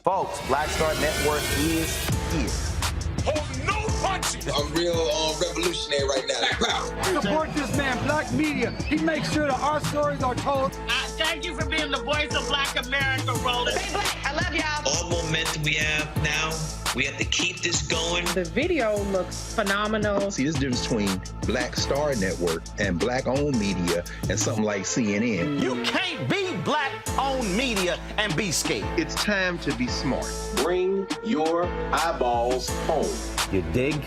Folks, Black Star Network is is. Hold no punches. I'm real revolutionary right now. Support this man, Black Media. He makes sure that our stories are told. Thank you for being the voice of Black America, Roland. Stay black. I love y'all. All momentum we have now, we have to keep this going. The video looks phenomenal. See, there's a difference between Black Star Network and Black-owned media and something like CNN. You can't be Black-owned media and be scared. It's time to be smart. Bring your eyeballs home. You dig?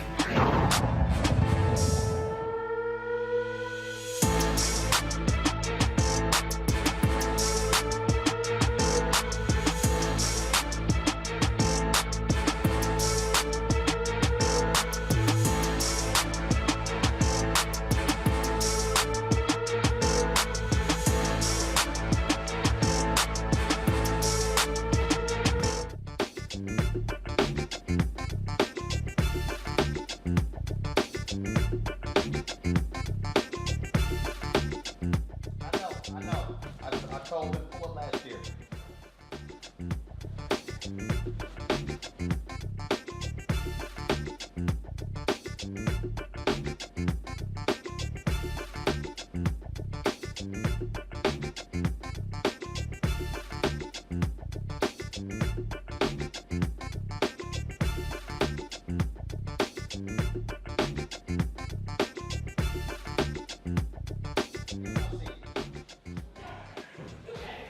I told him for last year.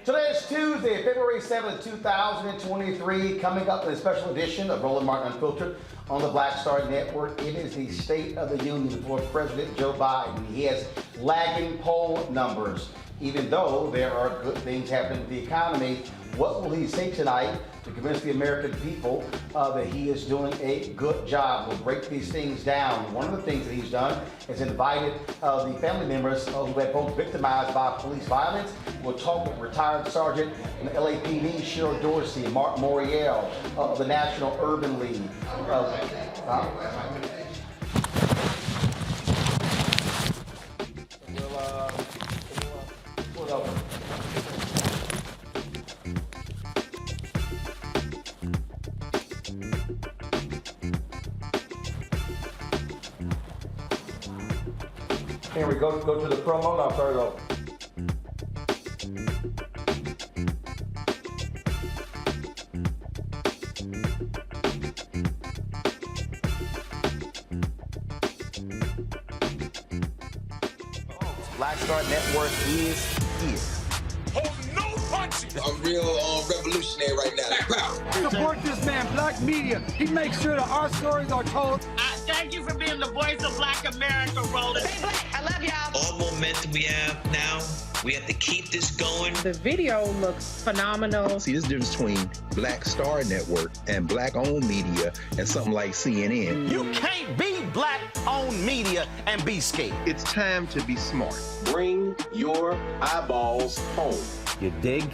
Today is Tuesday, February 7th, 2023. Coming up in a special edition of Roland Martin Unfiltered on the Black Star Network. It is the State of the Union for President Joe Biden. He has lagging poll numbers. Even though there are good things happening in the economy, what will he say tonight to convince the American people that he is doing a good job? We'll break these things down. One of the things that he's done is invited the family members who had folks victimized by police violence. We'll talk with retired Sergeant in the LAPD, Cheryl Dorsey, Mark Morial of the National Urban League. Pull it over. Here we go to the promo and I'll start it over. Black Star Network is here. Hold no punches. I'm real revolutionary right now. Support this man, Black Media. He makes sure that our stories are told. Thank you for being the voice of Black America, Roland. Stay black. I love y'all. All momentum we have now, we have to keep this going. The video looks phenomenal. See, there's a difference between Black Star Network and Black-owned media and something like CNN. You can't be Black-owned media and be scared. It's time to be smart. Bring your eyeballs home. You dig?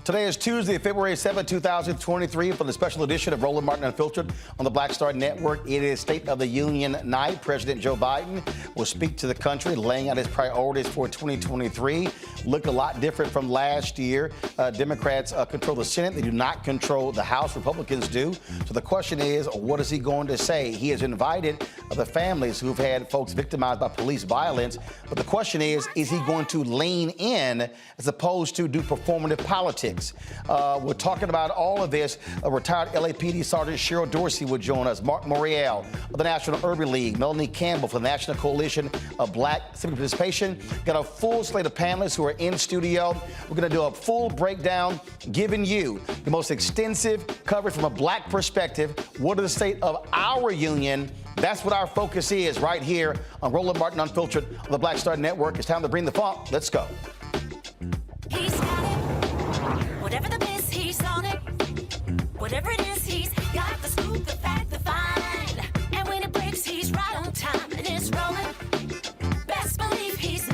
Today is Tuesday, February 7th, 2023, for the special edition of Roland Martin Unfiltered on the Black Star Network. It is State of the Union night. President Joe Biden will speak to the country, laying out his priorities for 2023. Look a lot different from last year. Democrats control the Senate. They do not control the House. Republicans do. So the question is, what is he going to say? He has invited the families who've had folks victimized by police violence. But the question is he going to lean in as opposed to do performative politics? We're talking about all of this. Retired LAPD Sergeant Cheryl Dorsey will join us. Mark Morial of the National Urban League. Melanie Campbell from the National Coalition of Black Civic Participation. Got a full slate of panelists who are in studio. We're going to do a full breakdown, giving you the most extensive coverage from a black perspective. What is the state of our union? That's what our focus is right here on Roland Martin Unfiltered on the Black Star Network. It's time to bring the funk. Let's go. He's got it. Whatever the miss, he's on it. Whatever it is, he's got the scoop, the fact, the find. And when it breaks, he's right on time and it's rolling. Best believe he's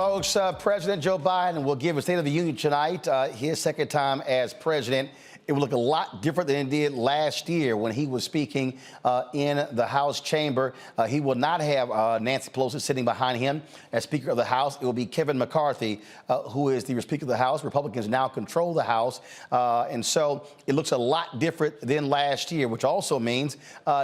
Folks, President Joe Biden will give a State of the Union tonight, his second time as president. It will look a lot different than it did last year when he was speaking in the House chamber. He will not have Nancy Pelosi sitting behind him as Speaker of the House. It will be Kevin McCarthy, who is the Speaker of the House. Republicans now control the House. And so it looks a lot different than last year, which also means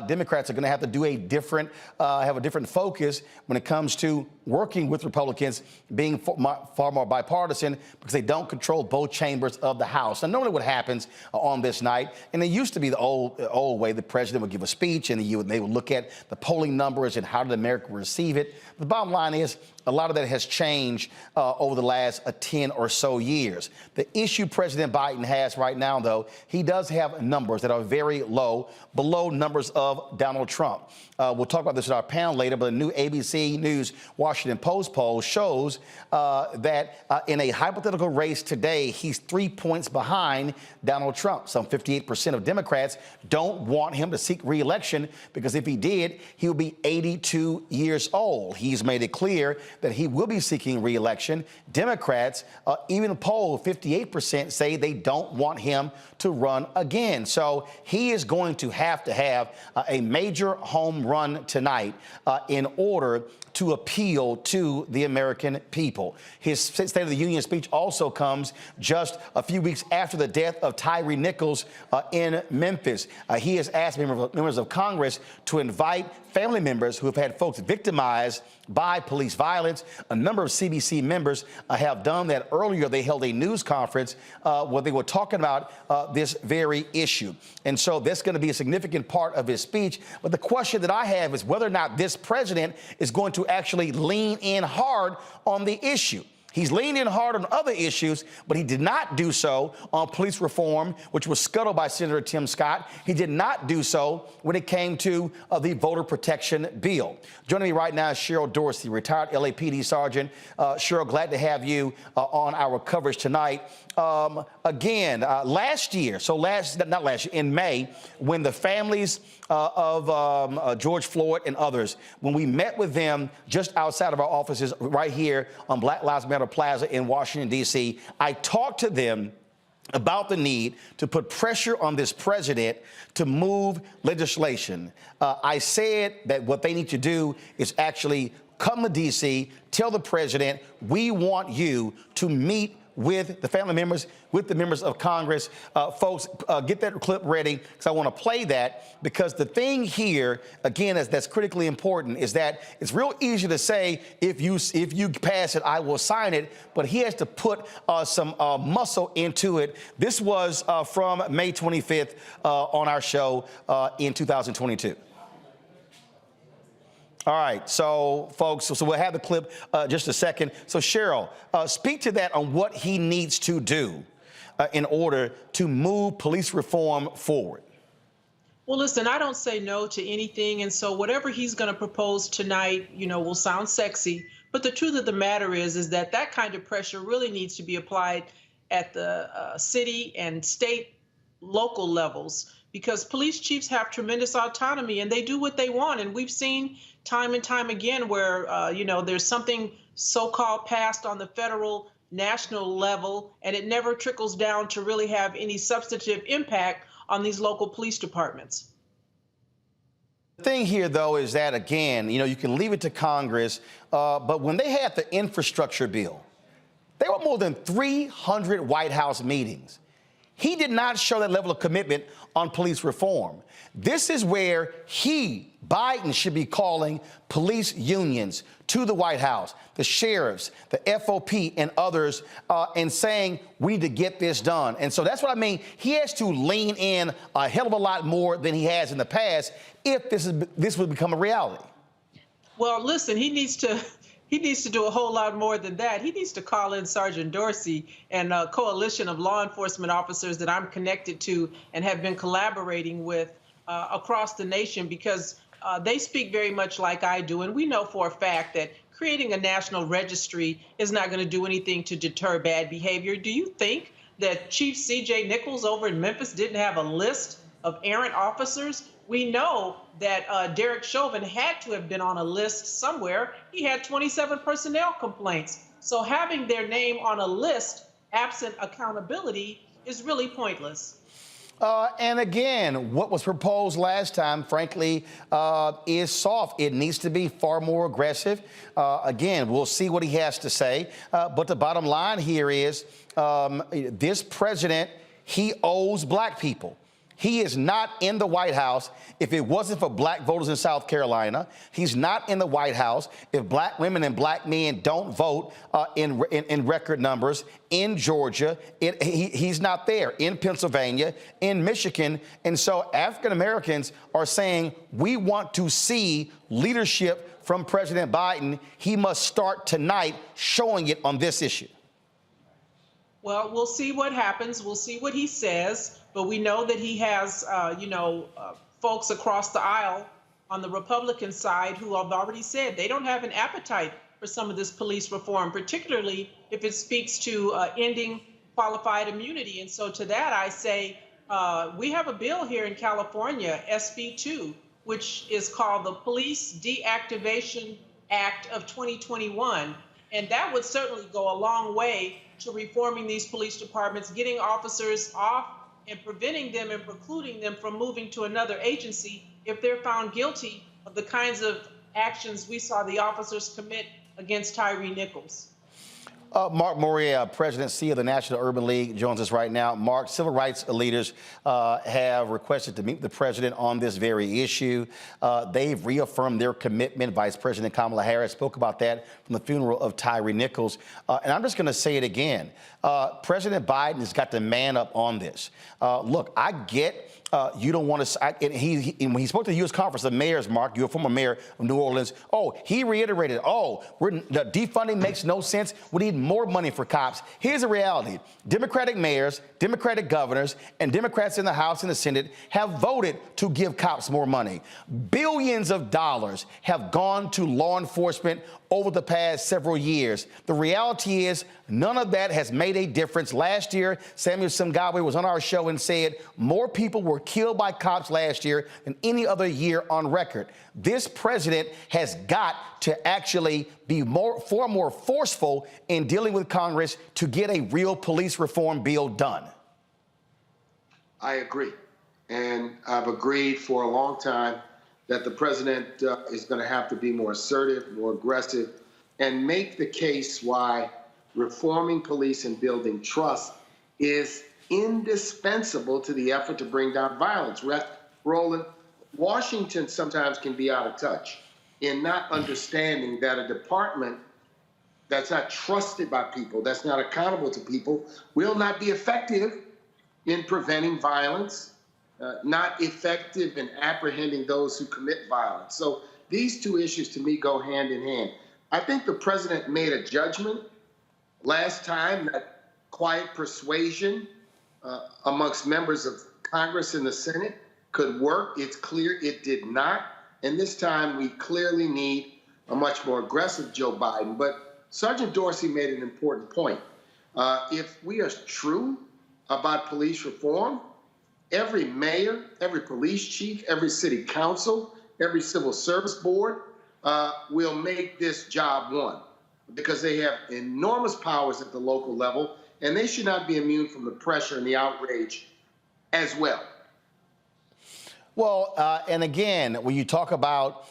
Democrats are going to have to do have a different focus when it comes to working with Republicans, being far more bipartisan, because they don't control both chambers of the House. Now, normally what happens on this night, and it used to be the old way, the president would give a speech and they would look at the polling numbers and how did America receive it. The bottom line is a lot of that has changed over the last 10 or so years. The issue President Biden has right now, though, he does have numbers that are very low, below numbers of Donald Trump. We'll talk about this in our panel later, but a new ABC News Washington Post poll shows that in a hypothetical race today, he's 3 points behind Donald Trump. Some 58% of Democrats don't want him to seek re-election because if he did, he would be 82 years old. He's made it clear that he will be seeking re-election. Democrats, even a poll, 58% say they don't want him to run again. So he is going to have a major home run tonight in order to appeal to the American people. His State of the Union speech also comes just a few weeks after the death of Tyree Nichols in Memphis. He has asked members of Congress to invite family members who have had folks victimized by police violence. A number of CBC members have done that. Earlier, they held a news conference where they were talking about this very issue. And so that's going to be a significant part of his speech. But the question that I have is whether or not this president is going to actually lean in hard on the issue. He's leaned in hard on other issues, but he did not do so on police reform, which was scuttled by Senator Tim Scott. He did not do so when it came to the voter protection bill. Joining me right now is Cheryl Dorsey, retired LAPD sergeant. Cheryl, glad to have you on our coverage tonight. Last year, in May, when the families of George Floyd and others, when we met with them just outside of our offices right here on Black Lives Matter Plaza in Washington, D.C., I talked to them about the need to put pressure on this president to move legislation. I said that what they need to do is actually come to D.C., tell the president, we want you to meet with the family members, with the members of Congress. Folks, get that clip ready because I want to play that, because the thing here, again, that's critically important is that it's real easy to say, if you pass it, I will sign it, but he has to put some muscle into it. This was from May 25th on our show in 2022. All right, so folks, so we'll have the clip just a second. So Cheryl, speak to that on what he needs to do in order to move police reform forward. Well, listen, I don't say no to anything. And so whatever he's going to propose tonight, will sound sexy. But the truth of the matter is that kind of pressure really needs to be applied at the city and state, local levels, because police chiefs have tremendous autonomy and they do what they want. And we've seen time and time again where, there's something so-called passed on the federal, national level, and it never trickles down to really have any substantive impact on these local police departments. The thing here, though, is that, again, you can leave it to Congress, but when they had the infrastructure bill, there were more than 300 White House meetings. He did not show that level of commitment on police reform. This is where Biden should be calling police unions to the White House, the sheriffs, the FOP, and others, and saying, we need to get this done. And so that's what I mean. He has to lean in a hell of a lot more than he has in the past if this would become a reality. Well, listen, he needs to do a whole lot more than that. He needs to call in Sergeant Dorsey and a coalition of law enforcement officers that I'm connected to and have been collaborating with across the nation, because they speak very much like I do. And we know for a fact that creating a national registry is not going to do anything to deter bad behavior. Do you think that Chief C.J. Nichols over in Memphis didn't have a list of errant officers We know that Derek Chauvin had to have been on a list somewhere. He had 27 personnel complaints. So having their name on a list, absent accountability, is really pointless. And again, what was proposed last time, frankly, is soft. It needs to be far more aggressive. Again, we'll see what he has to say. But the bottom line here is this president, he owes black people. He is not in the White House if it wasn't for black voters in South Carolina. He's not in the White House if black women and black men don't vote in record numbers in Georgia. He's not there in Pennsylvania, in Michigan. And so African Americans are saying, we want to see leadership from President Biden. He must start tonight showing it on this issue. Well, we'll see what happens. We'll see what he says. But we know that he has, folks across the aisle on the Republican side who have already said they don't have an appetite for some of this police reform, particularly if it speaks to ending qualified immunity. And so to that, I say we have a bill here in California, SB 2, which is called the Police Deactivation Act of 2021. And that would certainly go a long way to reforming these police departments, getting officers off and preventing them and precluding them from moving to another agency if they're found guilty of the kinds of actions we saw the officers commit against Tyree Nichols. Mark Moria, President C of the National Urban League, joins us right now. Mark, civil rights leaders have requested to meet the president on this very issue. They've reaffirmed their commitment. Vice President Kamala Harris spoke about that from the funeral of Tyree Nichols. And I'm just going to say it again. President Biden has got to man up on this. Look, I get you don't want to. When he spoke to the U.S. Conference of Mayors, Mark, you're a former mayor of New Orleans. He reiterated, the defunding makes no sense. We need more money for cops. Here's the reality. Democratic mayors, Democratic governors, and Democrats in the House and the Senate have voted to give cops more money. Billions of dollars have gone to law enforcement over the past several years. The reality is none of that has made a difference. Last year, Samuel Simgawe was on our show and said more people were killed by cops last year than any other year on record. This president has got to actually be far more forceful in dealing with Congress to get a real police reform bill done. I agree. And I've agreed for a long time that the president is going to have to be more assertive, more aggressive, and make the case why reforming police and building trust is indispensable to the effort to bring down violence. Roland, Washington sometimes can be out of touch in not understanding that a department that's not trusted by people, that's not accountable to people, will not be effective in preventing violence, not effective in apprehending those who commit violence. So these two issues, to me, go hand in hand. I think the president made a judgment last time that quiet persuasion amongst members of Congress and the Senate could work. It's clear it did not. And this time we clearly need a much more aggressive Joe Biden. But Sergeant Dorsey made an important point. If we are true about police reform, every mayor, every police chief, every city council, every civil service board will make this job one, because they have enormous powers at the local level, and they should not be immune from the pressure and the outrage as well. Well, and again, when you talk about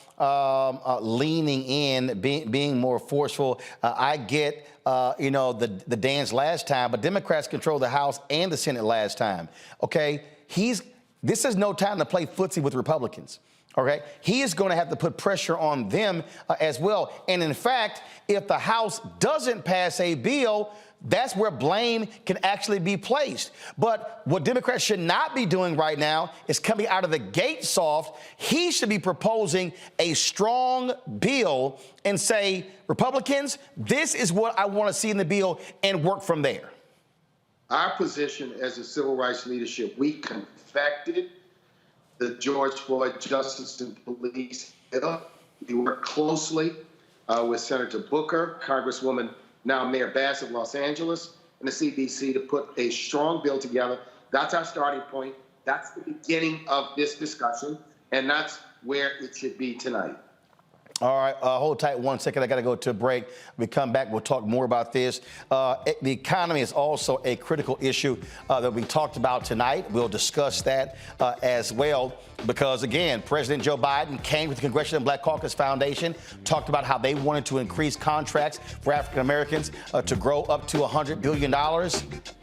leaning in, being more forceful, I get, the dance last time, but Democrats controlled the House and the Senate last time. Okay, this is no time to play footsie with Republicans. Okay, he is going to have to put pressure on them as well. And in fact, if the House doesn't pass a bill, that's where blame can actually be placed. But what Democrats should not be doing right now is coming out of the gate soft. He should be proposing a strong bill and say, Republicans, this is what I want to see in the bill, and work from there. Our position as a civil rights leadership, we confected the George Floyd Justice and Police bill. We work closely with Senator Booker, Congresswoman, now Mayor Bass of Los Angeles, and the CDC to put a strong bill together. That's our starting point. That's the beginning of this discussion. And that's where it should be tonight. All right, hold tight 1 second. I got to go to a break. When we come back, we'll talk more about this. The economy is also a critical issue that we talked about tonight. We'll discuss that as well because, again, President Joe Biden came with the Congressional Black Caucus Foundation, talked about how they wanted to increase contracts for African Americans to grow up to $100 billion.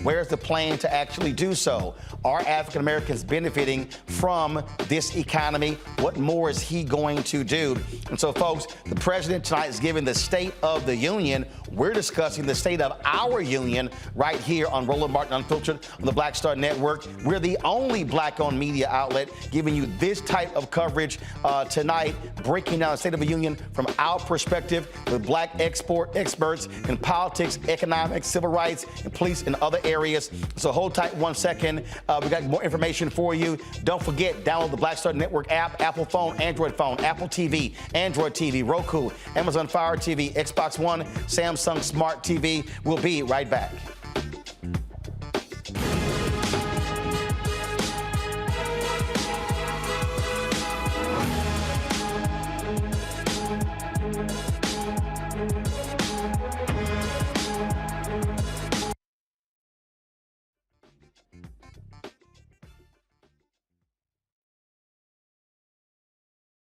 Where's the plan to actually do so? Are African Americans benefiting from this economy? What more is he going to do? And so, folks, the president tonight is giving the State of the Union. We're discussing the state of our union right here on Roland Martin Unfiltered on the Black Star Network. We're the only black-owned media outlet giving you this type of coverage tonight, breaking down the State of the Union from our perspective with black experts in politics, economics, civil rights, and police and other areas. So hold tight 1 second. We got more information for you. Don't forget, download the Black Star Network app, Apple phone, Android phone, Apple TV, Android TV, Roku, Amazon Fire TV, Xbox One, Samsung Smart TV. We'll be right back.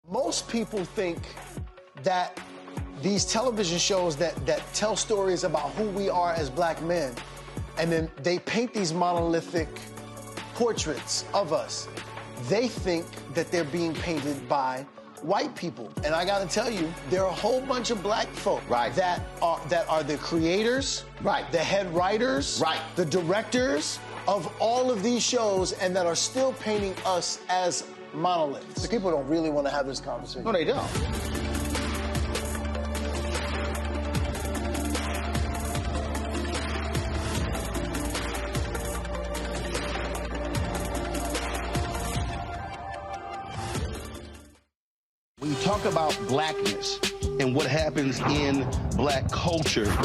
Most people think that these television shows that tell stories about who we are as black men, and then they paint these monolithic portraits of us. They think that they're being painted by white people. And I gotta tell you, there are a whole bunch of black folk that are the creators, the head writers, the directors of all of these shows, and that are still painting us as monoliths. The people don't really want to have this conversation. No, they don't. When you talk about blackness and what happens in black culture,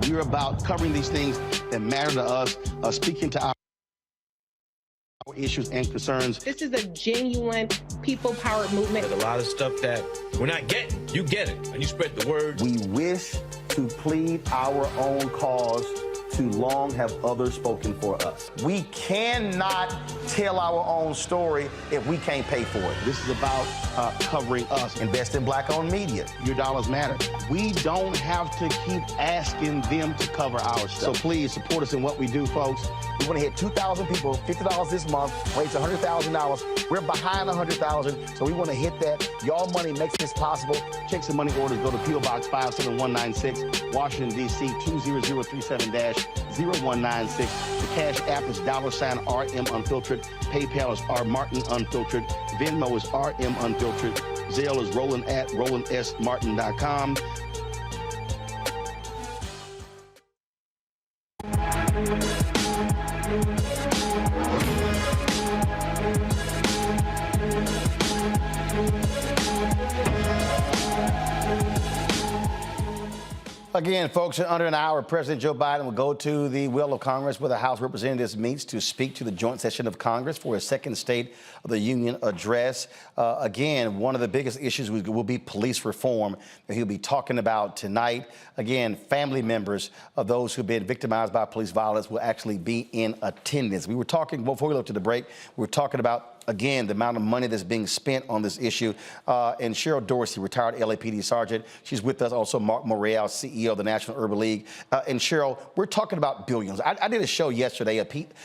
we're about covering these things that matter to us, speaking to our issues and concerns. This is a genuine people-powered movement. There's a lot of stuff that we're not getting. You get it, and you spread the word. We wish to plead our own cause. Too long have others spoken for us. We cannot tell our own story if we can't pay for it. This is about covering us. Invest in black-owned media. Your dollars matter. We don't have to keep asking them to cover our stuff. So please support us in what we do, folks. We want to hit 2,000 people, $50 this month, raise $100,000. We're behind 100,000, so we want to hit that. Y'all money makes this possible. Checks and money orders go to P.O. Box 57196, Washington, D.C. 20037-0196. The Cash App is $RM Unfiltered. PayPal is R Martin Unfiltered. Venmo is RM Unfiltered. Zelle is Roland at RolandSMartin.com. Again, folks, in under an hour, President Joe Biden will go to the Well of Congress where the House of Representatives meets to speak to the joint session of Congress for his second State of the Union address. Again, one of the biggest issues will be police reform that he'll be talking about tonight. Again, family members of those who've been victimized by police violence will actually be in attendance. We were talking, before we looked at the break, we were talking about, again, the amount of money that's being spent on this issue. And Cheryl Dorsey, retired LAPD sergeant, she's with us. Also, Mark Morreale, CEO of the National Urban League. And Cheryl, we're talking about billions. I did a show yesterday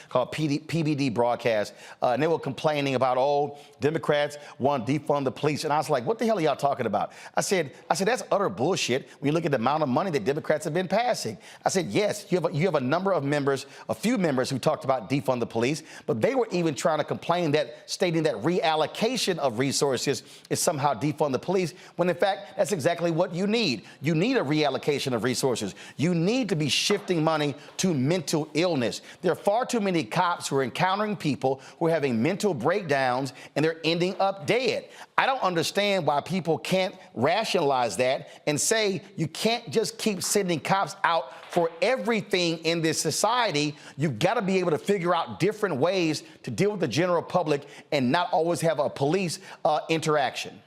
called PBD Broadcast, and they were complaining about, oh, Democrats want to defund the police. And I was like, what the hell are y'all talking about? I said, that's utter bullshit when you look at the amount of money that Democrats have been passing. I said, yes, you have a number of members, a few members who talked about defund the police, but they were even trying to complain that, stating that reallocation of resources is somehow defund the police, when in fact, that's exactly what you need. You need a reallocation of resources. You need to be shifting money to mental illness. There are far too many cops who are encountering people who are having mental breakdowns and they're ending up dead. I don't understand why people can't rationalize that and say you can't just keep sending cops out for everything in this society. You've got to be able to figure out different ways to deal with the general public and not always have a police interaction?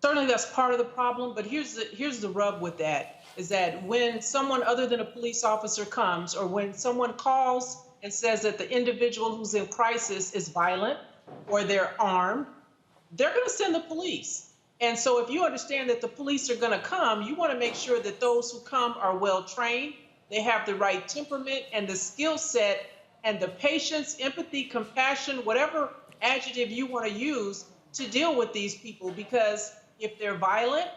Certainly that's part of the problem, but here's the rub with that, is that when someone other than a police officer comes, or when someone calls and says that the individual who's in crisis is violent or they're armed, they're going to send the police. And so if you understand that the police are going to come, you want to make sure that those who come are well trained, they have the right temperament and the skill set and the patience, empathy, compassion, whatever adjective you want to use to deal with these people. Because if they're violent,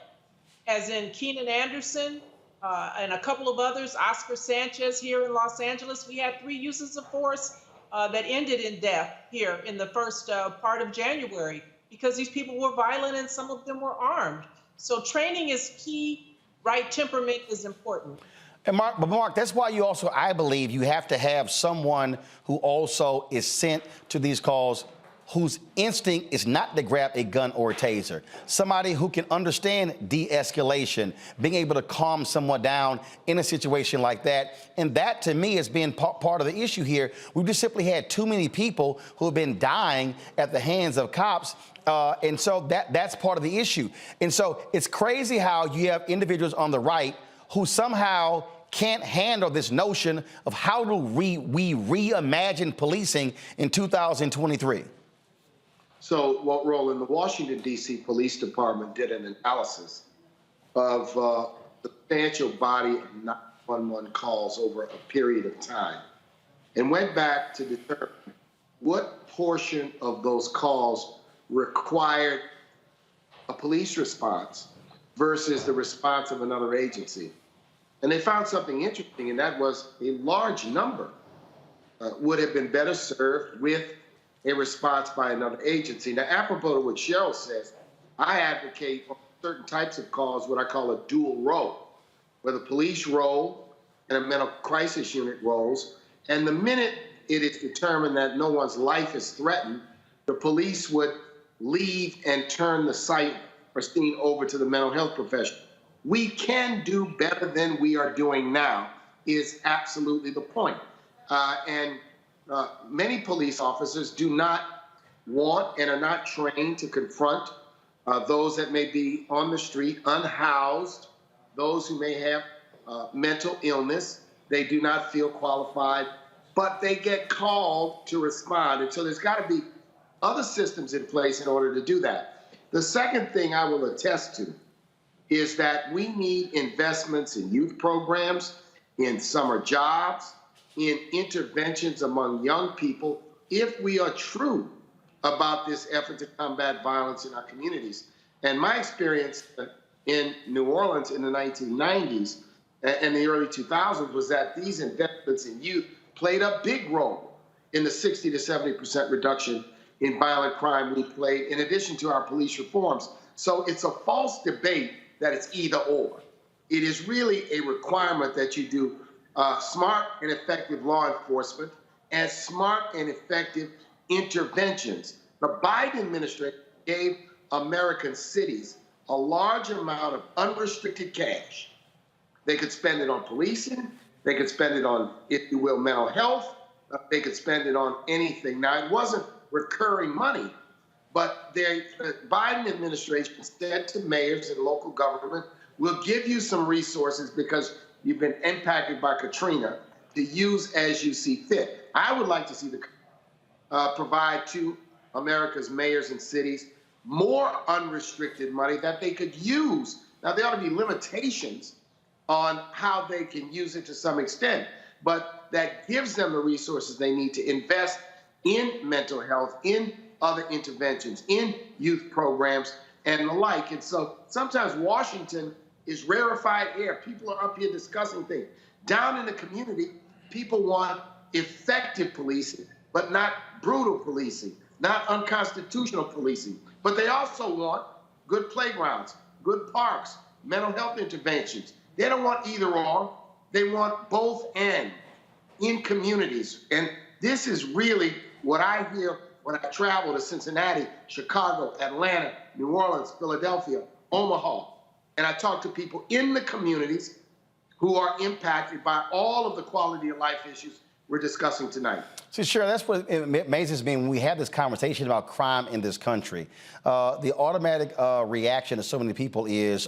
as in Keenan Anderson and a couple of others, Oscar Sanchez here in Los Angeles, we had 3 uses of force that ended in death here in the first part of January, because these people were violent and some of them were armed. So training is key, right temperament is important. And Mark, that's why you also, I believe, you have to have someone who also is sent to these calls whose instinct is not to grab a gun or a taser. Somebody who can understand de-escalation, being able to calm someone down in a situation like that. And that, to me, has been part of the issue here. We've just simply had too many people who have been dying at the hands of cops. And so that's part of the issue. And so it's crazy how you have individuals on the right who somehow can't handle this notion of how do we reimagine policing in 2023. So, well, Roland, the Washington, D.C. Police Department did an analysis of the substantial body of 911 calls over a period of time and went back to determine what portion of those calls required a police response versus the response of another agency. And they found something interesting, and that was a large number would have been better served with a response by another agency. Now, apropos to what Cheryl says, I advocate for certain types of calls what I call a dual role, where the police role and a mental crisis unit roles. And the minute it is determined that no one's life is threatened, the police would leave and turn the site or scene over to the mental health professional. We can do better than we are doing now is absolutely the point. Many police officers do not want and are not trained to confront those that may be on the street, unhoused, those who may have mental illness. They do not feel qualified, but they get called to respond. And so there's got to be other systems in place in order to do that. The second thing I will attest to is that we need investments in youth programs, in summer jobs, in interventions among young people, if we are true about this effort to combat violence in our communities. And my experience in New Orleans in the 1990s and the early 2000s was that these investments in youth played a big role in the 60 to 70% reduction in violent crime we played, in addition to our police reforms. So it's a false debate that it's either or. It is really a requirement that you do smart and effective law enforcement and smart and effective interventions. The Biden administration gave American cities a large amount of unrestricted cash. They could spend it on policing. They could spend it on, if you will, mental health. They could spend it on anything. Now, it wasn't recurring money, but the Biden administration said to mayors and local government, we'll give you some resources because you've been impacted by Katrina to use as you see fit. I would like to see the provide to America's mayors and cities more unrestricted money that they could use. Now, there ought to be limitations on how they can use it to some extent, but that gives them the resources they need to invest in mental health, in other interventions, in youth programs, and the like. And so sometimes Washington is rarefied air. People are up here discussing things. Down in the community, people want effective policing, but not brutal policing, not unconstitutional policing. But they also want good playgrounds, good parks, mental health interventions. They don't want either or. They want both and in communities. And this is really what I hear when I travel to Cincinnati, Chicago, Atlanta, New Orleans, Philadelphia, Omaha. And I talk to people in the communities who are impacted by all of the quality of life issues we're discussing tonight. See, sure, that's what it amazes me when we have this conversation about crime in this country. The automatic reaction to so many people is,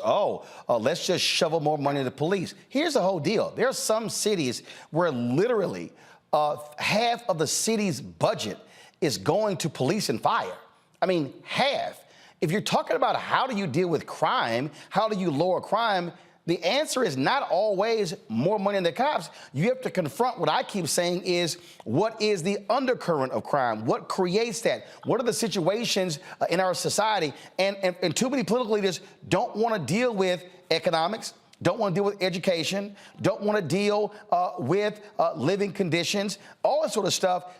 let's just shovel more money to police. Here's the whole deal. There are some cities where literally half of the city's budget is going to police and fire. I mean, half. If you're talking about how do you deal with crime, how do you lower crime, the answer is not always more money in the cops. You have to confront what I keep saying is, what is the undercurrent of crime? What creates that? What are the situations in our society? And too many political leaders don't want to deal with economics, don't want to deal with education, don't want to deal with living conditions, all that sort of stuff.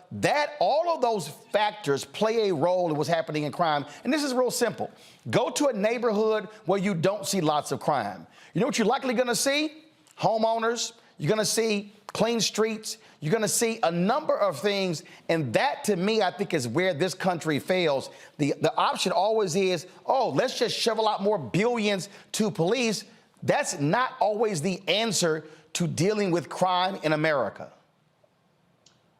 All of those factors play a role in what's happening in crime. And this is real simple. Go to a neighborhood where you don't see lots of crime. You know what you're likely going to see? Homeowners. You're going to see clean streets. You're going to see a number of things. And that, to me, I think is where this country fails. The option always is, let's just shovel out more billions to police. That's not always the answer to dealing with crime in America.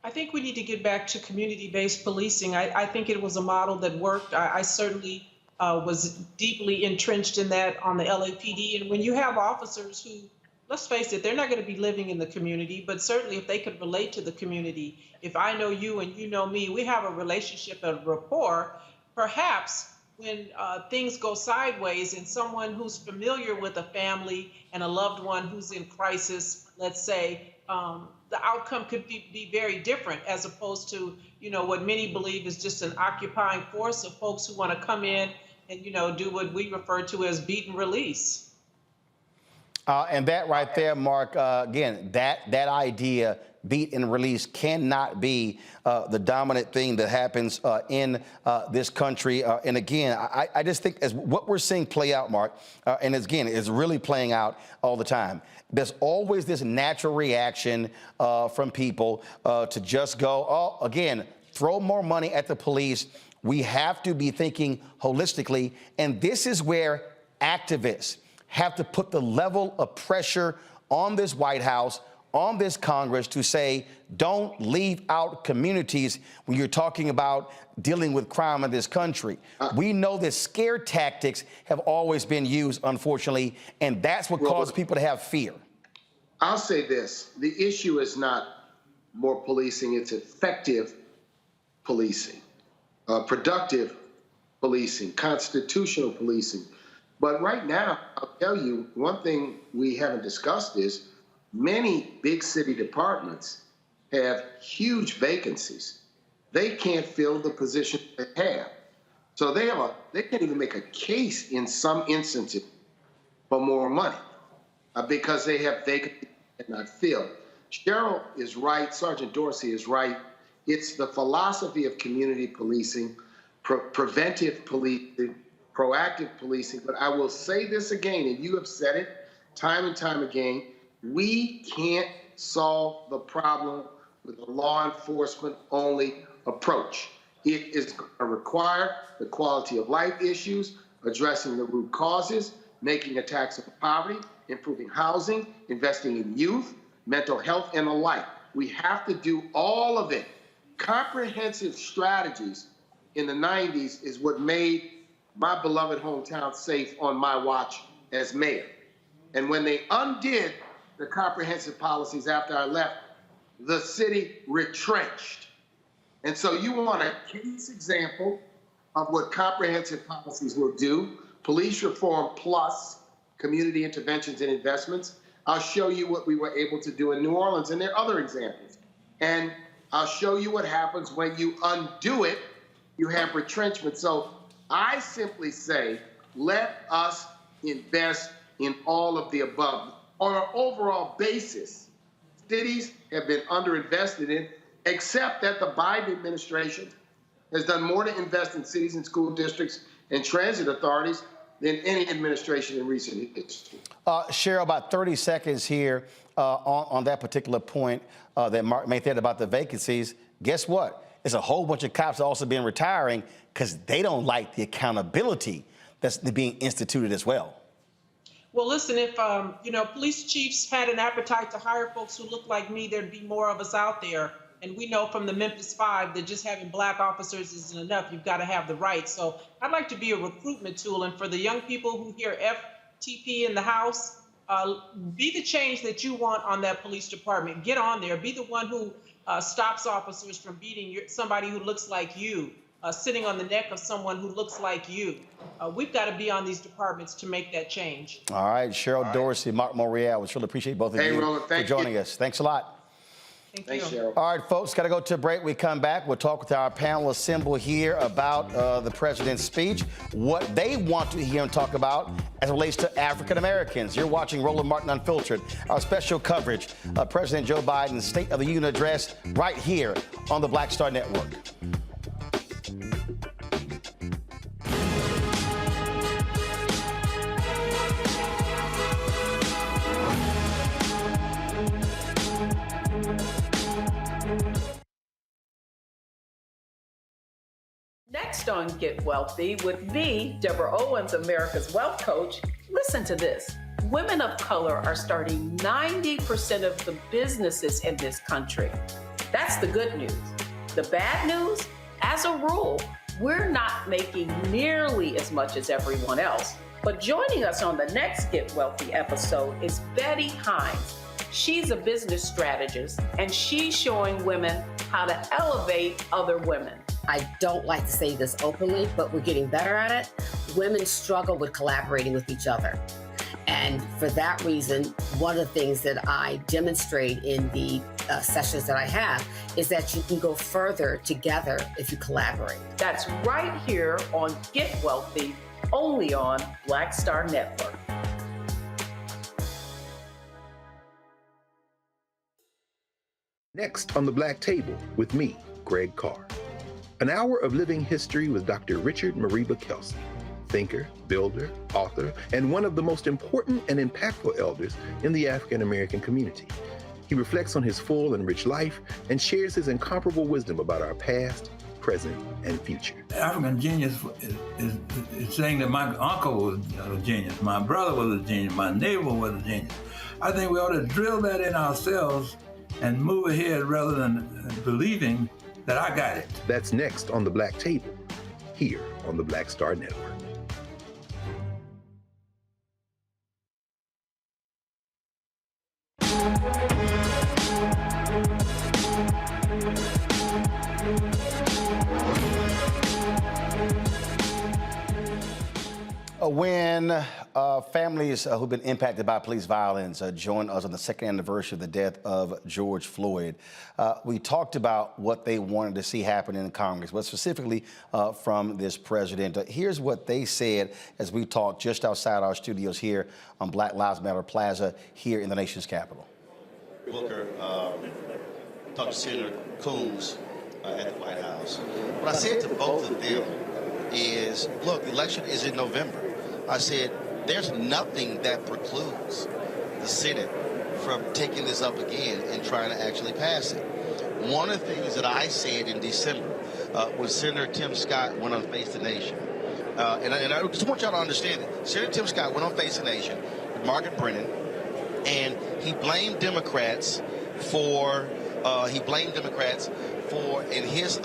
I think we need to get back to community-based policing. I think it was a model that worked. I certainly was deeply entrenched in that on the LAPD. And when you have officers who, let's face it, they're not going to be living in the community, but certainly if they could relate to the community, if I know you and you know me, we have a relationship, a rapport, perhaps when things go sideways and someone who's familiar with a family and a loved one who's in crisis, let's say, the outcome could be very different, as opposed to, what many believe is just an occupying force of folks who want to come in and, do what we refer to as beat and release. And that right there, Mark, again, that idea, beat and release, cannot be the dominant thing that happens in this country. And again, I just think as what we're seeing play out, Mark, and again, is really playing out all the time. There's always this natural reaction from people to just go, again, throw more money at the police. We have to be thinking holistically. And this is where activists have to put the level of pressure on this White House, on this Congress, to say, don't leave out communities when you're talking about dealing with crime in this country. We know that scare tactics have always been used, unfortunately, and that's what caused people to have fear. I'll say this. The issue is not more policing, it's effective policing, productive policing, constitutional policing. But right now, I'll tell you, one thing we haven't discussed is many big city departments have huge vacancies. They can't fill the position they have. So they can't even make a case in some instances for more money because they have vacancies that not filled. Cheryl is right, Sergeant Dorsey is right. It's the philosophy of community policing, preventive policing, proactive policing. But I will say this again, and you have said it time and time again, we can't solve the problem with a law enforcement only approach. It is going to require the quality of life issues, addressing the root causes, making attacks on poverty, improving housing, investing in youth, mental health, and the like. We have to do all of it. Comprehensive strategies in the 90s is what made my beloved hometown safe on my watch as mayor. And when they undid the comprehensive policies after I left, the city retrenched. And so you want a case example of what comprehensive policies will do, police reform plus community interventions and investments. I'll show you what we were able to do in New Orleans, and there are other examples. And I'll show you what happens when you undo it, you have retrenchment. So I simply say, let us invest in all of the above. On an overall basis, cities have been underinvested in, except that the Biden administration has done more to invest in cities and school districts and transit authorities than any administration in recent history. Cheryl, about 30 seconds here on that particular point that Mark made there about the vacancies. Guess what? There's a whole bunch of cops also been retiring because they don't like the accountability that's being instituted as well. Well, listen, if, police chiefs had an appetite to hire folks who look like me, there'd be more of us out there. And we know from the Memphis 5 that just having black officers isn't enough. You've got to have the right. So I'd like to be a recruitment tool. And for the young people who hear FTP in the House, be the change that you want on that police department. Get on there. Be the one who stops officers from beating somebody who looks like you, sitting on the neck of someone who looks like you. We've got to be on these departments to make that change. All right, Cheryl Dorsey, Mark Morial, we really appreciate both of you Roland, for joining us. Thanks a lot. Thanks, Cheryl. All right, folks, got to go to a break. We come back. We'll talk with our panel assembled here about the president's speech, what they want to hear him talk about as it relates to African Americans. You're watching Roland Martin Unfiltered, our special coverage of President Joe Biden's State of the Union address right here on the Black Star Network. Next on Get Wealthy with me, Deborah Owens, America's Wealth Coach. Listen to this. Women of color are starting 90% of the businesses in this country. That's the good news. The bad news, as a rule, we're not making nearly as much as everyone else. But joining us on the next Get Wealthy episode is Betty Hines. She's a business strategist, and she's showing women how to elevate other women. I don't like to say this openly, but we're getting better at it. Women struggle with collaborating with each other. And for that reason, one of the things that I demonstrate in the sessions that I have is that you can go further together if you collaborate. That's right here on Get Wealthy, only on Black Star Network. Next on the Black Table with me, Greg Carr. An hour of living history with Dr. Richard Mariba Kelsey, thinker, builder, author, and one of the most important and impactful elders in the African American community. He reflects on his full and rich life and shares his incomparable wisdom about our past, present, and future. African genius is saying that my uncle was a genius, my brother was a genius, my neighbor was a genius. I think we ought to drill that in ourselves and move ahead rather than believing that I got it. That's next on the Black Table, here on the Black Star Network. When families who've been impacted by police violence join us on the second anniversary of the death of George Floyd, we talked about what they wanted to see happen in Congress, but specifically from this president. Here's what they said as we talked just outside our studios here on Black Lives Matter Plaza here in the nation's capital. Booker talked to Senator Coons at the White House. What I said to both of them is, look, the election is in November. I said, there's nothing that precludes the Senate from taking this up again and trying to actually pass it. One of the things that I said in December when Senator Tim Scott went on Face the Nation, and I just want y'all to understand it. Senator Tim Scott went on Face the Nation with Margaret Brennan, and he blamed Democrats for, in his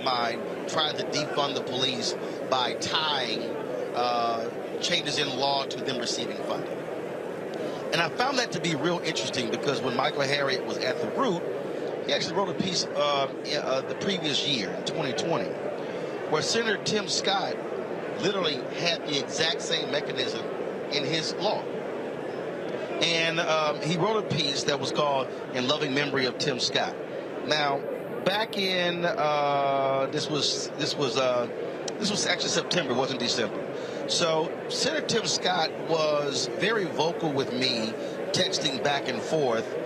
mind, trying to defund the police by tying changes in law to them receiving funding. And I found that to be real interesting because when Michael Harriot was at the root, he actually wrote a piece the previous year, in 2020, where Senator Tim Scott literally had the exact same mechanism in his law. And he wrote a piece that was called In Loving Memory of Tim Scott. Now, back in, this was actually September, it wasn't December. So Senator Tim Scott was very vocal with me, texting back and forth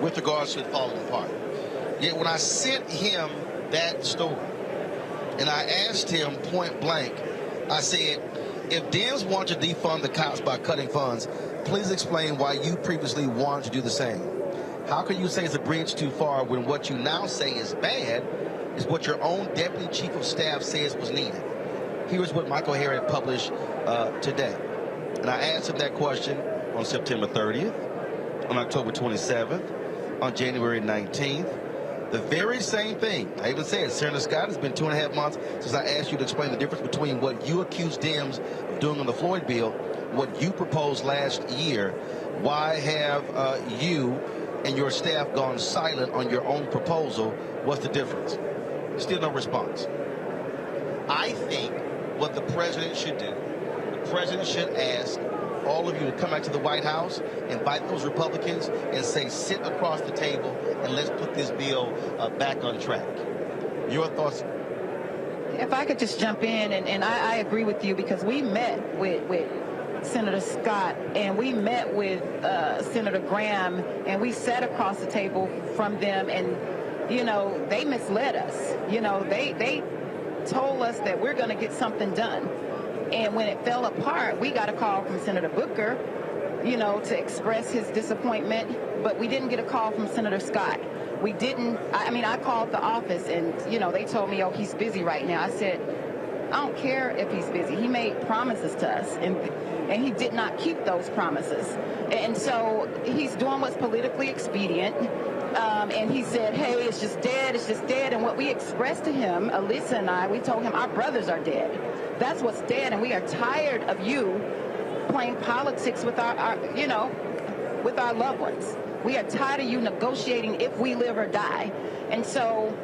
with regards to it falling apart. Yet when I sent him that story, and I asked him point blank, I said, if Dems want to defund the cops by cutting funds, please explain why you previously wanted to do the same. How can you say it's a bridge too far when what you now say is bad is what your own Deputy Chief of Staff says was needed? Here's what Michael Harriot published today. And I asked him that question, on September 30th, on October 27th, on January 19th. The very same thing. I even said, Senator Scott, it's been 2.5 months since I asked you to explain the difference between what you accused Dems of doing on the Floyd bill, what you proposed last year. Why have you and your staff gone silent on your own proposal? What's the difference? Still no response. I think what the president should do, the president should ask all of you to come back to the White House, invite those Republicans, and say, sit across the table and let's put this bill back on track. Your thoughts? If I could just jump in, and I agree with you, because we met with Senator Scott and we met with Senator Graham, and we sat across the table from them, and you know, they misled us. You know, they told us that we're going to get something done. And when it fell apart, we got a call from Senator Booker, you know, to express his disappointment, but we didn't get a call from Senator Scott. We didn't, I mean, I called the office and, you know, they told me, oh, he's busy right now. I said, I don't care if he's busy. He made promises to us, and he did not keep those promises. And so he's doing what's politically expedient. And he said, hey, it's just dead, it's just dead. And what we expressed to him, Alyssa and I, we told him our brothers are dead. That's what's dead, and we are tired of you playing politics with our you know, with our loved ones. We are tired of you negotiating if we live or die. And so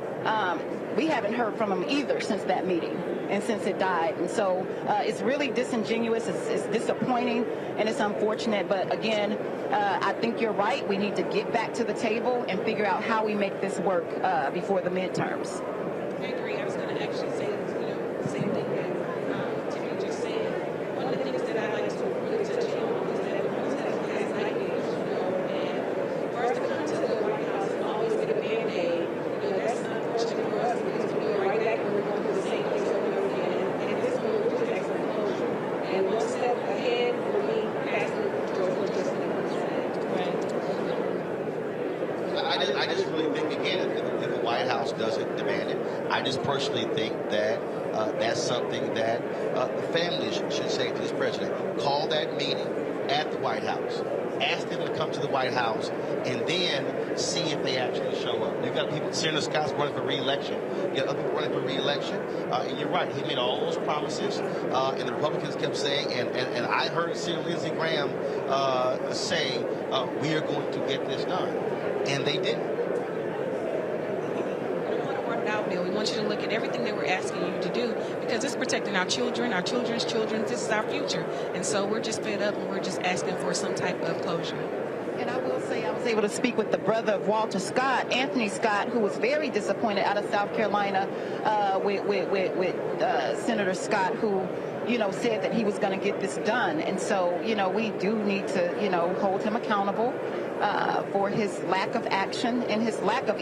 we haven't heard from him either since that meeting and since it died. And so it's really disingenuous, it's disappointing, and it's unfortunate. But again, I think you're right. We need to get back to the table and figure out how we make this work before the midterms. I agree. I was going to actually say, you know, the same thing that Tiffany just said. One of the things that I like to really touch on is that everyone's has nightmares, you know, and for us to come to the White House and always get a Band-Aid, you know, that's unfortunate for us because we go right back when we're going through the same things over and over again. And at this point, we're just asking for closure. And one step ahead will be passing towards legislation. I just really think, again, if the White House doesn't demand it, I just personally think that that's something that the families should say to this president. Call that meeting at the White House. Ask them to come to the White House and then see if they actually show up. You've got people, Senator Scott's running for re-election. You got other people running for re-election. And you're right, he made all those promises, and the Republicans kept saying, and I heard Senator Lindsey Graham say, we are going to get this done. And they didn't. We don't want to work it out, Bill. We want you to look at everything that we're asking you to do, because it's protecting our children, our children's children. This is our future. And so we're just fed up, and we're just asking for some type of closure. And I will say I was able to speak with the brother of Walter Scott, Anthony Scott, who was very disappointed out of South Carolina with Senator Scott, who, you know, said that he was going to get this done. And so, you know, we do need to, you know, hold him accountable for his lack of action and his lack of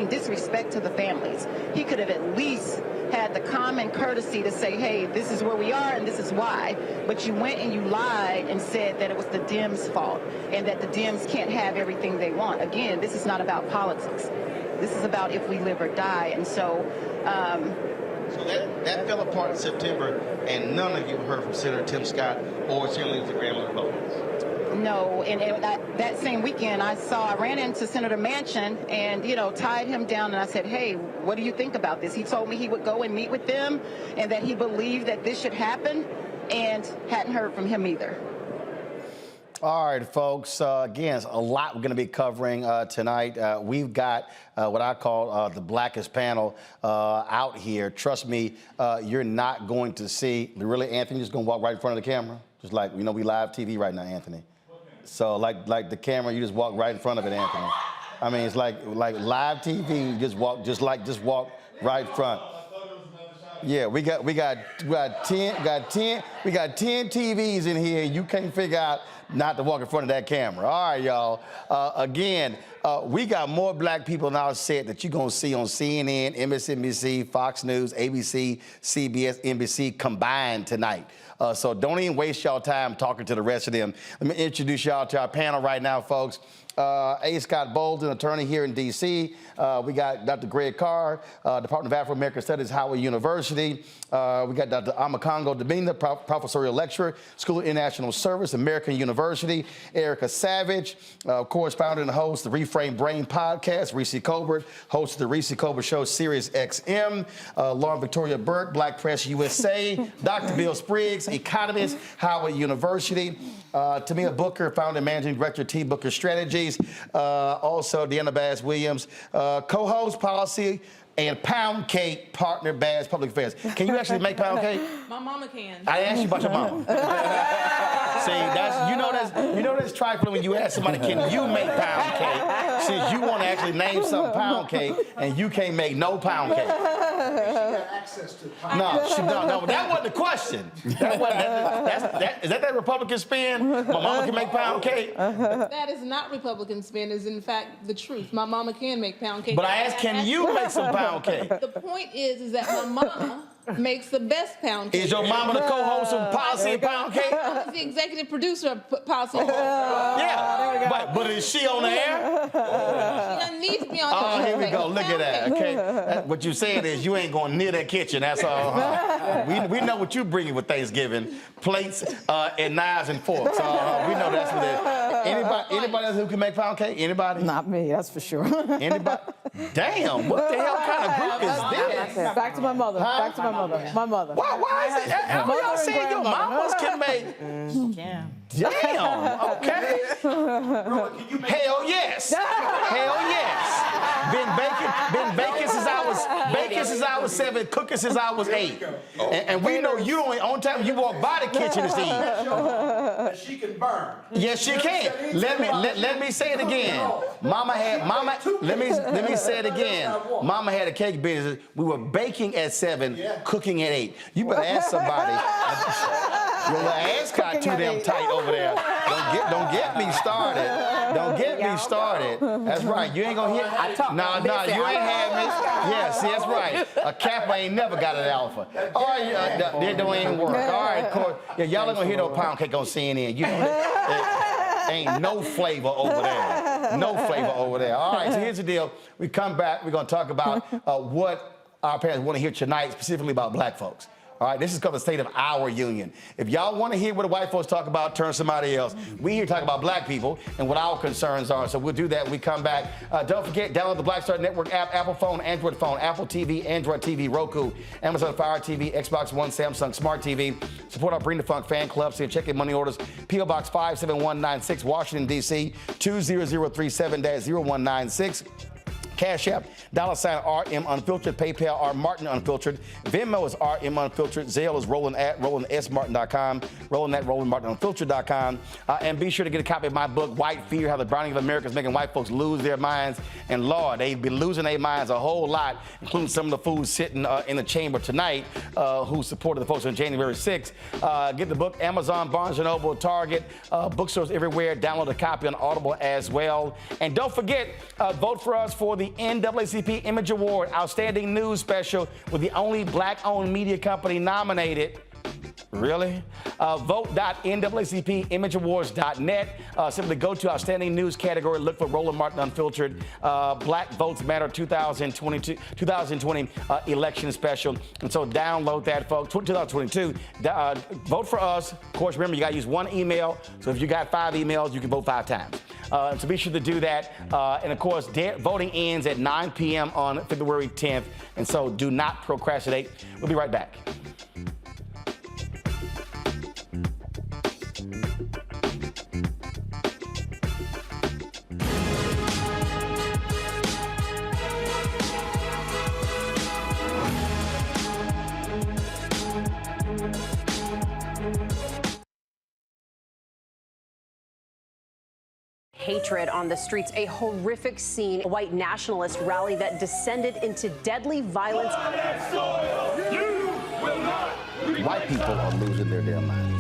disrespect to the families. He could have at least had the common courtesy to say, hey, this is where we are and this is why. But you went and you lied and said that it was the Dems' fault and that the Dems can't have everything they want. Again, this is not about politics. This is about if we live or die. And so... So that fell apart in September, and none of you heard from Senator Tim Scott or Senator Lindsey Graham or the Republicans. No, and that same weekend I ran into Senator Manchin and, you know, tied him down, and I said, hey, what do you think about this? He told me he would go and meet with them and that he believed that this should happen, and hadn't heard from him either. All right, folks. Again, a lot we're going to be covering tonight. We've got what I call the blackest panel out here. Trust me, you're not going to see. Really, Anthony, just going to walk right in front of the camera, just like, you know, we live TV right now, Anthony. So like the camera, you just walk right in front of it, Anthony. I mean, it's like live TV. You just walk right front. Yeah, we got 10 TVs in here. You can't figure out not to walk in front of that camera. All right, y'all. Again, we got more black people in our set that you're going to see on CNN, MSNBC, Fox News, ABC, CBS, NBC combined tonight. So don't even waste y'all time talking to the rest of them. Let me introduce y'all to our panel right now, folks. A. Scott Bolden, attorney here in D.C. We got Dr. Greg Carr, Department of Afro-American Studies, Howard University. We got Dr. Amakongo Demina, professorial lecturer, School of International Service, American University. Erica Savage, of course, founder and host of the Reframe Brain podcast. Reese Colbert, host of the Reese Colbert Show, Sirius XM. Lauren Victoria Burke, Black Press USA. Dr. Bill Spriggs, economist, Howard University. Tamia Booker, founder and managing director of T. Booker Strategies. Also, Deanna Bass Williams, co-host, policy and pound cake partner, Bass Public Affairs. Can you actually make pound cake? My mama can. I asked you about your mama. See, you know that's trifling when you ask somebody, can you make pound cake? Since you want to actually name some pound cake and you can't make no pound cake. No, that wasn't the question. Is that Republican spin? My mama can make pound cake. That is not Republican spin. Is in fact the truth. My mama can make pound cake. But I asked, can you make some pound cake? The point is that my mama makes the best pound cake. Is your mama the co-host of Policy and Pound Cake? She's the executive producer of Policy and Yeah, but is she on the air? She doesn't need to be on the air. Here we go. Look at that. Okay, what you saying is you ain't going near that kitchen. That's all. We know what you bringing with Thanksgiving: plates and knives and forks. We know that's what it is. Anybody else who can make pound cake? Anybody? Not me, that's for sure. Anybody? Damn, what the hell kind of group is this? Back to my mother. Back to my mother. My mother. Why is it? How y'all saying your mamas can make? Damn. Okay. Hell yes. Hell yes. Been baking since I was 7, cooking since I was 8. And we know you only time you walk by the kitchen is to eat. That she can burn. Yes, she can. Let me say it again. Let me say it again. Mama had a cake business. We were baking at 7, cooking at 8. You better ask somebody. Your little ass got too damn tight over there. Don't get me started. Don't get me started. That's right. You ain't gonna hit. No, you ain't had me. Yeah, see, that's right. A Kappa ain't never got an alpha. All right, that don't even work. All right, course. Yeah, y'all ain't gonna hear no pound cake on CNN. You know, ain't no flavor over there. No flavor over there. All right, so here's the deal. We come back. We're gonna talk about what our parents want to hear tonight, specifically about black folks. All right, this is called the state of our union. If y'all want to hear what the white folks talk about, turn somebody else. We here talk about black people and what our concerns are. So we'll do that when we come back. Don't forget, download the Black Star Network app, Apple phone, Android phone, Apple TV, Android TV, Roku, Amazon Fire TV, Xbox One, Samsung Smart TV. Support our Bring the Funk fan club. So you check in money orders. P.O. Box 57196, Washington, D.C., 20037-0196. Cash App, $RM Unfiltered, PayPal, R Martin Unfiltered, Venmo is RM Unfiltered, Zelle is Roland at RolandSMartin.com, Roland at RolandMartinUnfiltered.com, and be sure to get a copy of my book, White Fear, How the Browning of America is Making White Folks Lose Their Minds. And Lord, they've been losing their minds a whole lot, including some of the fools sitting in the chamber tonight who supported the folks on January 6th. Get the book, Amazon, Barnes & Noble, Target, bookstores everywhere. Download a copy on Audible as well. And don't forget, vote for us for the NAACP Image Award Outstanding News Special with the only black-owned media company nominated. Really? Vote.naacpimageawards.net. Simply go to Outstanding News category. Look for Roland Martin Unfiltered. Black Votes Matter 2020 election special. And so download that, folks. 2022. Vote for us. Of course, remember, you got to use one email. So if you got 5 emails, you can vote 5 times. So be sure to do that. And of course, voting ends at 9 p.m. on February 10th. And so do not procrastinate. We'll be right back. Hatred on the streets, a horrific scene, a white nationalist rally that descended into deadly violence. White people are losing their damn minds.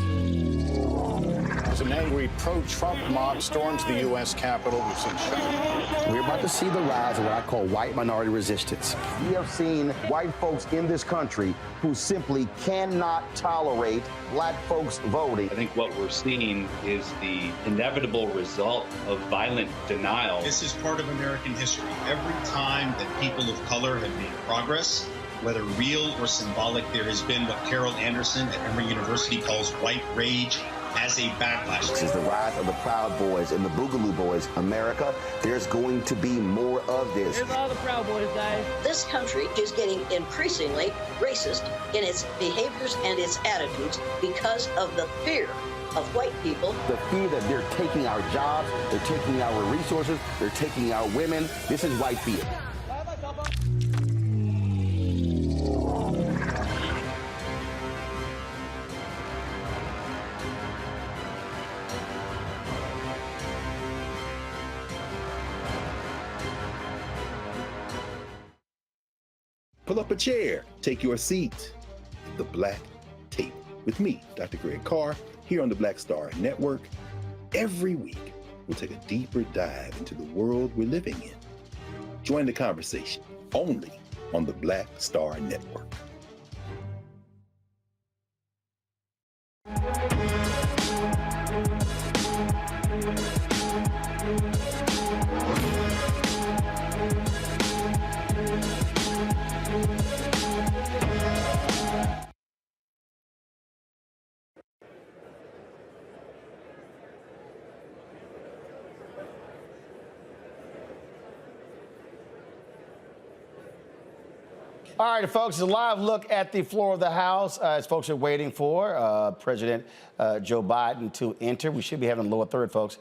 As an angry pro-Trump mob storms the U.S. Capitol, we've seen shooting. We're about to see the rise of what I call white minority resistance. We have seen white folks in this country who simply cannot tolerate black folks voting. I think what we're seeing is the inevitable result of violent denial. This is part of American history. Every time that people of color have made progress, whether real or symbolic, there has been what Carol Anderson at Emory University calls white rage as a backlash. This is the rise of the Proud Boys and the Boogaloo Boys. America, there's going to be more of this. Here's all the Proud Boys, guys. This country is getting increasingly racist in its behaviors and its attitudes because of the fear of white people. The fear that they're taking our jobs, they're taking our resources, they're taking our women. This is white fear. Pull up a chair, take your seat at the Black Table with me, Dr. Greg Carr, here on the Black Star Network. Every week, we'll take a deeper dive into the world we're living in. Join the conversation only on the Black Star Network. All right, folks, a live look at the floor of the House as folks are waiting for President Joe Biden to enter. We should be having a lower third, folks.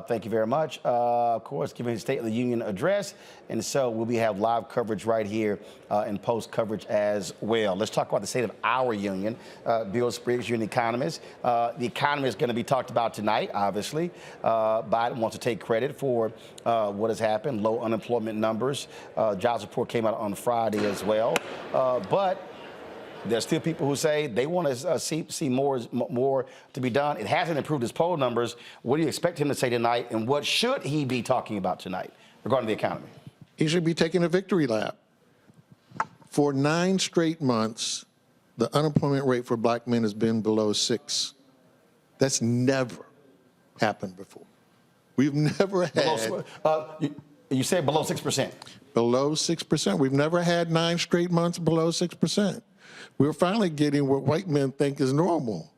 Thank you very much. Of course, giving his State of the Union address. And so we'll have live coverage right here and post coverage as well. Let's talk about the state of our union. Bill Spriggs, you're an economist. The economy is going to be talked about tonight, obviously. Biden wants to take credit for what has happened, low unemployment numbers. Jobs report came out on Friday as well. But there's still people who say they want to see more to be done. It hasn't improved his poll numbers. What do you expect him to say tonight, and what should he be talking about tonight regarding the economy? He should be taking a victory lap. For 9 straight months, the unemployment rate for black men has been below 6. That's never happened before. We've never had... You said below 6%. Below 6%. We've never had 9 straight months below 6%. We're finally getting what white men think is normal.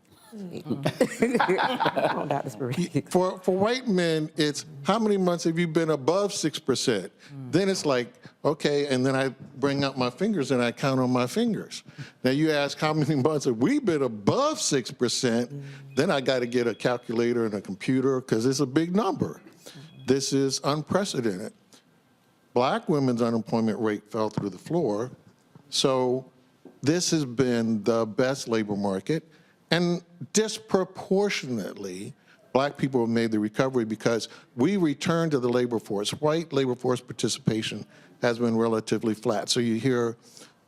For white men, it's how many months have you been above 6%? Then it's like, okay, and then I bring out my fingers and I count on my fingers. Now you ask how many months have we been above 6%? Then I got to get a calculator and a computer because it's a big number. This is unprecedented. Black women's unemployment rate fell through the floor. So this has been the best labor market. And disproportionately, black people have made the recovery because we returned to the labor force. White labor force participation has been relatively flat. So you hear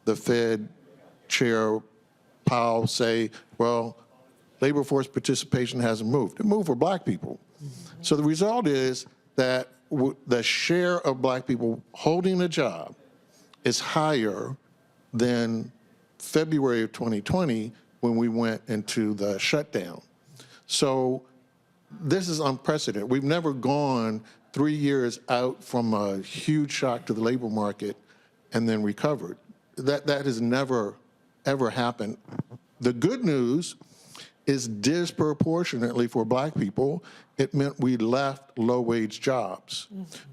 the Fed Chair Powell say, well, labor force participation hasn't moved. It moved for black people. So the result is that the share of black people holding a job is higher than February of 2020 when we went into the shutdown. So this is unprecedented. We've never gone 3 years out from a huge shock to the labor market and then recovered. That has never, ever happened. The good news is disproportionately for black people, it meant we left low-wage jobs.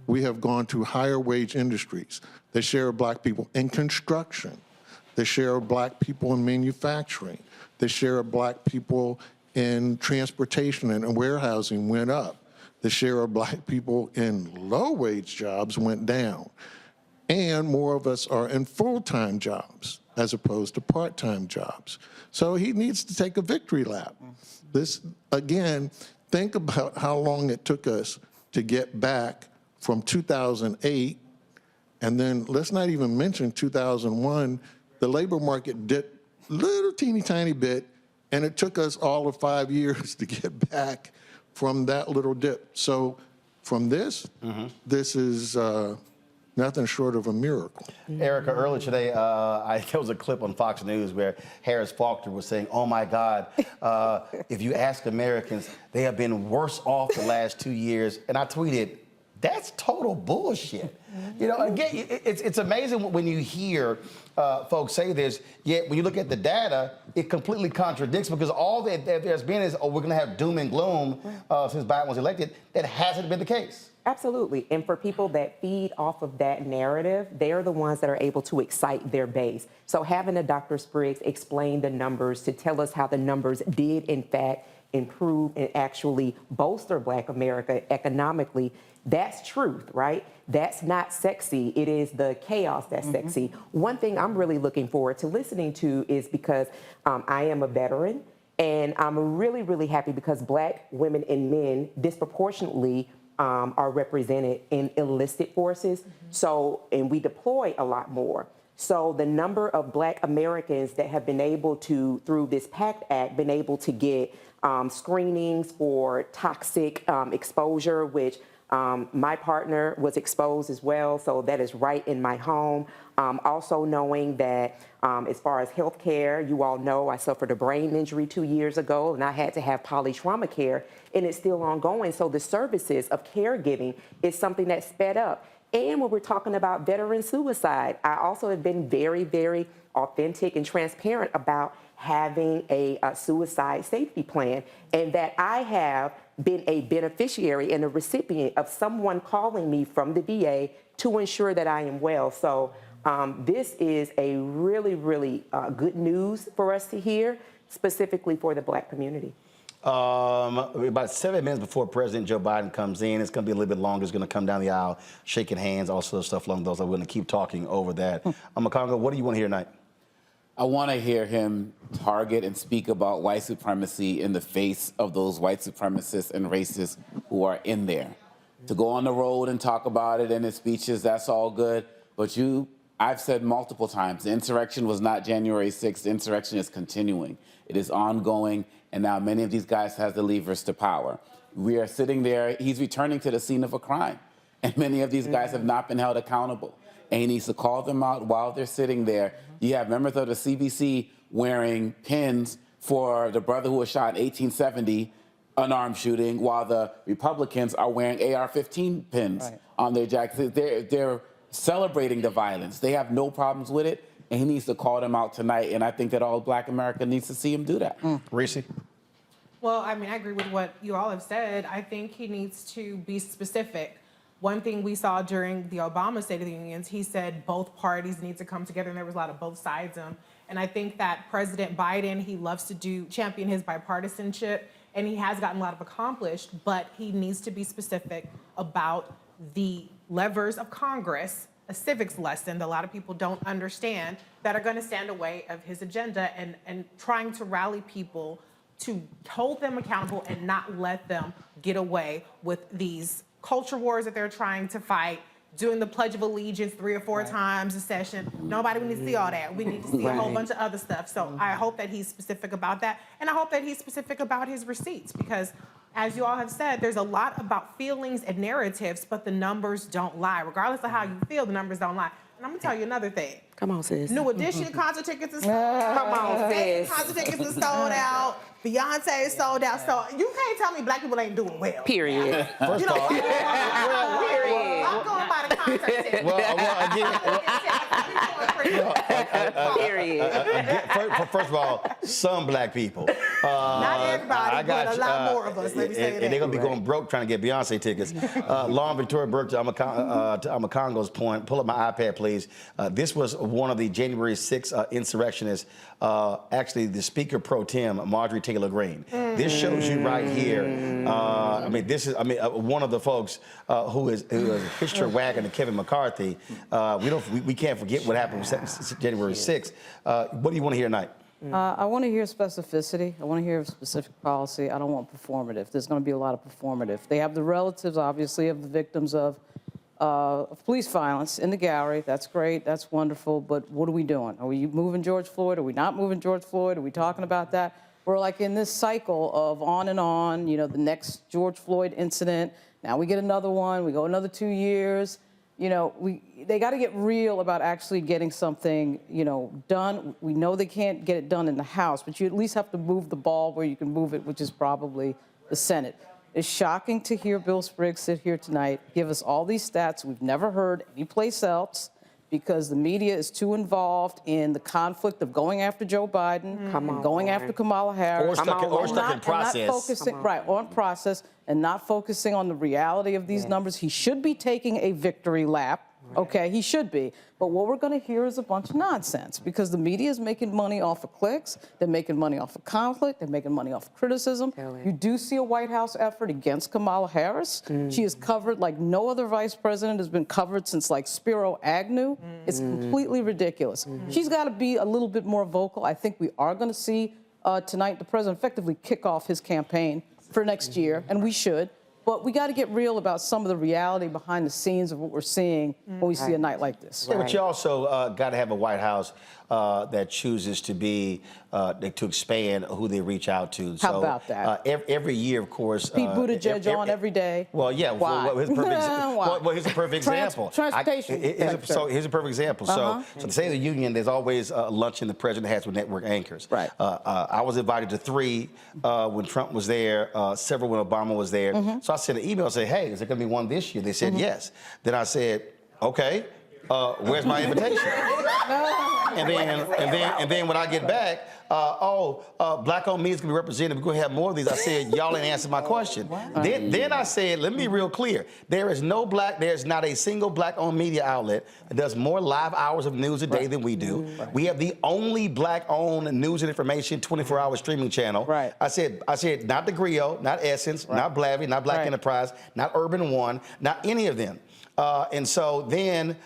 We have gone to higher-wage industries. The share of black people in construction, the share of black people in manufacturing, the share of black people in transportation and warehousing went up. The share of black people in low-wage jobs went down. And more of us are in full-time jobs as opposed to part-time jobs. So he needs to take a victory lap. This, again, think about how long it took us to get back from 2008, and then let's not even mention 2001. The labor market dipped a little teeny tiny bit, and it took us all of 5 years to get back from that little dip. So from this, this is nothing short of a miracle. Erica, earlier today, there was a clip on Fox News where Harris Faulkner was saying, oh my God, if you ask Americans, they have been worse off the last 2 years. And I tweeted, That's total bullshit. You know, again, it's amazing when you hear folks say this, yet when you look at the data, it completely contradicts, because all that there's been is, oh, we're going to have doom and gloom since Biden was elected. That hasn't been the case. Absolutely. And for people that feed off of that narrative, they're the ones that are able to excite their base. So having a Dr. Spriggs explain the numbers to tell us how the numbers did, in fact, improve and actually bolster Black America economically, that's truth, right? That's not sexy. It is the chaos that's sexy. One thing I'm really looking forward to listening to is because I am a veteran, and I'm really, really happy because Black women and men disproportionately are represented in enlisted forces. So, and we deploy a lot more. So the number of Black Americans that have been able to, through this PACT Act, been able to get screenings for toxic exposure, which my partner was exposed as well, so that is right in my home. Also knowing that as far as health care, you all know I suffered a brain injury 2 years ago, and I had to have polytrauma care, and it's still ongoing. So the services of caregiving is something that sped up. And when we're talking about veteran suicide, I also have been very, very authentic and transparent about having a suicide safety plan, and that I have been a beneficiary and a recipient of someone calling me from the VA to ensure that I am well. So this is a really, really good news for us to hear, specifically for the Black community. About 7 minutes before President Joe Biden comes in, it's going to be a little bit longer. It's going to come down the aisle, shaking hands, all sorts of stuff along those. I'm going to keep talking over that. Makongo, what do you want to hear tonight? I want to hear him target and speak about white supremacy in the face of those white supremacists and racists who are in there. To go on the road and talk about it in his speeches, that's all good. But I've said multiple times, the insurrection was not January 6th. The insurrection is continuing. It is ongoing, and now many of these guys have the levers to power. We are sitting there. He's returning to the scene of a crime, and many of these guys have not been held accountable. And he needs to call them out while they're sitting there. You have members of the CBC wearing pins for the brother who was shot in 1870, unarmed shooting, while the Republicans are wearing AR-15 pins on their jackets. They're celebrating the violence. They have no problems with it, and he needs to call them out tonight. And I think that all Black America needs to see him do that. Reese? Well, I mean, I agree with what you all have said. I think he needs to be specific. One thing we saw during the Obama State of the Unions, he said both parties need to come together, and there was a lot of both sides. And I think that President Biden, he loves to champion his bipartisanship, and he has gotten a lot of accomplished, but he needs to be specific about the levers of Congress, a civics lesson that a lot of people don't understand, that are going to stand in the way of his agenda, and trying to rally people to hold them accountable and not let them get away with these culture wars that they're trying to fight, doing the Pledge of Allegiance 3 or 4 times a session. Nobody needs to see all that. We need to see a whole bunch of other stuff. So I hope that he's specific about that. And I hope that he's specific about his receipts, because as you all have said, there's a lot about feelings and narratives, but the numbers don't lie. Regardless of how you feel, the numbers don't lie. And I'm gonna tell you another thing. Come on, sis. New Edition concert tickets is sold out. Come on, sis. Concert tickets is sold out. Beyonce is sold out. So you can't tell me Black people ain't doing well. Period. I'm going by the concert tickets. First of all, some Black people. Not everybody, but a lot more of us. Let me say that. And they're going to be going broke trying to get Beyonce tickets. Long Victoria Burke, to Amakongo's point, pull up my iPad, please. This was one of the January 6th insurrectionists, actually the Speaker Pro Tem, Marjorie Taylor Greene. This shows you right here. This is one of the folks who hitched her wagon to Kevin McCarthy. We can't forget what happened January 6th. What do you want to hear tonight? I want to hear specificity. I want to hear specific policy. I don't want performative. There's going to be a lot of performative. They have the relatives, obviously, of the victims of police violence in the gallery. That's great. That's wonderful. But what are we doing? Are we moving George Floyd? Are we not moving George Floyd? Are we talking about that? We're like in this cycle of on and on, the next George Floyd incident. Now we get another one. We go another 2 years. They got to get real about actually getting something, done. We know they can't get it done in the House, but you at least have to move the ball where you can move it, which is probably the Senate. It's shocking to hear Bill Spriggs sit here tonight, give us all these stats we've never heard anyplace else, because the media is too involved in the conflict of going after Joe Biden and going after Kamala Harris. Or stuck in process. And not focusing, on process, and not focusing on the reality of these numbers. He should be taking a victory lap. Okay, he should be. But what we're going to hear is a bunch of nonsense, because the media is making money off of clicks. They're making money off of conflict. They're making money off of criticism. You do see a White House effort against Kamala Harris. She is covered like no other vice president has been covered since like Spiro Agnew. It's completely ridiculous. She's got to be a little bit more vocal. I think we are going to see tonight the president effectively kick off his campaign for next year, and we should. But we got to get real about some of the reality behind the scenes of what we're seeing when we see a night like this. Yeah, but you also got to have a White House that chooses to be to expand who they reach out to. How about that? Every year, of course. Pete Buttigieg on every day. Well, yeah. Why? Well, here's a perfect example. Transportation. Here's a perfect example. So the State of the Union, there's always a luncheon the president has with network anchors. Right. I was invited to 3 when Trump was there, several when Obama was there. So I sent an email and said, hey, is there going to be one this year? They said yes. Then I said, okay, where's my invitation? And then when I get back, black-owned media is going to be represented. We're going to have more of these. I said, y'all ain't answered my question. Then I said, let me be real clear. There's not a single black-owned media outlet that does more live hours of news a day than we do. We have the only black-owned news and information 24-hour streaming channel. I said, not the Griot, not Essence, not Blavity, not Black Enterprise, not Urban One, not any of them. And so then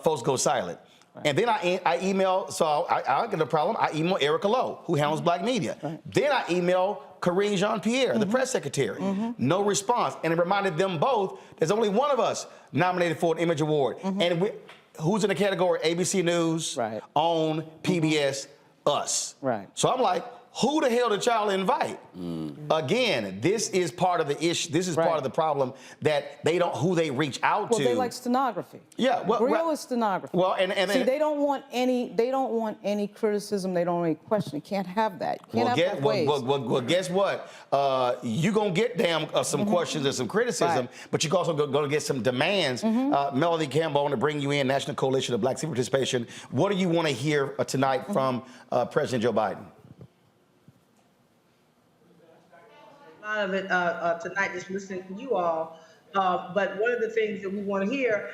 folks go silent. And then I email, so I get a problem. I email Erica Lowe, who handles black media. Then I email Karine Jean-Pierre, the press secretary. No response. And it reminded them both, there's only one of us nominated for an Image Award. And who's in the category? ABC News, OWN, PBS, us. So I'm like, who the hell did y'all invite? Again, this is part of the issue. This is part of the problem, that they don't, who they reach out to. Well, they like stenography. Yeah, real is stenography. Well, and see, they don't want any criticism. They don't want any question. You can't have that. You can't have both ways. Well, guess what? You're gonna get some questions and some criticism, but you're also gonna get some demands. Melody Campbell, I want to bring you in, National Coalition of Black Civic Participation. What do you want to hear tonight from President Joe Biden? A lot of it tonight, just listening to you all. But one of the things that we want to hear,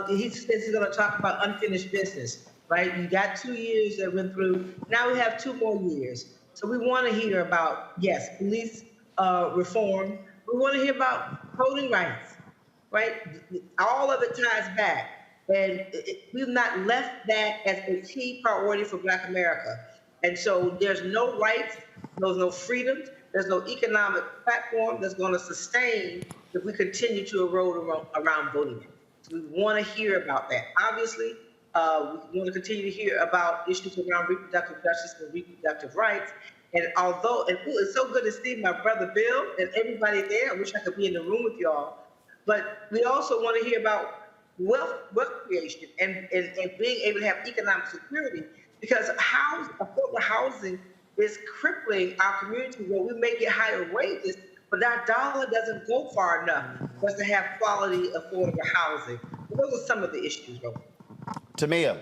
he says he's going to talk about unfinished business, right? You got 2 years that went through. Now we have 2 more years. So we want to hear about, yes, police reform. We want to hear about voting rights, right? All of it ties back. And we've not left that as a key priority for Black America. And so there's no rights, there's no freedoms. There's no economic platform that's going to sustain if we continue to erode around voting rights. So we want to hear about that. Obviously, we want to continue to hear about issues around reproductive justice and reproductive rights. And it's so good to see my brother Bill and everybody there. I wish I could be in the room with y'all. But we also want to hear about wealth creation and being able to have economic security, because affordable housing is crippling our community, where we may get higher wages, but our dollar doesn't go far enough for us to have quality, affordable housing. Those are some of the issues, Roland. Tamia.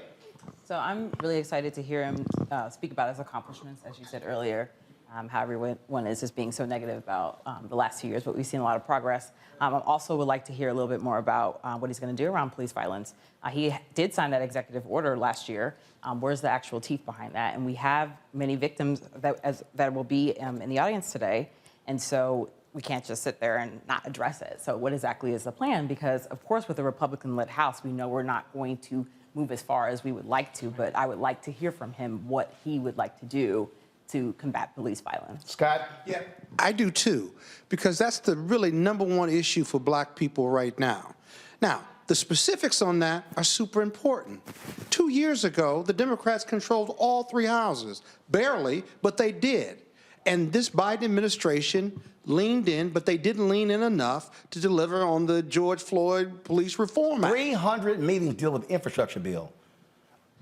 So I'm really excited to hear him speak about his accomplishments, as you said earlier, how everyone is just being so negative about the last 2 years, but we've seen a lot of progress. I also would like to hear a little bit more about what he's going to do around police violence. He did sign that executive order last year. Where's the actual teeth behind that? And we have many victims that will be in the audience today, and so we can't just sit there and not address it. So what exactly is the plan? Because, of course, with a Republican-led House, we know we're not going to move as far as we would like to, but I would like to hear from him what he would like to do to combat police violence. Scott? Yeah, I do too, because that's the really #1 issue for Black people right now. Now, the specifics on that are super important. 2 years ago, the Democrats controlled all 3 houses. Barely, but they did. And this Biden administration leaned in, but they didn't lean in enough to deliver on the George Floyd Police Reform Act. 300 meetings deal with the infrastructure bill.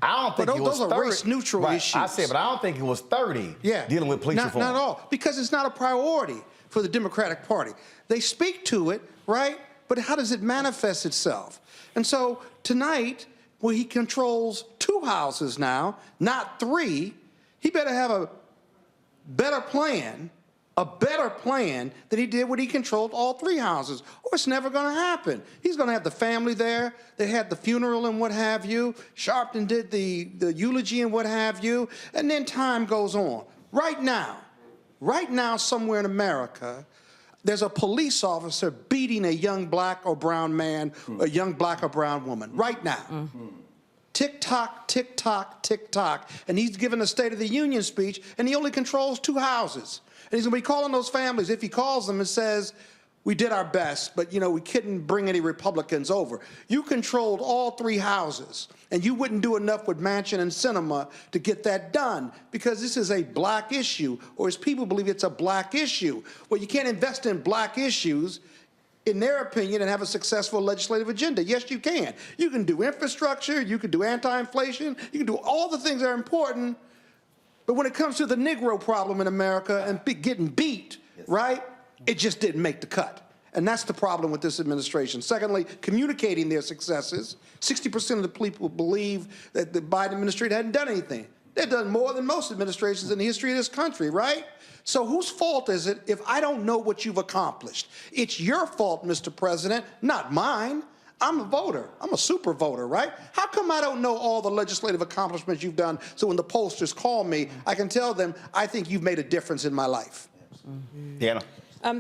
I don't think it was 30. Those are race-neutral issues. I said, but I don't think it was 30 dealing with police reform. Not at all, because it's not a priority. for the Democratic Party. They speak to it, right? But how does it manifest itself? And so tonight, where he controls 2 houses now, not 3, he better have a better plan than he did when he controlled all 3 houses, or it's never going to happen. He's going to have the family there. They had the funeral and what have you. Sharpton did the eulogy and what have you, and then time goes on. Right now, somewhere in America, there's a police officer beating a young black or brown man, a young black or brown woman, right now. Tick-tock, tick-tock, tick-tock. And he's giving a State of the Union speech, and he only controls 2 houses. And he's going to be calling those families, if he calls them and says, we did our best, but, you know, we couldn't bring any Republicans over. You controlled all 3 houses, and you wouldn't do enough with Manchin and Sinema to get that done, because this is a black issue, or as people believe it's a black issue. Well, you can't invest in black issues, in their opinion, and have a successful legislative agenda. Yes, you can. You can do infrastructure, you can do anti-inflation, you can do all the things that are important, but when it comes to the Negro problem in America and getting beat, right, it just didn't make the cut. And that's the problem with this administration. Secondly, communicating their successes. 60% of the people believe that the Biden administration hadn't done anything. They've done more than most administrations in the history of this country, right? So whose fault is it if I don't know what you've accomplished? It's your fault, Mr. President, not mine. I'm a voter. I'm a super voter, right? How come I don't know all the legislative accomplishments you've done, so when the pollsters call me, I can tell them, I think you've made a difference in my life? Deanna.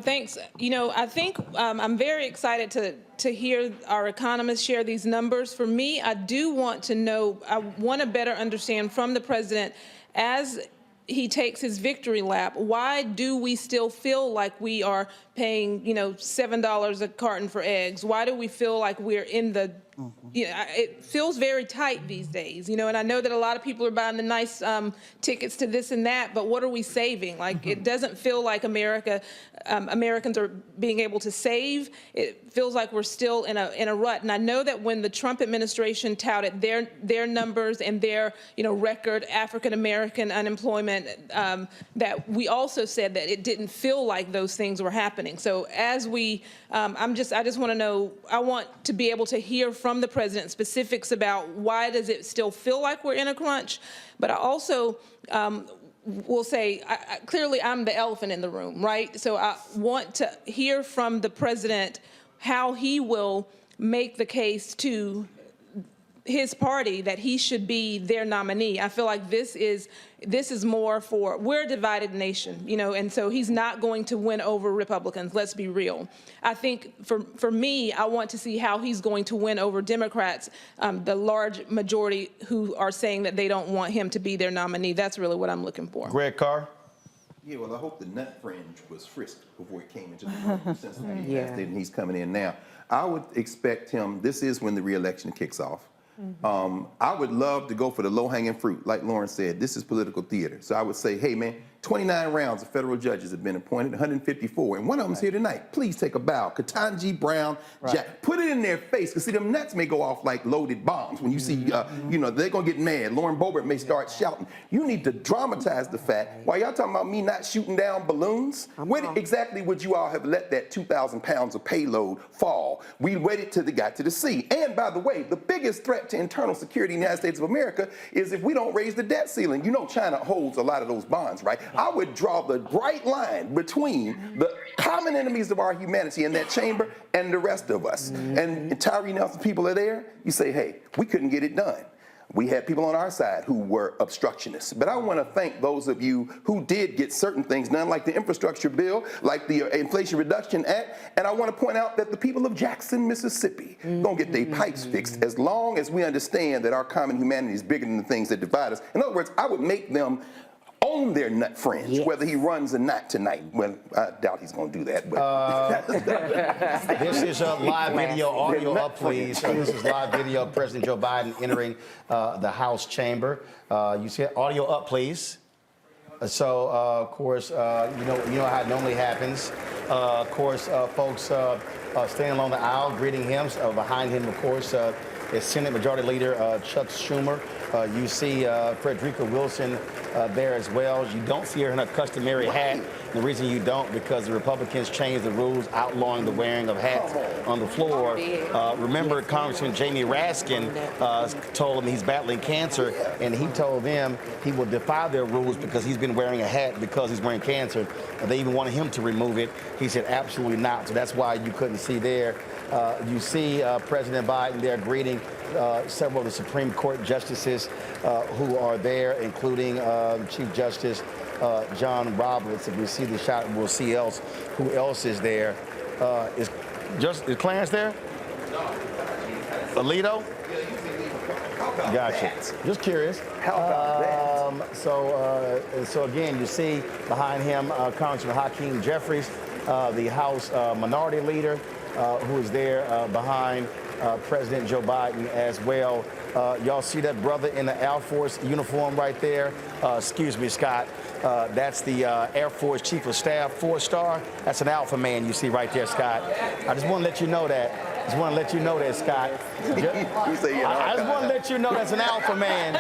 Thanks. You know, I think I'm very excited to hear our economists share these numbers. For me, I do want to know, I want to better understand from the president, as he takes his victory lap, why do we still feel like we are paying, you know, $7 a carton for eggs? Why do we feel like we're in the, you know, it feels very tight these days, you know, and I know that a lot of people are buying the nice tickets to this and that, but what are we saving? Like, it doesn't feel like Americans are being able to save. It feels like we're still in a rut. And I know that when the Trump administration touted their numbers and their, you know, record African-American unemployment, that we also said that it didn't feel like those things were happening. So as we, I just want to know, I want to be able to hear from the president specifics about why does it still feel like we're in a crunch, but I also will say, clearly I'm the elephant in the room, right? So I want to hear from the president how he will make the case to his party that he should be their nominee. I feel like this is more for, we're a divided nation, you know, and so he's not going to win over Republicans, let's be real. I think for me, I want to see how he's going to win over Democrats, the large majority who are saying that they don't want him to be their nominee. That's really what I'm looking for. Greg Carr? Yeah, well, I hope the nut fringe was frisked before he came into the room, since and he's coming in now. I would expect him, this is when the re-election kicks off. I would love to go for the low-hanging fruit. Like Lauren said, this is political theater. So I would say, hey, man, 29 rounds of federal judges have been appointed, 154, and one of them's here tonight. Please take a bow. Ketanji Brown Jack. Put it in their face, because see, them nuts may go off like loaded bombs. When you see, you know, they're going to get mad. Lauren Boebert may start shouting. You need to dramatize the fact. While y'all talking about me not shooting down balloons, when exactly would you all have let that 2,000 pounds of payload fall? We waited till they got to the sea. And by the way, the biggest threat to internal security in the United States of America is if we don't raise the debt ceiling. You know China holds a lot of those bonds, right? I would draw the bright line between the common enemies of our humanity in that chamber and the rest of us. And Tyree Nelson people are there. You say, hey, we couldn't get it done. We had people on our side who were obstructionists. But I want to thank those of you who did get certain things done, like the infrastructure bill, like the Inflation Reduction Act. And I want to point out that the people of Jackson, Mississippi, gonna get their pipes fixed as long as we understand that our common humanity is bigger than the things that divide us. In other words, I would make them own their nut fringe, whether he runs or not tonight. Well, I doubt he's going to do that. But This is a live video. Audio up, please. This is live video of President Joe Biden entering the House chamber. You see it? Audio up, please. So, of course, you know how it normally happens. Of course, folks standing along the aisle greeting him. Behind him, of course, is Senate Majority Leader Chuck Schumer. You see Frederica Wilson there as well. You don't see her in her customary hat. The reason you don't, because the Republicans changed the rules outlawing the wearing of hats on the floor. Remember, Congressman Jamie Raskin told him he's battling cancer, and he told them he will defy their rules because he's been wearing a hat because he's wearing cancer. They even wanted him to remove it. He said absolutely not. So that's why you couldn't see there. You see President Biden there greeting several of the Supreme Court justices who are there, including Chief Justice John Roberts. If we see the shot, we'll see who else is there. Is Clarence there? Alito? Gotcha. Just curious. So again, you see behind him Congressman Hakeem Jeffries, the House Minority Leader, who is there behind President Joe Biden as well. Y'all see that brother in the Air Force uniform right there? Excuse me, Scott. That's the Air Force Chief of Staff, 4-star. That's an alpha man you see right there, Scott. I just want to let you know that. Just want to let you know that, Scott. I just want to let you know that's an alpha man.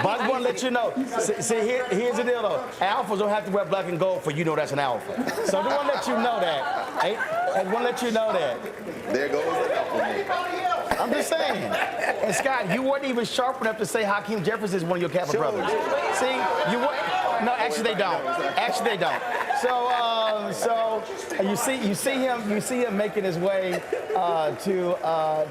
But I just want to let you know. See, here's the deal, though. Alphas don't have to wear black and gold for you know that's an alpha. So I just want to let you know that. I just want to let you know that. There goes the alpha man. I'm just saying. And Scott, you weren't even sharp enough to say Hakeem Jeffries is one of your Kappa brothers. See, you weren't. No, actually they don't. Actually they don't. So you see him making his way to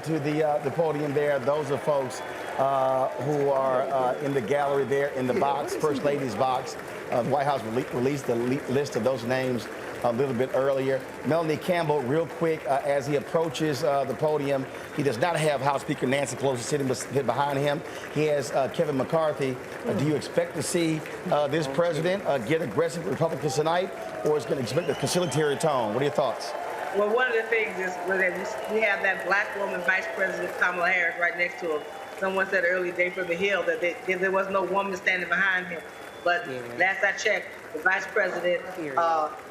the podium there. Those are folks who are in the gallery there in the box, First Lady's box. The White House released the list of those names a little bit earlier. Melanie Campbell, real quick, as he approaches the podium, he does not have House Speaker Nancy Pelosi sitting behind him. He has Kevin McCarthy. Do you expect to see this president get aggressive with Republicans tonight, or is going to expect a conciliatory tone? What are your thoughts? Well, one of the things is that we have that black woman, Vice President Kamala Harris, right next to him. Someone said earlier day from the Hill that there was no woman standing behind him. But last I checked, the Vice President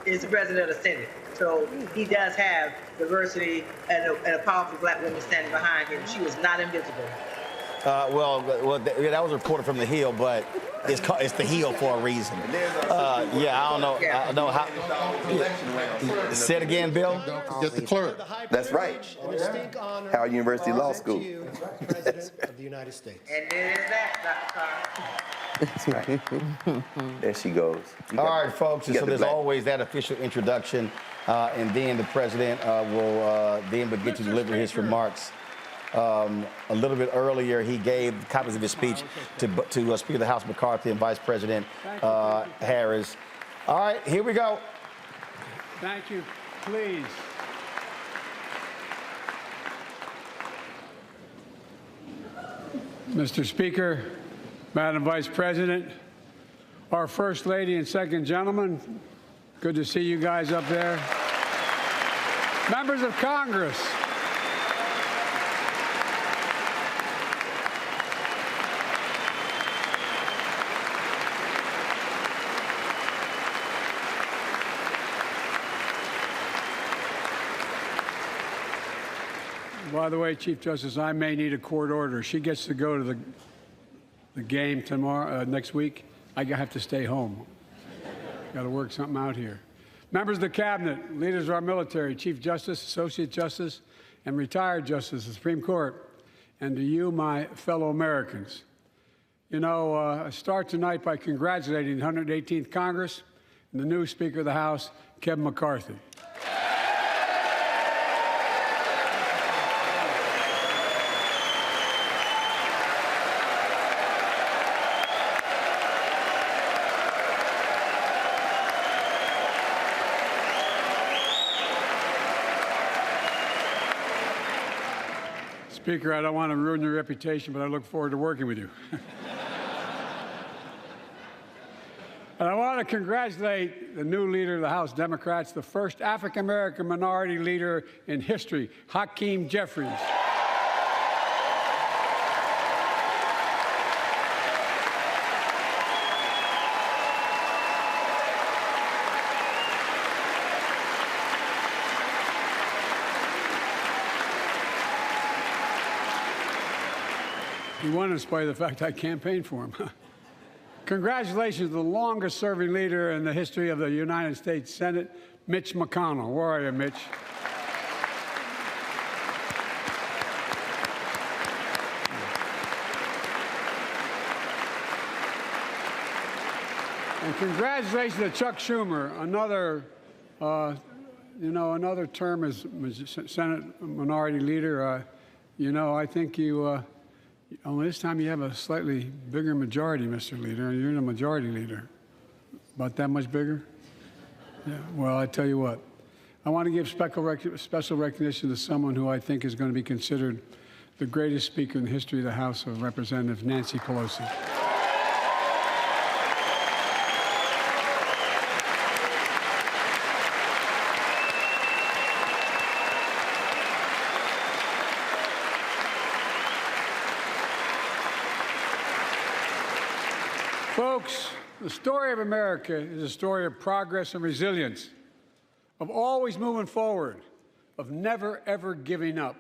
is the President of the Senate. So he does have diversity and a powerful black woman standing behind him. She was not invisible. That was reported from the Hill, but it's the Hill for a reason. I don't know. I don't know how. Say it again, Bill. Get the clerk. That's right. Howard University Law School. Of the United States. And there's that, Dr. Carr. That's right. There she goes. All right, folks. So there's always that official introduction, and then the president will then begin to deliver his remarks. A little bit earlier, he gave copies of his speech to Speaker of the House McCarthy and Vice President Harris. All right, here we go. Thank you. Please. Mr. Speaker, Madam Vice President, our First Lady and Second Gentleman, good to see you guys up there. Members of Congress. By the way, Chief Justice, I may need a court order. She gets to go to the game tomorrow, next week. I have to stay home. Got to work something out here. Members of the Cabinet, leaders of our military, Chief Justice, Associate Justice, and retired Justice of the Supreme Court, and to you, my fellow Americans. You know, I start tonight by congratulating the 118th Congress and the new Speaker of the House, Kevin McCarthy. Speaker, I don't want to ruin your reputation, but I look forward to working with you. And I want to congratulate the new leader of the House Democrats, the first African-American minority leader in history, Hakeem Jeffries. He won in spite of the fact I campaigned for him. Congratulations to the longest-serving leader in the history of the United States Senate, Mitch McConnell. Where are you, Mitch? And congratulations to Chuck Schumer, another term as Senate Minority Leader. I think only this time you have a slightly bigger majority, Mr. Leader, and you're the majority leader. About that much bigger? Yeah, well, I tell you what. I want to give special recognition to someone who I think is going to be considered the greatest speaker in the history of the House of Representatives, Nancy Pelosi. Folks, the story of America is a story of progress and resilience, of always moving forward, of never, ever giving up.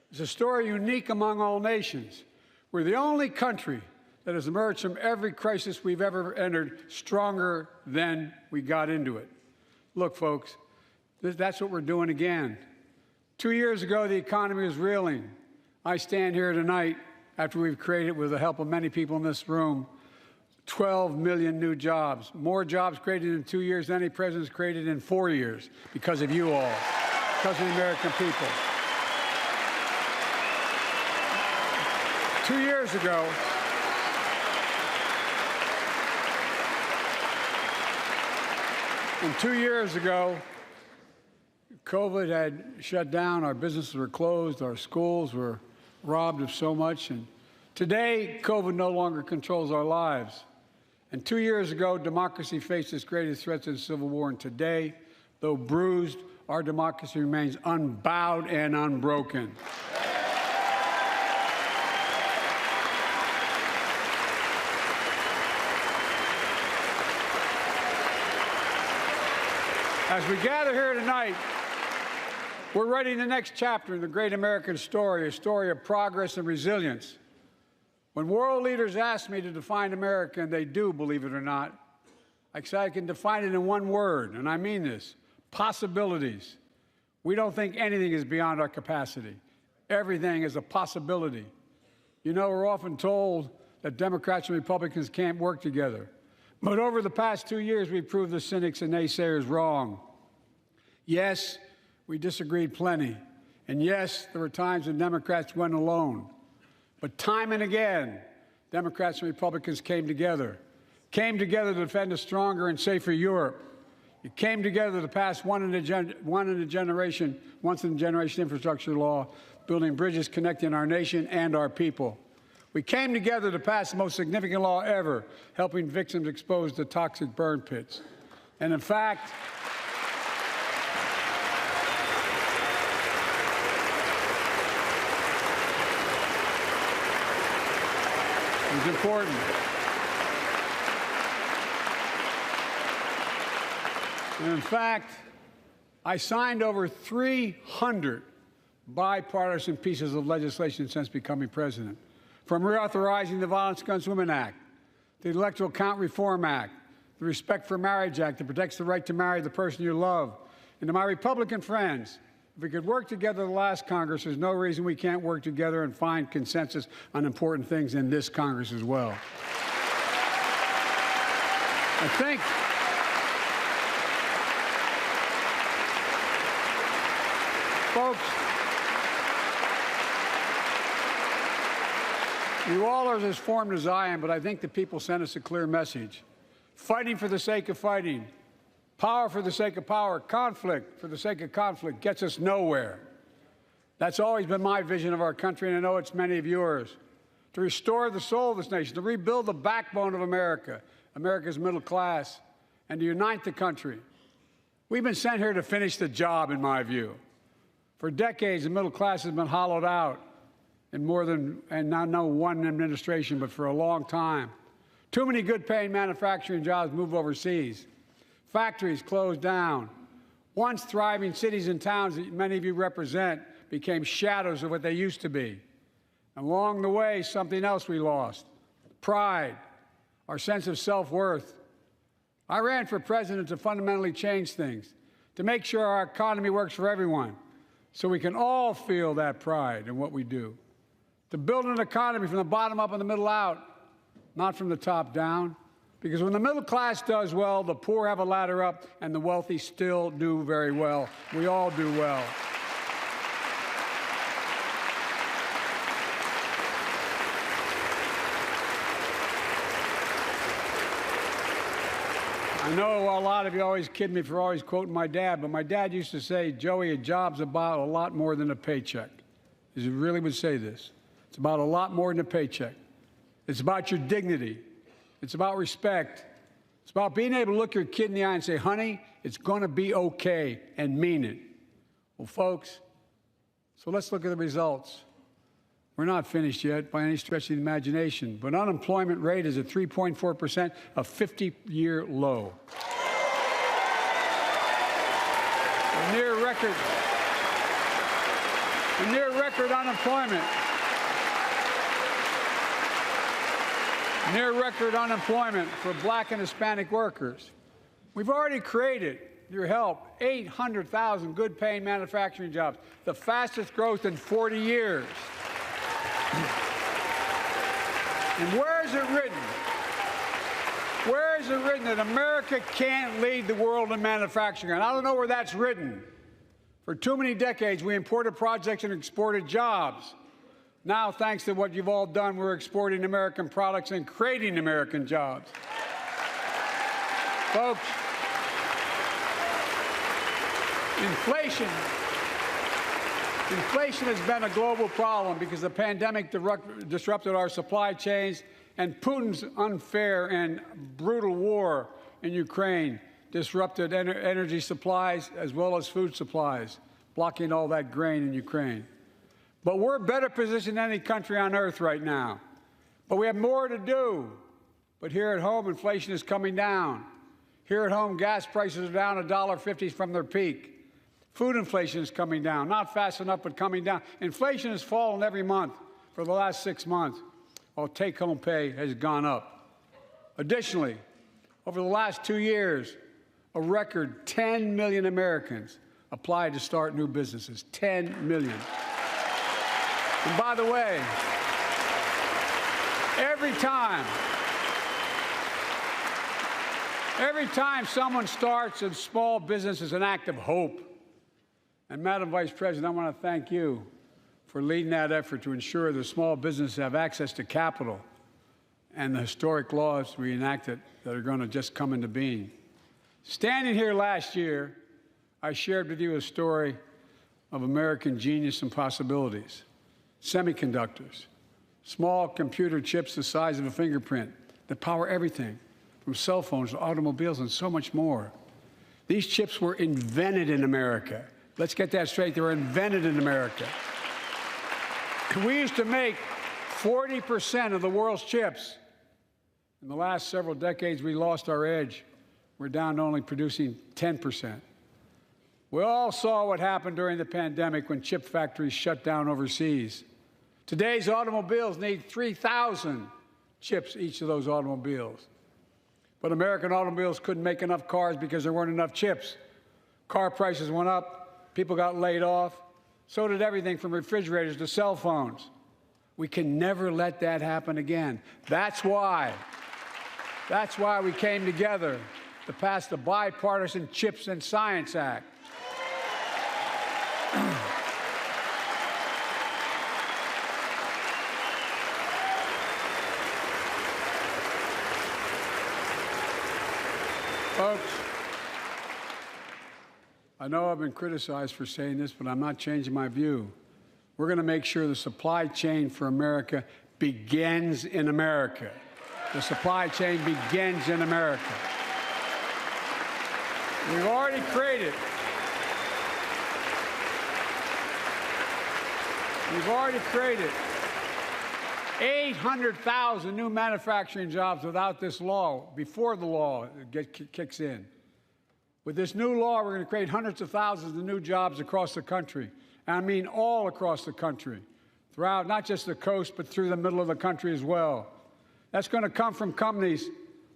It's a story unique among all nations. We're the only country that has emerged from every crisis we've ever entered stronger than we got into it. Look, folks, that's what we're doing again. 2 years ago, the economy was reeling. I stand here tonight after we've created, with the help of many people in this room, 12 million new jobs, more jobs created in 2 years than any president's created in 4 years, because of you all, because of the American people. 2 years ago, COVID had shut down, our businesses were closed, our schools were robbed of so much, and today, COVID no longer controls our lives. And 2 years ago, democracy faced its greatest threats in the Civil War, and today, though bruised, our democracy remains unbowed and unbroken. As we gather here tonight, we're writing the next chapter in the great American story, a story of progress and resilience. When world leaders ask me to define America, and they do, believe it or not, I say I can define it in one word, and I mean this: possibilities. We don't think anything is beyond our capacity. Everything is a possibility. You know, we're often told that Democrats and Republicans can't work together. But over the past 2 years, we've proved the cynics and naysayers wrong. Yes, we disagreed plenty. And yes, there were times when Democrats went alone. But time and again, Democrats and Republicans came together to defend a stronger and safer Europe. It came together to pass once in a generation infrastructure law, building bridges connecting our nation and our people. We came together to pass the most significant law ever, helping victims exposed to toxic burn pits. And in fact, it was important. And in fact, I signed over 300 bipartisan pieces of legislation since becoming president, from reauthorizing the Violence Against Women Act, the Electoral Count Reform Act, the Respect for Marriage Act that protects the right to marry the person you love. And to my Republican friends, if we could work together the last Congress, there's no reason we can't work together and find consensus on important things in this Congress as well. I think folks, you all are as formed as I am, but I think the people sent us a clear message. Fighting for the sake of fighting, power for the sake of power, conflict for the sake of conflict gets us nowhere. That's always been my vision of our country, and I know it's many of yours. To restore the soul of this nation, to rebuild the backbone of America, America's middle class, and to unite the country. We've been sent here to finish the job, in my view. For decades, the middle class has been hollowed out in more than, and not no one administration, but for a long time. Too many good-paying manufacturing jobs move overseas. Factories closed down. Once thriving cities and towns that many of you represent became shadows of what they used to be. Along the way, something else we lost: pride, our sense of self-worth. I ran for president to fundamentally change things, to make sure our economy works for everyone, so we can all feel that pride in what we do. To build an economy from the bottom up and the middle out, not from the top down. Because when the middle class does well, the poor have a ladder up, and the wealthy still do very well. We all do well. I know a lot of you always kid me for always quoting my dad, but my dad used to say, Joey, a job's about a lot more than a paycheck. He really would say this. It's about a lot more than a paycheck. It's about your dignity. It's about respect. It's about being able to look your kid in the eye and say, honey, it's going to be okay, and mean it. Well, folks, so let's look at the results. We're not finished yet by any stretch of the imagination, but unemployment rate is at 3.4%, a 50-year low. A near record unemployment. Near record unemployment for Black and Hispanic workers. We've already created, your help, 800,000 good-paying manufacturing jobs, the fastest growth in 40 years. And where is it written? Where is it written that America can't lead the world in manufacturing? And I don't know where that's written. For too many decades, we imported projects and exported jobs. Now, thanks to what you've all done, we're exporting American products and creating American jobs. Folks, inflation has been a global problem because the pandemic disrupted our supply chains, and Putin's unfair and brutal war in Ukraine disrupted energy supplies as well as food supplies, blocking all that grain in Ukraine. But we're better positioned than any country on earth right now. But we have more to do. But here at home, inflation is coming down. Here at home, gas prices are down $1.50 from their peak. Food inflation is coming down, not fast enough, but coming down. Inflation has fallen every month for the last 6 months, while take-home pay has gone up. Additionally, over the last 2 years, a record 10 million Americans applied to start new businesses. 10 million. And by the way, every time someone starts a small business is an act of hope. And Madam Vice President, I want to thank you for leading that effort to ensure that small businesses have access to capital and the historic laws we enacted that are going to just come into being. Standing here last year, I shared with you a story of American genius and possibilities. Semiconductors, small computer chips the size of a fingerprint that power everything, from cell phones to automobiles and so much more. These chips were invented in America. Let's get that straight. They were invented in America. We used to make 40% of the world's chips. In the last several decades, we lost our edge. We're down to only producing 10%. We all saw what happened during the pandemic when chip factories shut down overseas. Today's automobiles need 3,000 chips, each of those automobiles. But American automobiles couldn't make enough cars because there weren't enough chips. Car prices went up, people got laid off. So did everything from refrigerators to cell phones. We can never let that happen again. That's why we came together to pass the Bipartisan Chips and Science Act. Folks, I know I've been criticized for saying this, but I'm not changing my view. We're going to make sure the supply chain for America begins in America. The supply chain begins in America. We've already created 800,000 new manufacturing jobs without this law, before the law kicks in. With this new law, we're going to create hundreds of thousands of new jobs across the country. And I mean all across the country. throughout not just the coast, but through the middle of the country as well. That's going to come from companies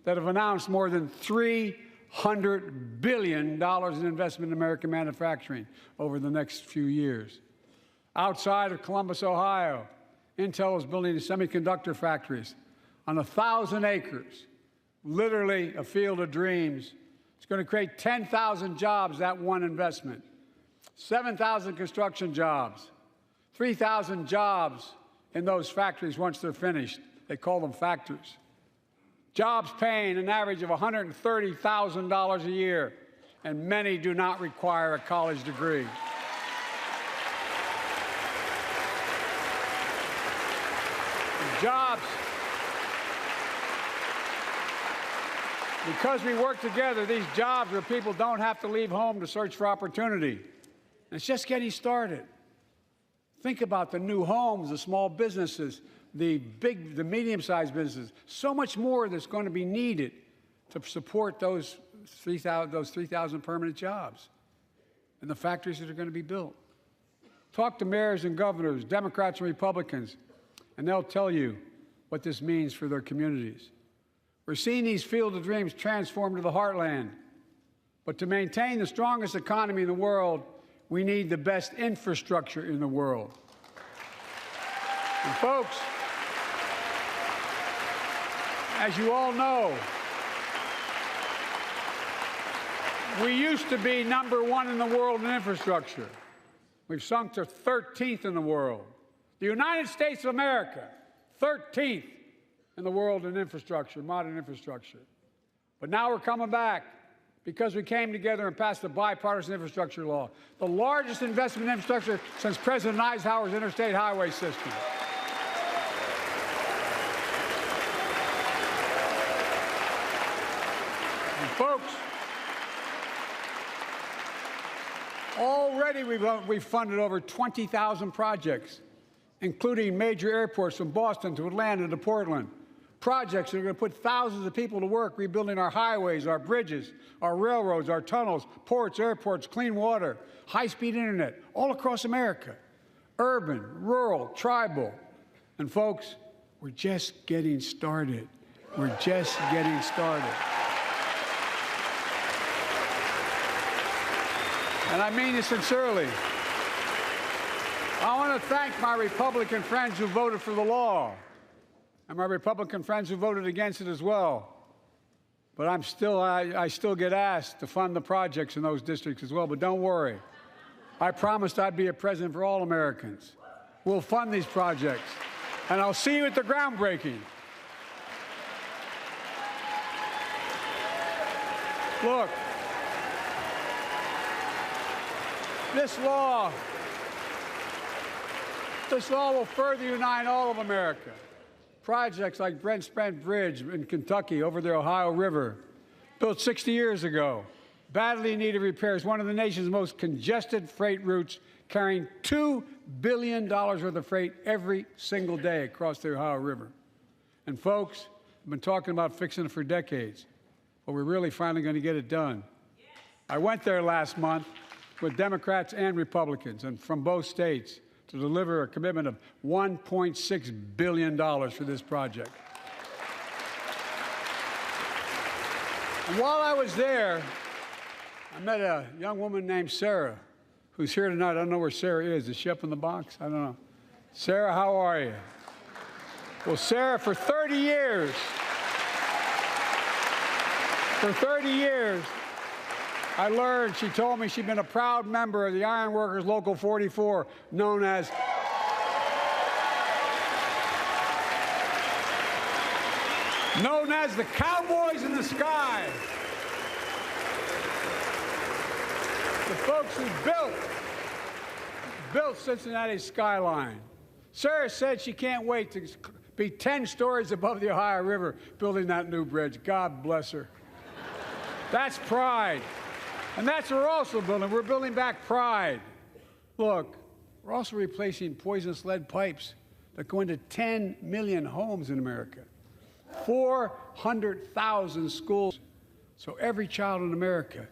that have announced more than $300 billion in investment in American manufacturing over the next few years. Outside of Columbus, Ohio, Intel is building semiconductor factories on 1,000 acres, literally a field of dreams. It's going to create 10,000 jobs, that one investment, 7,000 construction jobs, 3,000 jobs in those factories once they're finished. They call them factories. Jobs paying an average of $130,000 a year, and many do not require a college degree. Jobs. Because we work together, these jobs where people don't have to leave home to search for opportunity. And it's just getting started. Think about the new homes, the small businesses, the medium-sized businesses. So much more that's going to be needed to support those 3,000 permanent jobs and the factories that are going to be built. Talk to mayors and governors, Democrats and Republicans, and they'll tell you what this means for their communities. We're seeing these field of dreams transform to the heartland. But to maintain the strongest economy in the world, we need the best infrastructure in the world. And folks, as you all know, we used to be #1 in the world in infrastructure. We've sunk to 13th in the world. The United States of America, 13th in the world in infrastructure, modern infrastructure. But now we're coming back because we came together and passed the bipartisan infrastructure law, the largest investment in infrastructure since President Eisenhower's interstate highway system. And folks, already we've funded over 20,000 projects, including major airports from Boston to Atlanta to Portland. Projects that are going to put thousands of people to work rebuilding our highways, our bridges, our railroads, our tunnels, ports, airports, clean water, high-speed internet, all across America. Urban, rural, tribal. And folks, we're just getting started. We're just getting started. And I mean it sincerely. I want to thank my Republican friends who voted for the law, and my Republican friends who voted against it as well. But I still get asked to fund the projects in those districts as well. But don't worry. I promised I'd be a president for all Americans. We'll fund these projects. And I'll see you at the groundbreaking. Look, this law will further unite all of America. Projects like Brent Spence Bridge in Kentucky over the Ohio River, built 60 years ago, badly needed repairs, one of the nation's most congested freight routes, carrying $2 billion worth of freight every single day across the Ohio River. And folks, I've been talking about fixing it for decades, but we're really finally going to get it done. I went there last month with Democrats and Republicans, and from both states, to deliver a commitment of $1.6 billion for this project. And while I was there, I met a young woman named Sarah, who's here tonight. I don't know where Sarah is. Is she up in the box? I don't know. Sarah, how are you? Well, Sarah, for 30 years, I learned, she told me she'd been a proud member of the Iron Workers Local 44, known as the Cowboys in the Sky. The folks who built Cincinnati's skyline. Sarah said she can't wait to be 10 stories above the Ohio River building that new bridge. God bless her. That's pride. And that's what we're also building. We're building back pride. Look, we're also replacing poisonous lead pipes that go into 10 million homes in America, 400,000 schools. So every child in America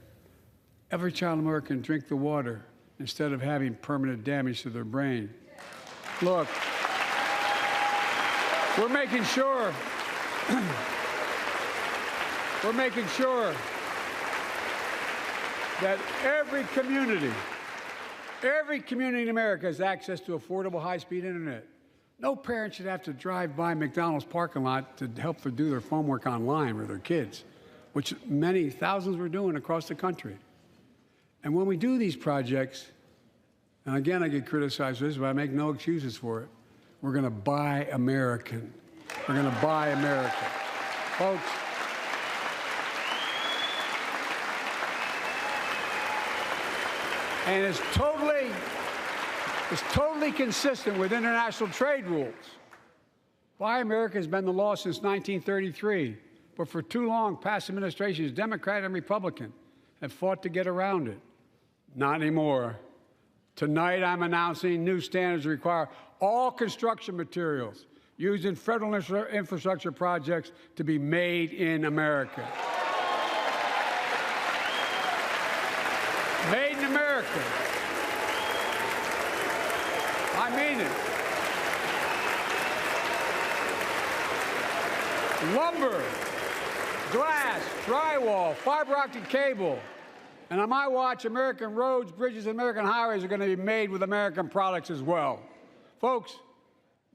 can drink the water instead of having permanent damage to their brain. Look, we're making sure that every community in America has access to affordable high-speed internet. No parent should have to drive by McDonald's parking lot to help them do their homework online with their kids, which many thousands were doing across the country. And when we do these projects, and again, I get criticized for this, but I make no excuses for it, we're going to buy American. We're going to buy American. Folks, and it's totally consistent with international trade rules. Buy America has been the law since 1933, but for too long, past administrations, Democrat and Republican, have fought to get around it. Not anymore. Tonight, I'm announcing new standards that require all construction materials used in federal infrastructure projects to be made in America. Made in America. I mean it. Lumber, glass, drywall, fiber optic cable. And on my watch, American roads, bridges, and American highways are going to be made with American products as well. Folks,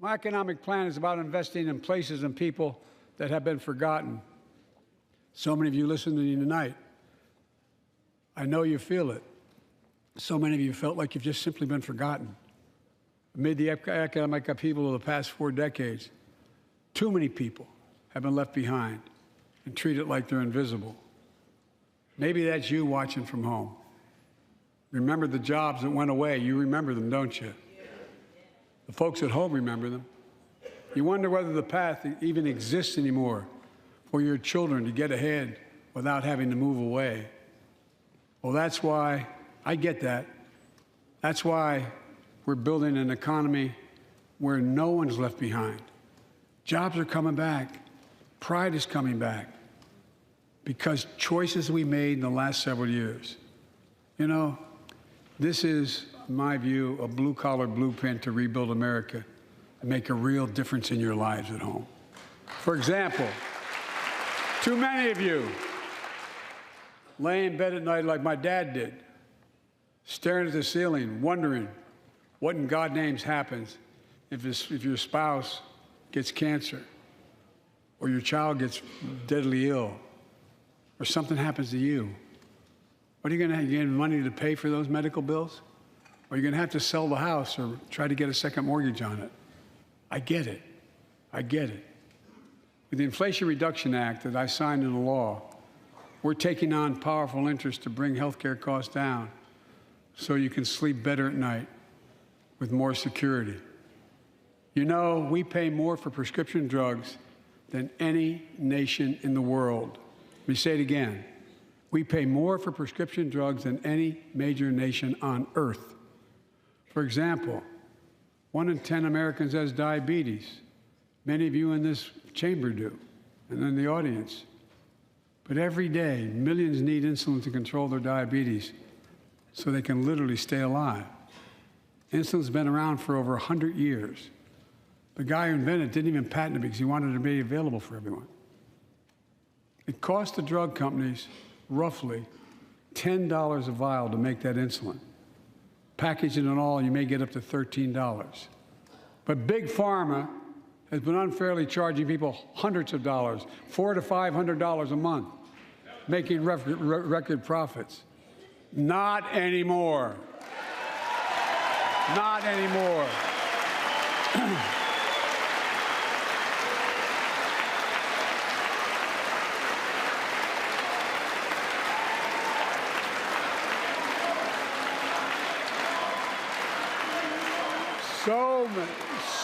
my economic plan is about investing in places and people that have been forgotten. So many of you listening to me tonight, I know you feel it. So many of you felt like you've just simply been forgotten. Amid the economic upheaval of the past 4 decades, too many people have been left behind and treated like they're invisible. Maybe that's you watching from home. Remember the jobs that went away. You remember them, don't you? The folks at home remember them. You wonder whether the path even exists anymore for your children to get ahead without having to move away. Well, that's why I get that. That's why we're building an economy where no one's left behind. Jobs are coming back. Pride is coming back. Because choices we made in the last several years. You know, this is, in my view, a blue-collar blueprint to rebuild America and make a real difference in your lives at home. For example, too many of you lay in bed at night like my dad did, staring at the ceiling, wondering what in God's name happens if your spouse gets cancer or your child gets deadly ill, or something happens to you. What are you going to have? You get money to pay for those medical bills? Or are you going to have to sell the house or try to get a second mortgage on it? I get it. I get it. With the Inflation Reduction Act that I signed into law, we're taking on powerful interests to bring health care costs down so you can sleep better at night with more security. You know, we pay more for prescription drugs than any nation in the world. Let me say it again. We pay more for prescription drugs than any major nation on earth. For example, 1 in 10 Americans has diabetes. Many of you in this chamber do, and in the audience. But every day, millions need insulin to control their diabetes so they can literally stay alive. Insulin's been around for over 100 years. The guy who invented it didn't even patent it because he wanted it to be available for everyone. It costs the drug companies roughly $10 a vial to make that insulin. Packaging and all, you may get up to $13. But Big Pharma has been unfairly charging people hundreds of dollars, $400 to $500 a month, making record profits. Not anymore. Not anymore.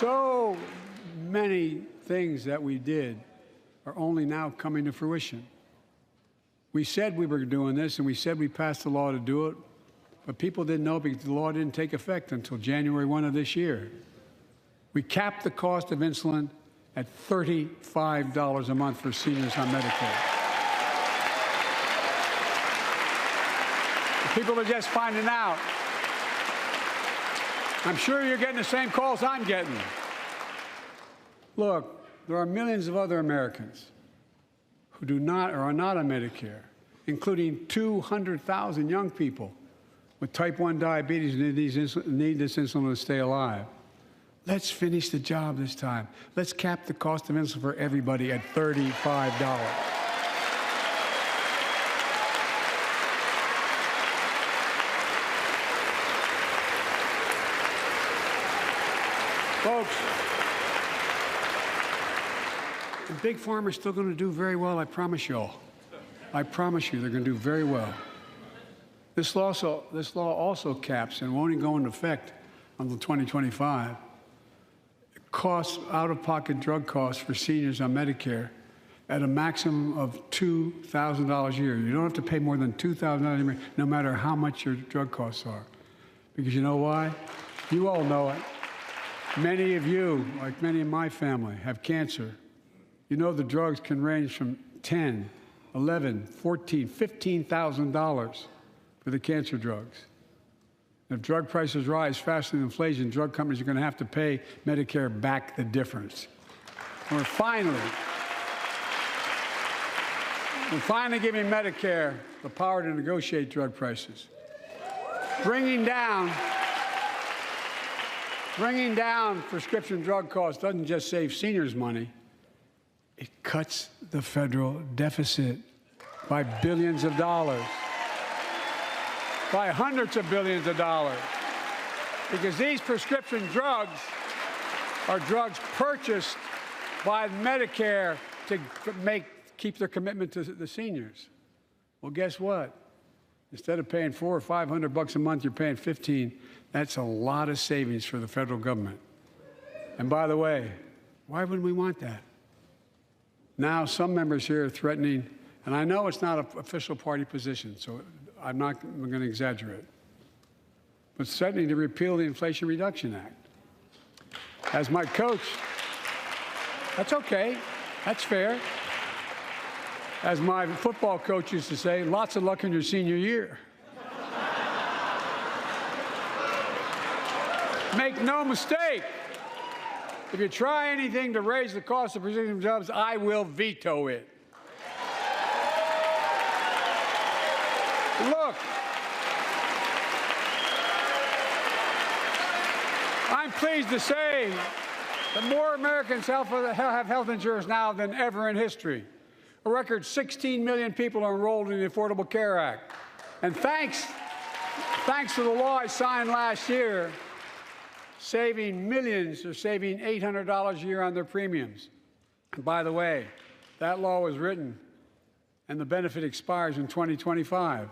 So many things that we did are only now coming to fruition. We said we were doing this, and we said we passed the law to do it, but people didn't know because the law didn't take effect until January 1 of this year. We capped the cost of insulin at $35 a month for seniors on Medicare. People are just finding out. I'm sure you're getting the same calls I'm getting. Look, there are millions of other Americans who do not or are not on Medicare, including 200,000 young people with type 1 diabetes who need this insulin to stay alive. Let's finish the job this time. Let's cap the cost of insulin for everybody at $35. Folks, the big pharma is still going to do very well, I promise you all. I promise you they're going to do very well. This law also caps and won't even go into effect until 2025. Costs, out-of-pocket drug costs for seniors on Medicare at a maximum of $2,000 a year. You don't have to pay more than $2,000 a year, no matter how much your drug costs are. Because you know why? You all know it. Many of you, like many in my family, have cancer. You know the drugs can range from $10,000, $11,000, $14,000, $15,000 for the cancer drugs. If drug prices rise faster than inflation, drug companies are going to have to pay Medicare back the difference. We're finally giving Medicare the power to negotiate drug prices. Bringing down prescription drug costs doesn't just save seniors money, it cuts the federal deficit by billions of dollars, by hundreds of billions of dollars, because these prescription drugs are drugs purchased by Medicare to keep their commitment to the seniors. Well, guess what? Instead of paying $400 or $500 a month, you're paying $15. That's a lot of savings for the federal government. And by the way, why wouldn't we want that? Now, some members here are threatening, and I know it's not an official party position, so I'm not going to exaggerate, but threatening to repeal the Inflation Reduction Act. As my coach, that's okay, that's fair. As my football coach used to say, lots of luck in your senior year. Make no mistake, if you try anything to raise the cost of prescription drugs, I will veto it. Look, I'm pleased to say that more Americans have health insurance now than ever in history. A record 16 million people are enrolled in the Affordable Care Act. And thanks to the law I signed last year, saving millions are saving $800 a year on their premiums. And by the way, that law was written and the benefit expires in 2025.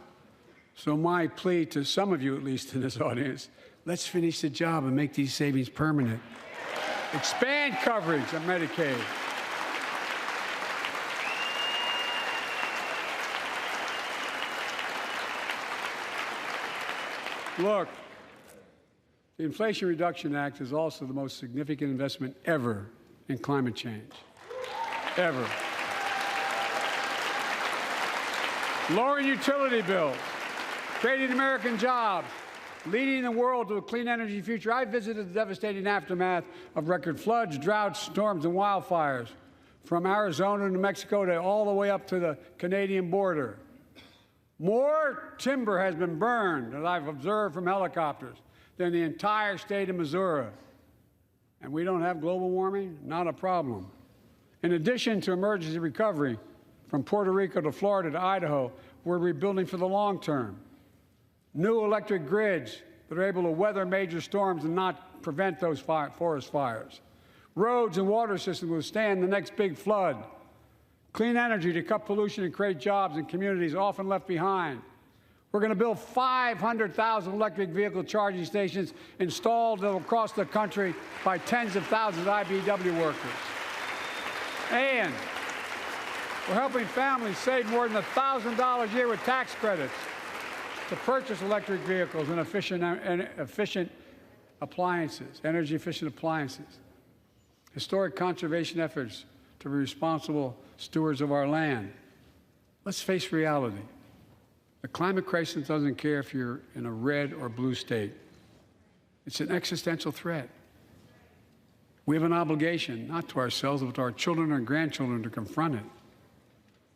So my plea to some of you, at least in this audience, let's finish the job and make these savings permanent. Expand coverage of Medicaid. Look, the Inflation Reduction Act is also the most significant investment ever in climate change. Ever. Lowering utility bills, creating American jobs, leading the world to a clean energy future. I visited the devastating aftermath of record floods, droughts, storms, and wildfires from Arizona to New Mexico to all the way up to the Canadian border. More timber has been burned, as I've observed from helicopters, than the entire state of Missouri. And we don't have global warming? Not a problem. In addition to emergency recovery, from Puerto Rico to Florida to Idaho, we're rebuilding for the long term. New electric grids that are able to weather major storms and not prevent those forest fires. Roads and water systems withstand the next big flood. Clean energy to cut pollution and create jobs in communities often left behind. We're going to build 500,000 electric vehicle charging stations installed across the country by tens of thousands of IBEW workers. And we're helping families save more than $1,000 a year with tax credits to purchase electric vehicles and efficient appliances, energy-efficient appliances. Historic conservation efforts to be responsible stewards of our land. Let's face reality. The climate crisis doesn't care if you're in a red or blue state. It's an existential threat. We have an obligation, not to ourselves, but to our children and grandchildren, to confront it.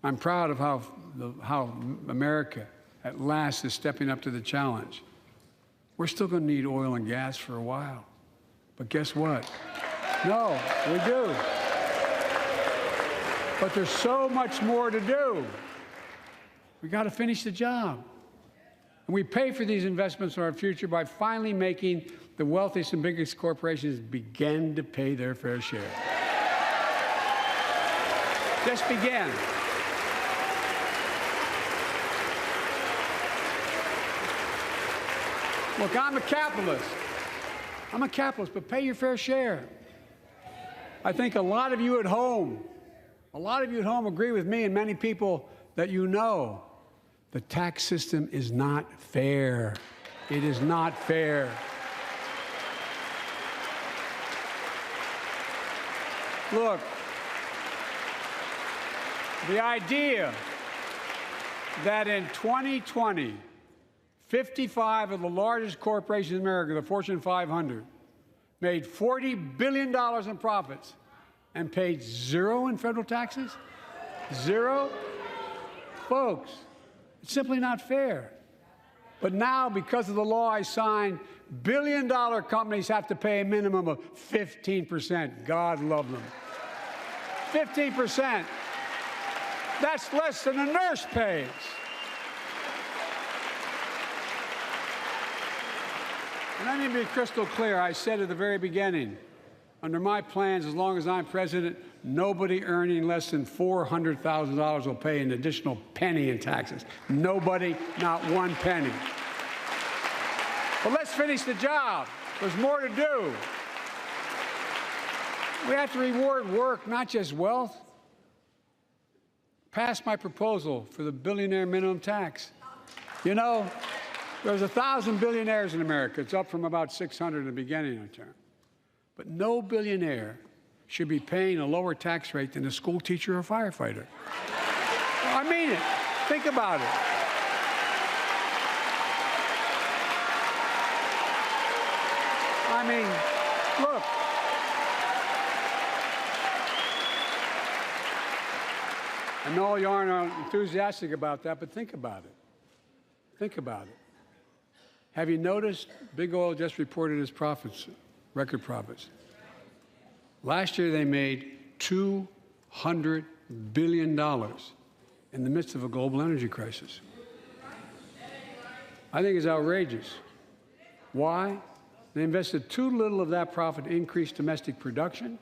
I'm proud of how America, at last, is stepping up to the challenge. We're still going to need oil and gas for a while. But guess what? No, we do. But there's so much more to do. We got to finish the job. And we pay for these investments in our future by finally making the wealthiest and biggest corporations begin to pay their fair share. Just begin. Look, I'm a capitalist. But pay your fair share. I think a lot of you at home agree with me and many people that you know. The tax system is not fair. It is not fair. Look, the idea that in 2020, 55 of the largest corporations in America, the Fortune 500, made $40 billion in profits and paid zero in federal taxes? Zero? Folks, it's simply not fair. But now, because of the law I signed, billion-dollar companies have to pay a minimum of 15%. God love them. 15%. That's less than a nurse pays. And let me be crystal clear. I said at the very beginning, under my plans, as long as I'm president, nobody earning less than $400,000 will pay an additional penny in taxes. Nobody, not one penny. But let's finish the job. There's more to do. We have to reward work, not just wealth. Pass my proposal for the billionaire minimum tax. You know, there's 1,000 billionaires in America. It's up from about 600 in the beginning of the term. But no billionaire should be paying a lower tax rate than a school teacher or firefighter. I mean it. Think about it. I mean, look. I know you aren't enthusiastic about that, but think about it. Think about it. Have you noticed Big Oil just reported its profits, record profits? Last year they made $200 billion in the midst of a global energy crisis. I think it's outrageous. Why? They invested too little of that profit to increase domestic production.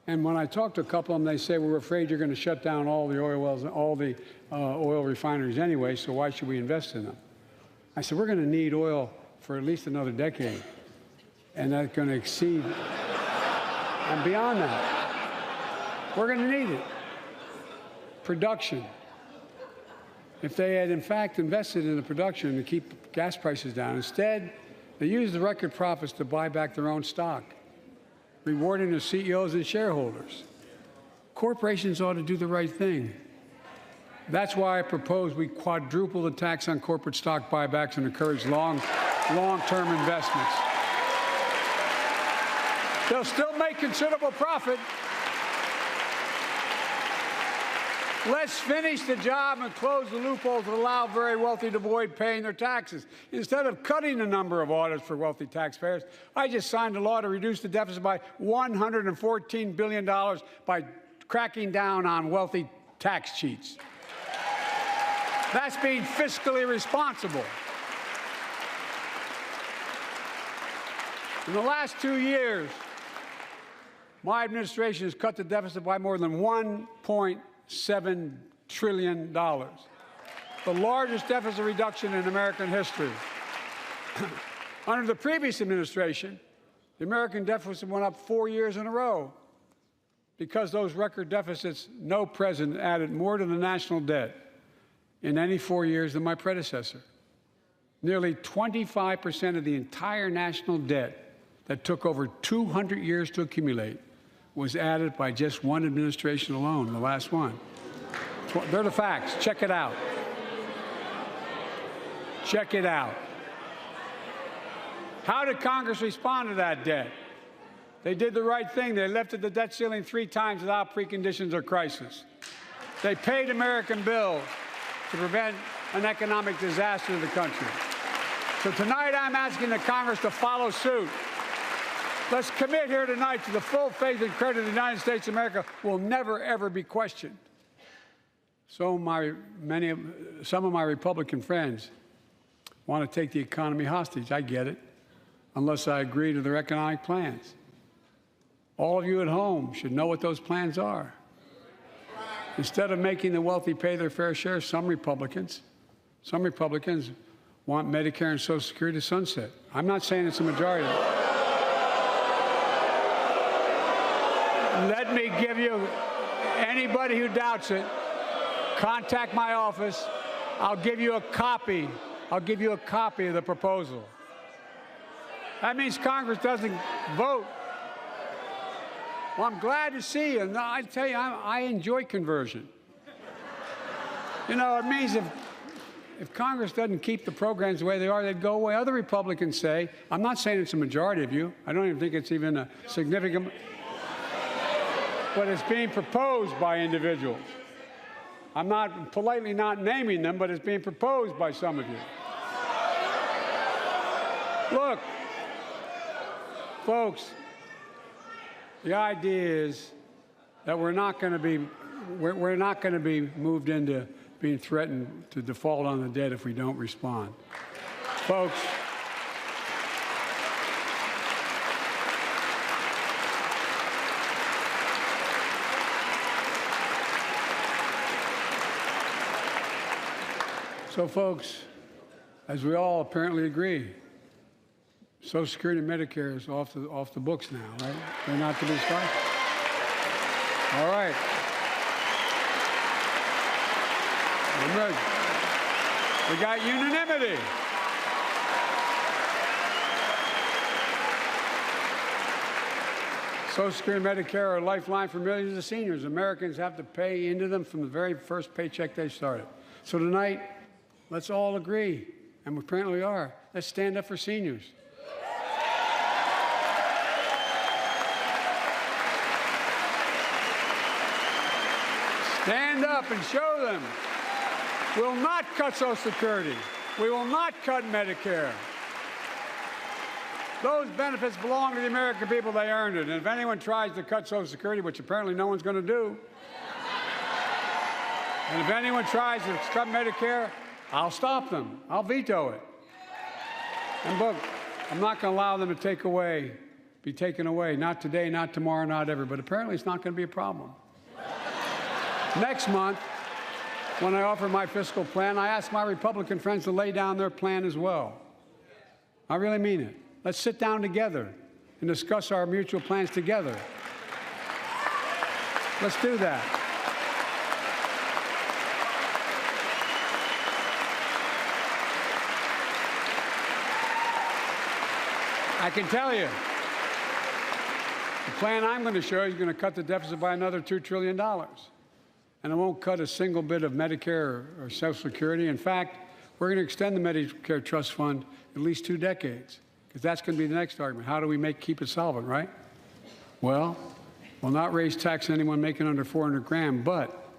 And when I talk to a couple of them, they say, we're afraid you're going to shut down all the oil wells and all the oil refineries anyway, so why should we invest in them? I said, we're going to need oil for at least another decade, and that's going to exceed and beyond that. We're going to need it. Production. If they had, in fact, invested in the production to keep gas prices down, instead, they used the record profits to buy back their own stock, rewarding their CEOs and shareholders. Corporations ought to do the right thing. That's why I propose we quadruple the tax on corporate stock buybacks and encourage long-term investments. They'll still make considerable profit. Let's finish the job and close the loopholes that allow very wealthy to avoid paying their taxes. Instead of cutting the number of audits for wealthy taxpayers, I just signed a law to reduce the deficit by $114 billion by cracking down on wealthy tax cheats. That's being fiscally responsible. In the last 2 years, my administration has cut the deficit by more than $1.7 trillion, the largest deficit reduction in American history. Under the previous administration, the American deficit went up 4 years in a row. Because those record deficits, no president added more to the national debt in any 4 years than my predecessor. Nearly 25% of the entire national debt that took over 200 years to accumulate was added by just one administration alone, the last one. They're the facts. Check it out. Check it out. How did Congress respond to that debt? They did the right thing. They lifted the debt ceiling 3 times without preconditions or crisis. They paid American bills to prevent an economic disaster in the country. So tonight I'm asking the Congress to follow suit. Let's commit here tonight to the full faith and credit of the United States of America will never, ever be questioned. So some of my Republican friends want to take the economy hostage. I get it, unless I agree to their economic plans. All of you at home should know what those plans are. Instead of making the wealthy pay their fair share, some Republicans want Medicare and Social Security to sunset. I'm not saying it's a majority. Let me give you, anybody who doubts it, contact my office. I'll give you a copy. I'll give you a copy of the proposal. That means Congress doesn't vote. Well, I'm glad to see you. No, I tell you, I enjoy conversion. You know, it means if Congress doesn't keep the programs the way they are, they'd go away. Other Republicans say, I'm not saying it's a majority of you. I don't even think it's even a significant, but it's being proposed by individuals. I'm not politely not naming them, but it's being proposed by some of you. Look, folks, the idea is that we're not going to be moved into being threatened to default on the debt if we don't respond. Folks, as we all apparently agree, Social Security and Medicare is off the books now, right? They're not to be started. All right. I'm ready. We got unanimity. Social Security and Medicare are a lifeline for millions of seniors. Americans have to pay into them from the very first paycheck they started. So tonight, let's all agree, and apparently we are, let's stand up for seniors. Stand up and show them. We'll not cut Social Security. We will not cut Medicare. Those benefits belong to the American people. They earned it. And if anyone tries to cut Social Security, which apparently no one's going to do, and if anyone tries to cut Medicare, I'll stop them. I'll veto it. And look, I'm not going to allow them to be taken away. Not today, not tomorrow, not ever. But apparently it's not going to be a problem. Next month, when I offer my fiscal plan, I ask my Republican friends to lay down their plan as well. I really mean it. Let's sit down together and discuss our mutual plans together. Let's do that. I can tell you, the plan I'm going to show you is going to cut the deficit by another $2 trillion. And it won't cut a single bit of Medicare or Social Security. In fact, we're going to extend the Medicare Trust Fund at least 2 decades, because that's going to be the next argument. How do we keep it solvent, right? Well, we'll not raise tax on anyone making under 400 grand, but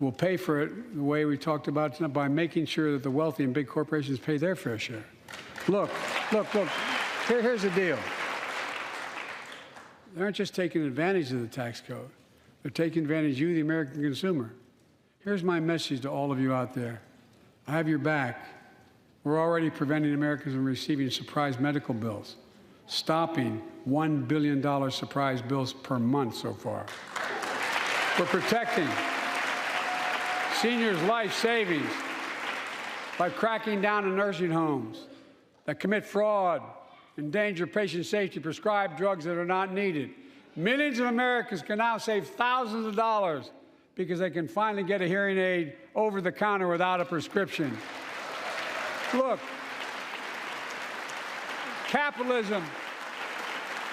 we'll pay for it the way we talked about tonight, by making sure that the wealthy and big corporations pay their fair share. Look. Here's the deal. They aren't just taking advantage of the tax code. They're taking advantage of you, the American consumer. Here's my message to all of you out there. I have your back. We're already preventing Americans from receiving surprise medical bills, stopping $1 billion surprise bills per month so far. We're protecting seniors' life savings by cracking down on nursing homes that commit fraud, endanger patient safety, prescribe drugs that are not needed. Millions of Americans can now save thousands of dollars because they can finally get a hearing aid over the counter without a prescription. Look, capitalism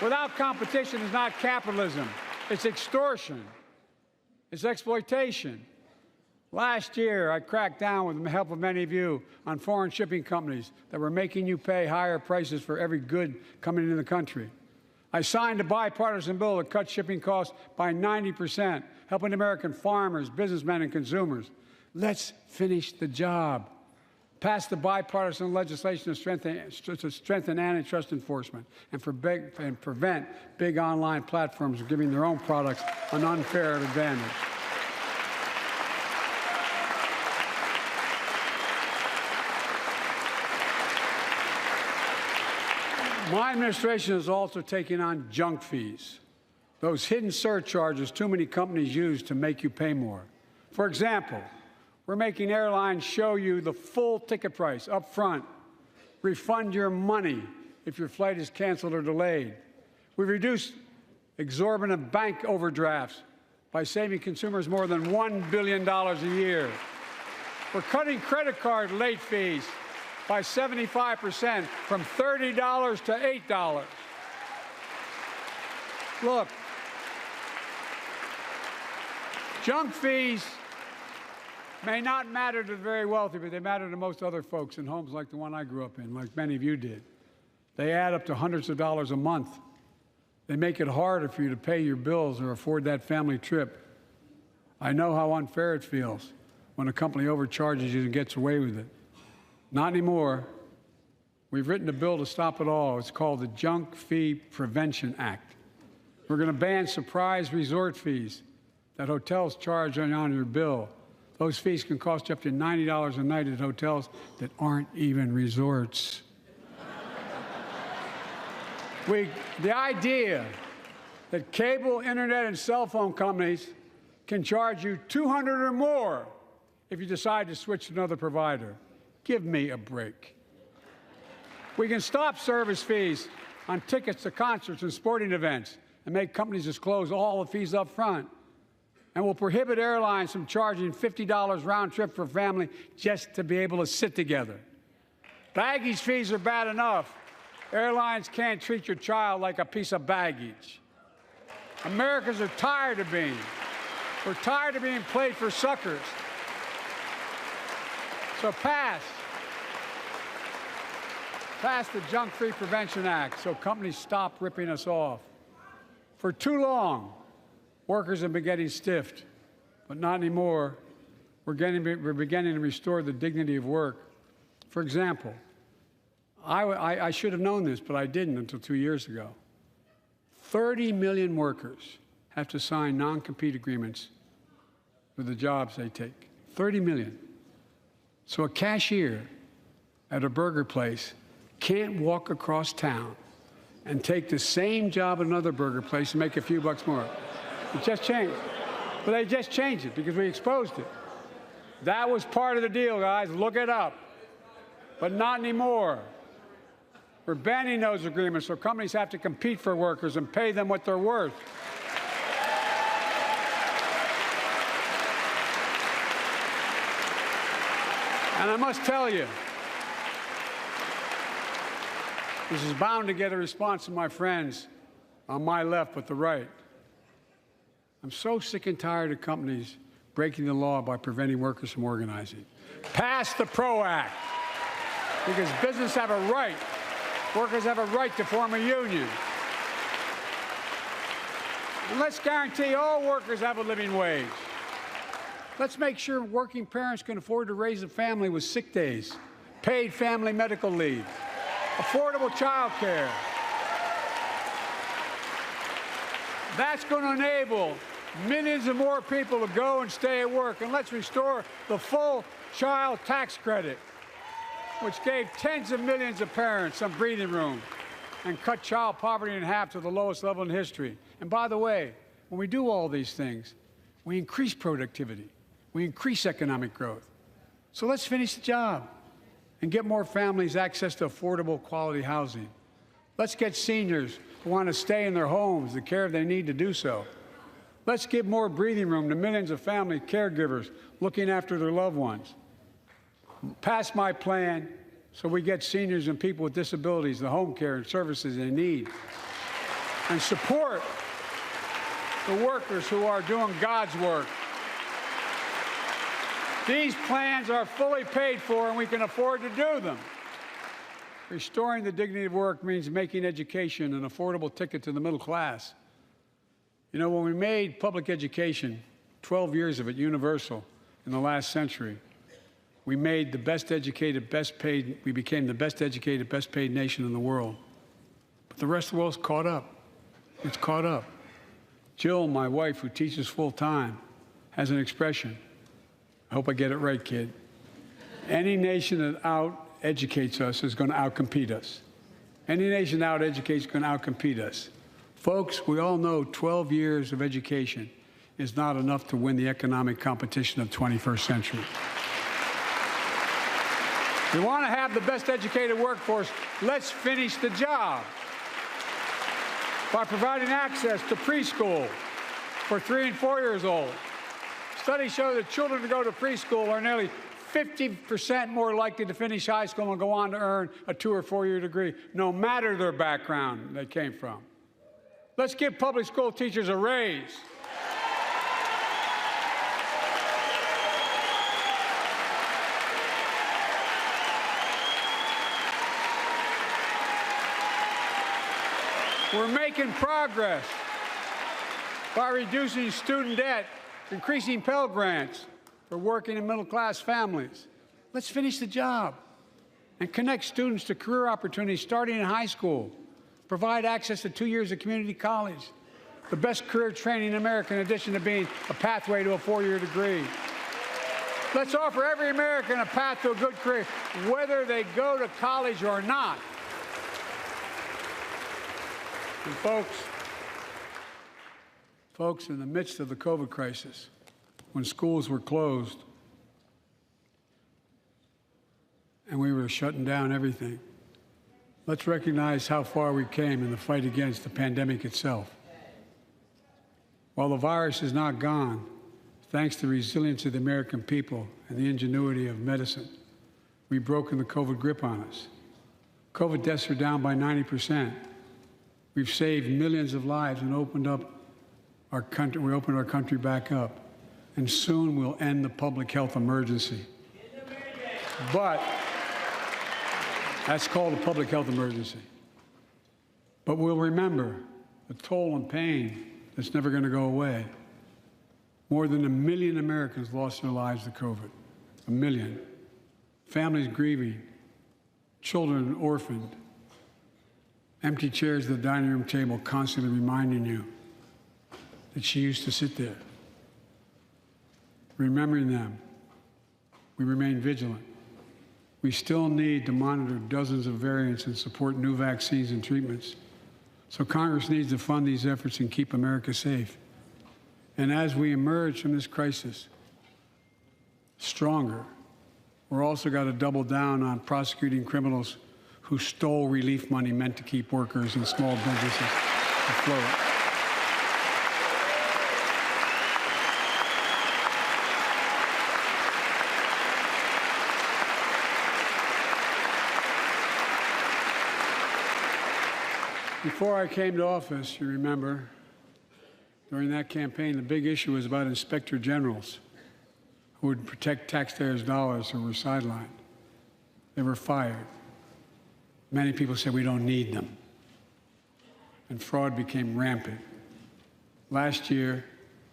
without competition is not capitalism. It's extortion. It's exploitation. Last year, I cracked down with the help of many of you on foreign shipping companies that were making you pay higher prices for every good coming into the country. I signed a bipartisan bill that cut shipping costs by 90%, helping American farmers, businessmen, and consumers. Let's finish the job. Pass the bipartisan legislation to strengthen antitrust enforcement and prevent big online platforms from giving their own products an unfair advantage. My administration is also taking on junk fees, those hidden surcharges too many companies use to make you pay more. For example, we're making airlines show you the full ticket price up front, refund your money if your flight is canceled or delayed. We've reduced exorbitant bank overdrafts by saving consumers more than $1 billion a year. We're cutting credit card late fees by 75% from $30 to $8. Look, junk fees may not matter to the very wealthy, but they matter to most other folks in homes like the one I grew up in, like many of you did. They add up to hundreds of dollars a month. They make it harder for you to pay your bills or afford that family trip. I know how unfair it feels when a company overcharges you and gets away with it. Not anymore. We've written a bill to stop it all. It's called the Junk Fee Prevention Act. We're going to ban surprise resort fees that hotels charge on your bill. Those fees can cost you up to $90 a night at hotels that aren't even resorts. The idea that cable, internet, and cell phone companies can charge you $200 or more if you decide to switch to another provider. Give me a break. We can stop service fees on tickets to concerts and sporting events and make companies disclose all the fees up front. And we'll prohibit airlines from charging $50 round trip for a family just to be able to sit together. Baggage fees are bad enough. Airlines can't treat your child like a piece of baggage. Americans are tired of being. We're tired of being played for suckers. So pass the Junk Fee Prevention Act so companies stop ripping us off. For too long, workers have been getting stiffed, but not anymore. We're beginning to restore the dignity of work. For example, I should have known this, but I didn't until 2 years ago. 30 million workers have to sign non-compete agreements for the jobs they take. 30 million. So a cashier at a burger place can't walk across town and take the same job at another burger place and make a few bucks more. It just changed. But they just changed it because we exposed it. That was part of the deal, guys. Look it up. But not anymore. We're banning those agreements so companies have to compete for workers and pay them what they're worth. And I must tell you, this is bound to get a response from my friends on my left but the right. I'm so sick and tired of companies breaking the law by preventing workers from organizing. Pass the PRO Act, because business have a right, workers have a right to form a union. And let's guarantee all workers have a living wage. Let's make sure working parents can afford to raise a family with sick days, paid family medical leave, affordable child care. That's going to enable millions of more people to go and stay at work. And let's restore the full child tax credit, which gave tens of millions of parents some breathing room and cut child poverty in half to the lowest level in history. And by the way, when we do all these things, we increase productivity. We increase economic growth. So let's finish the job and get more families access to affordable, quality housing. Let's get seniors who want to stay in their homes the care they need to do so. Let's give more breathing room to millions of family caregivers looking after their loved ones. Pass my plan so we get seniors and people with disabilities the home care and services they need. And support the workers who are doing God's work. These plans are fully paid for, and we can afford to do them. Restoring the dignity of work means making education an affordable ticket to the middle class. You know, when we made public education, 12 years of it, universal in the last century, we made the best educated, best paid, we became the best educated, best paid nation in the world. But the rest of the world's caught up. It's caught up. Jill, my wife, who teaches full time, has an expression. I hope I get it right, kid. Any nation that out-educates us is going to out-compete us. Any nation that out-educates is going to out-compete us. Folks, we all know 12 years of education is not enough to win the economic competition of the 21st century. We want to have the best educated workforce. Let's finish the job by providing access to preschool for 3 and 4 years old. Studies show that children who go to preschool are nearly 50% more likely to finish high school and go on to earn a 2 or 4 year degree, no matter their background they came from. Let's give public school teachers a raise. We're making progress by reducing student debt, increasing Pell Grants for working and middle-class families. Let's finish the job and connect students to career opportunities starting in high school. Provide access to 2 years of community college, the best career training in America, in addition to being a pathway to a 4-year degree. Let's offer every American a path to a good career, whether they go to college or not. And folks, in the midst of the COVID crisis, when schools were closed and we were shutting down everything, let's recognize how far we came in the fight against the pandemic itself. While the virus is not gone, thanks to the resilience of the American people and the ingenuity of medicine, we've broken the COVID grip on us. COVID deaths are down by 90%. We've saved millions of lives and opened up our country. We opened our country back up, and soon we'll end the public health emergency. But that's called a public health emergency. But we'll remember the toll and pain that's never going to go away. More than 1 million Americans lost their lives to COVID. 1 million. Families grieving, children orphaned. Empty chairs at the dining room table constantly reminding you that she used to sit there. Remembering them, we remain vigilant. We still need to monitor dozens of variants and support new vaccines and treatments. So Congress needs to fund these efforts and keep America safe. And as we emerge from this crisis stronger, we're also got to double down on prosecuting criminals who stole relief money meant to keep workers and small businesses afloat. Before I came to office, you remember, during that campaign, the big issue was about inspector generals who would protect taxpayers' dollars who were sidelined. They were fired. Many people said we don't need them. And fraud became rampant. Last year,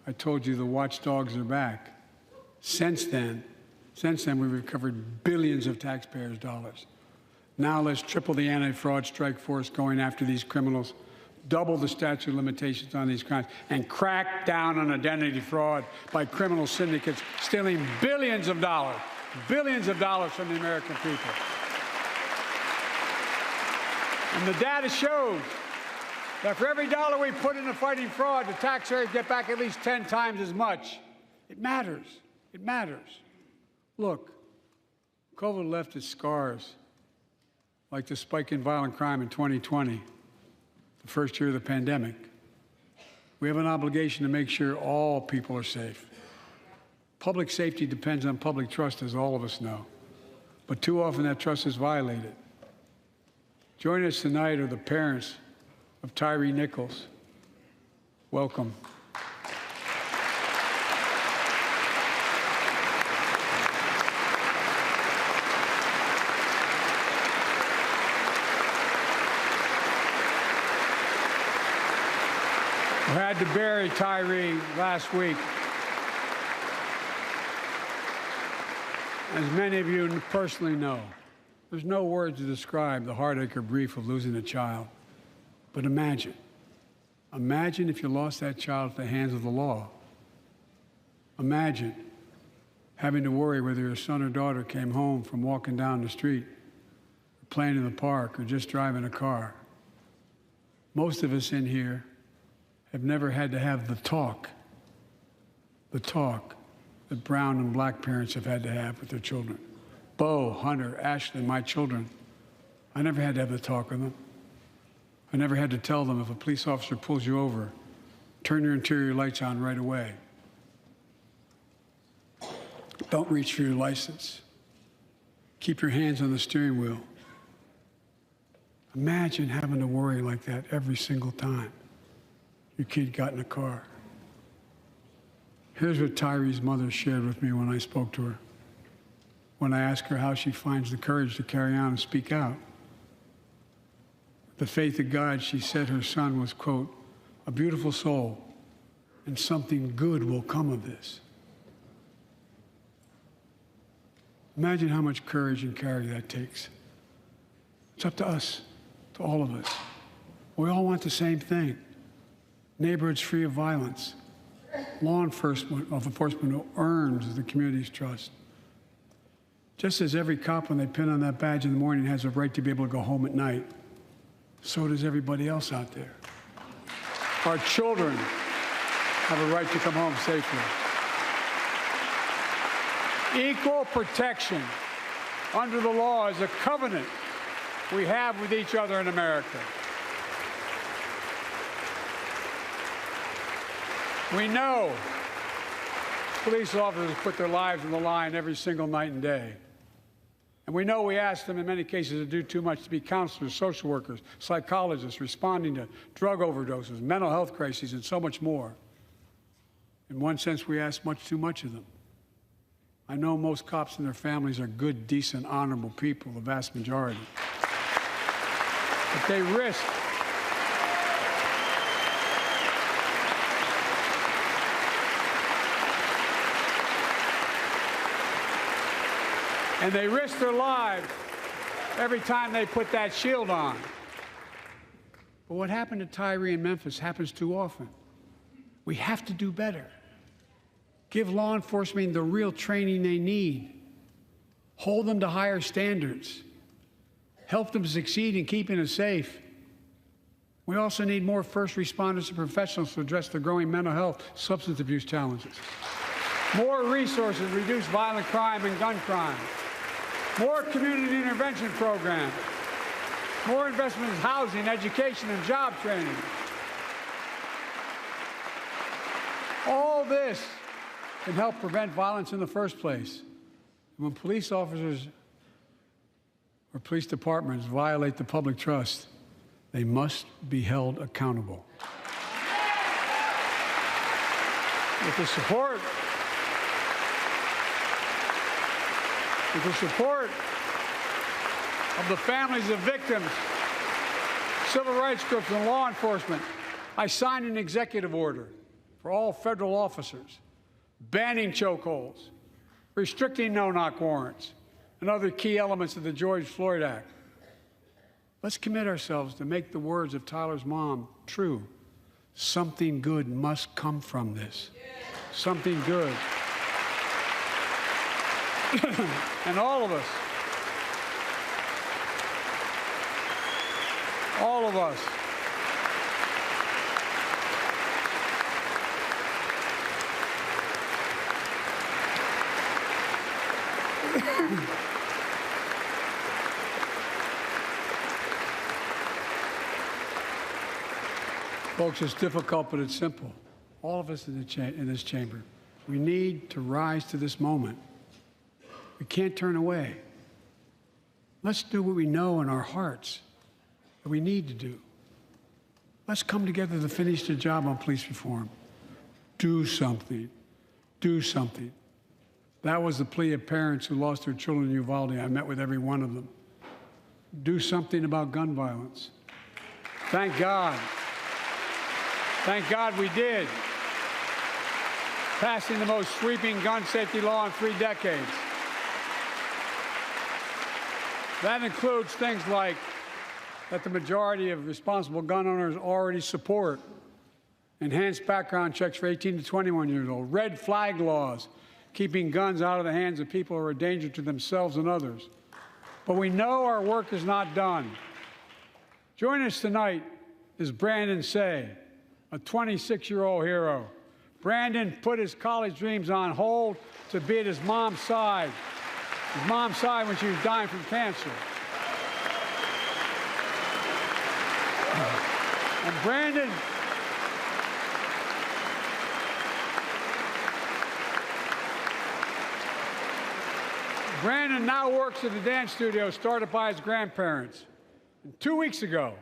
I told you the watchdogs are back. Since then, we've recovered billions of taxpayers' dollars. Now let's triple the anti-fraud strike force going after these criminals, double the statute of limitations on these crimes, and crack down on identity fraud by criminal syndicates stealing billions of dollars from the American people. And the data shows that for every dollar we put into fighting fraud, the taxpayers get back at least 10 times as much. It matters. It matters. Look, COVID left its scars, like the spike in violent crime in 2020, the first year of the pandemic. We have an obligation to make sure all people are safe. Public safety depends on public trust, as all of us know. But too often that trust is violated. Joining us tonight are the parents of Tyree Nichols. Welcome. who had to bury Tyree last week. As many of you personally know, there's no words to describe the heartache or grief of losing a child. But imagine if you lost that child at the hands of the law. Imagine having to worry whether your son or daughter came home from walking down the street, or playing in the park, or just driving a car. Most of us in here have never had to have the talk that brown and black parents have had to have with their children. Bo, Hunter, Ashley, my children, I never had to have the talk with them. I never had to tell them if a police officer pulls you over, turn your interior lights on right away. Don't reach for your license. Keep your hands on the steering wheel. Imagine having to worry like that every single time your kid got in a car. Here's what Tyree's mother shared with me when I spoke to her. When I asked her how she finds the courage to carry on and speak out. The faith of God, she said her son was, quote, a beautiful soul, and something good will come of this. Imagine how much courage and character that takes. It's up to us, to all of us. We all want the same thing. Neighborhoods free of violence. Law enforcement who earns the community's trust. Just as every cop, when they pin on that badge in the morning, has a right to be able to go home at night, so does everybody else out there. Our children have a right to come home safely. Equal protection under the law is a covenant we have with each other in America. We know police officers put their lives on the line every single night and day. And we know we ask them in many cases to do too much, to be counselors, social workers, psychologists, responding to drug overdoses, mental health crises, and so much more. In one sense, we ask much too much of them. I know most cops and their families are good, decent, honorable people, the vast majority. But they risk and they risk their lives every time they put that shield on. But what happened to Tyree in Memphis happens too often. We have to do better. Give law enforcement the real training they need. Hold them to higher standards. Help them succeed in keeping us safe. We also need more first responders and professionals to address the growing mental health, substance abuse challenges. More resources to reduce violent crime and gun crime. More community intervention programs. More investment in housing, education, and job training. All this can help prevent violence in the first place. When police officers or police departments violate the public trust, they must be held accountable. With the support of the families of victims, civil rights groups, and law enforcement, I signed an executive order for all federal officers, banning chokeholds, restricting no-knock warrants, and other key elements of the George Floyd Act. Let's commit ourselves to make the words of Tyler's mom true. Something good must come from this. Something good. And all of us, folks, it's difficult, but it's simple. All of us in this chamber, we need to rise to this moment. We can't turn away. Let's do what we know in our hearts that we need to do. Let's come together to finish the job on police reform. Do something. Do something. That was the plea of parents who lost their children in Uvalde. I met with every one of them. Do something about gun violence. Thank God. Thank God we did. Passing the most sweeping gun safety law in 3 decades. That includes things like that the majority of responsible gun owners already support. Enhanced background checks for 18 to 21 years old. Red flag laws, keeping guns out of the hands of people who are a danger to themselves and others. But we know our work is not done. Joining us tonight is Brandon Say, a 26-year-old hero. Brandon put his college dreams on hold to be at his mom's side. His mom's side when she was dying from cancer. And Brandon now works at a dance studio started by his grandparents. And 2 weeks ago,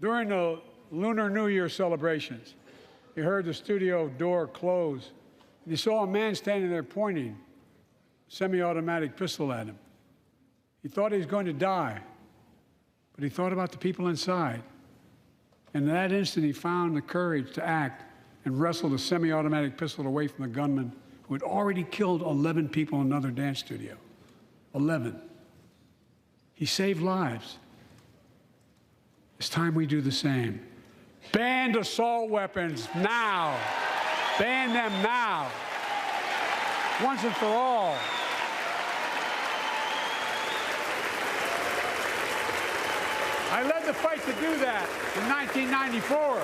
during the Lunar New Year celebrations, he heard the studio door close, and he saw a man standing there pointing a semi-automatic pistol at him. He thought he was going to die, but he thought about the people inside. And in that instant, he found the courage to act and wrestle the semi-automatic pistol away from the gunman who had already killed 11 people in another dance studio. 11. He saved lives. It's time we do the same. Ban assault weapons now. Ban them now. Once and for all. I led the fight to do that in 1994.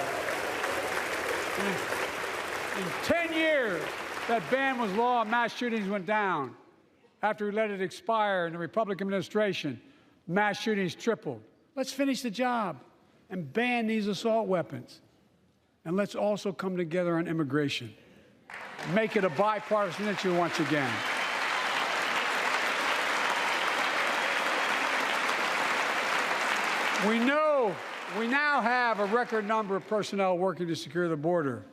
In 10 years, that ban was law and mass shootings went down. After we let it expire in the Republican administration, mass shootings tripled. Let's finish the job and ban these assault weapons. And let's also come together on immigration. Make it a bipartisan issue once again. We now have a record number of personnel working to secure the border,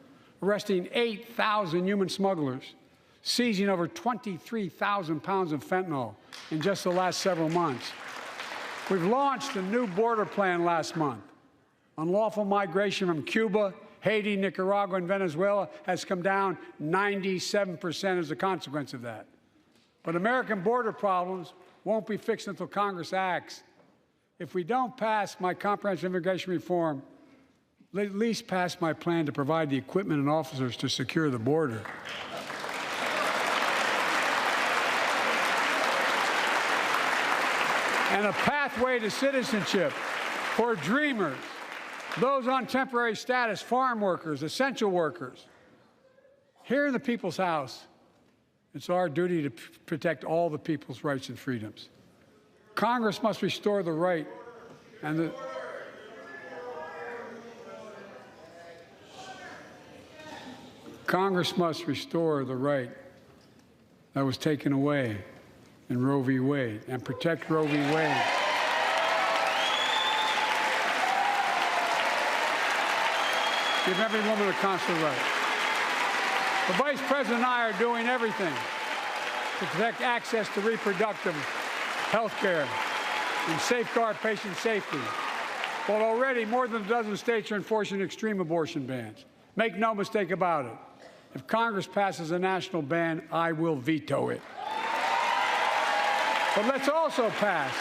arresting 8,000 human smugglers, seizing over 23,000 pounds of fentanyl in just the last several months. We've launched a new border plan last month. Unlawful migration from Cuba, Haiti, Nicaragua, and Venezuela has come down 97% as a consequence of that. But American border problems won't be fixed until Congress acts. If we don't pass my comprehensive immigration reform, at least pass my plan to provide the equipment and officers to secure the border. And a pathway to citizenship for dreamers, those on temporary status, farm workers, essential workers. Here in the People's House, it's our duty to protect all the people's rights and freedoms. Congress must restore the right Congress must restore the right that was taken away in Roe v. Wade and protect Roe v. Wade. Give every woman a constitutional right. The Vice President and I are doing everything to protect access to reproductive health care and safeguard patient safety. But already more than a dozen states are enforcing extreme abortion bans. Make no mistake about it. If Congress passes a national ban, I will veto it. But let's also pass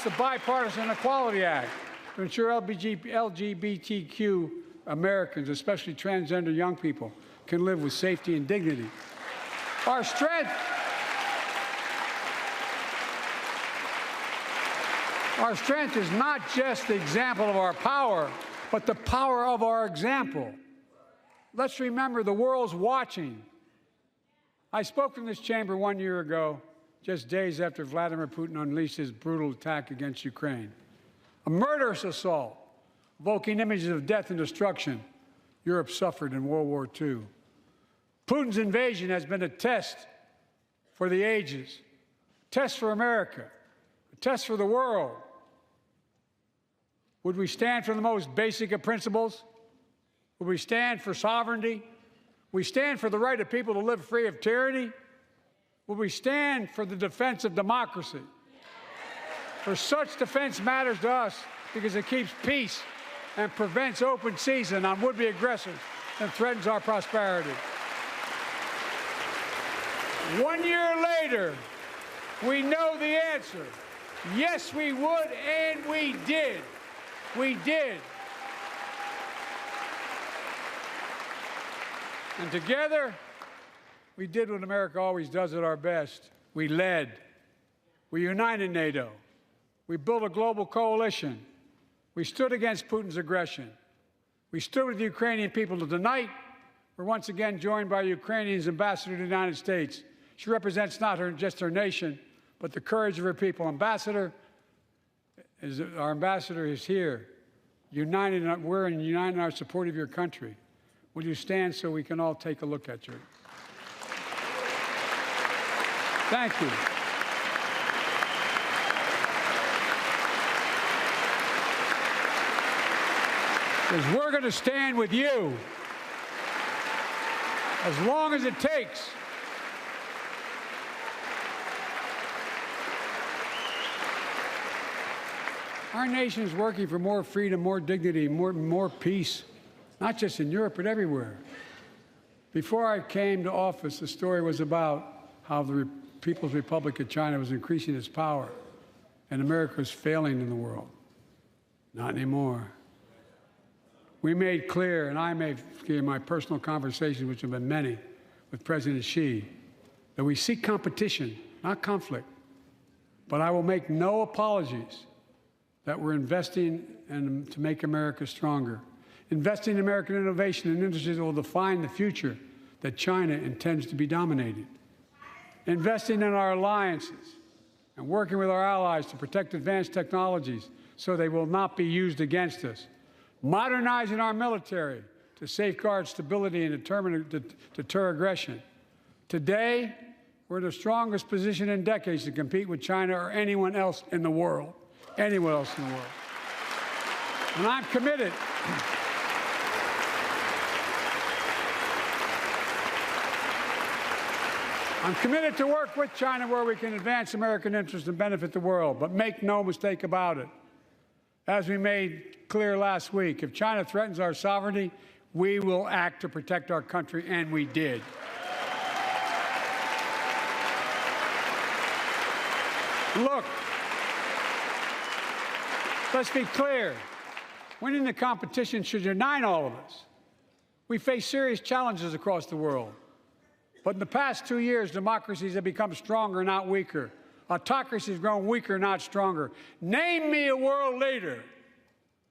the Bipartisan Equality Act to ensure LGBTQ Americans, especially transgender young people, can live with safety and dignity. Our strength is not just the example of our power, but the power of our example. Let's remember the world's watching. I spoke from this chamber 1 year ago, just days after Vladimir Putin unleashed his brutal attack against Ukraine. A murderous assault, evoking images of death and destruction Europe suffered in World War II. Putin's invasion has been a test for the ages, a test for America, a test for the world. Would we stand for the most basic of principles? Would we stand for sovereignty? Would we stand for the right of people to live free of tyranny? Would we stand for the defense of democracy? For such defense matters to us because it keeps peace and prevents open season on would-be aggressors and threatens our prosperity. 1 year later, we know the answer. Yes, we would, and we did. We did. And together, we did what America always does at our best. We led. We united NATO. We built a global coalition. We stood against Putin's aggression. We stood with the Ukrainian people. Tonight, we're once again joined by Ukrainian's ambassador to the United States. She represents not just her nation, but the courage of her people. Our ambassador is here, we're uniting our support of your country. Will you stand so we can all take a look at you? Thank you. Because we're going to stand with you as long as it takes. Our nation is working for more freedom, more dignity, more peace, not just in Europe, but everywhere. Before I came to office, the story was about how the People's Republic of China was increasing its power and America was failing in the world. Not anymore. We made clear, and I made clear in my personal conversations, which have been many, with President Xi, that we seek competition, not conflict. But I will make no apologies that we're investing to make America stronger. Investing in American innovation and industries that will define the future that China intends to be dominated. Investing in our alliances and working with our allies to protect advanced technologies so they will not be used against us. Modernizing our military to safeguard stability and deter aggression. Today, we're in the strongest position in decades to compete with China or anyone else in the world. Anyone else in the world. And I'm committed. I'm committed to work with China where we can advance American interests and benefit the world. But make no mistake about it. As we made clear last week, if China threatens our sovereignty, we will act to protect our country, and we did. Look, let's be clear. Winning the competition should unite all of us. We face serious challenges across the world. But in the past 2 years, democracies have become stronger, not weaker. Autocracies have grown weaker, not stronger. Name me a world leader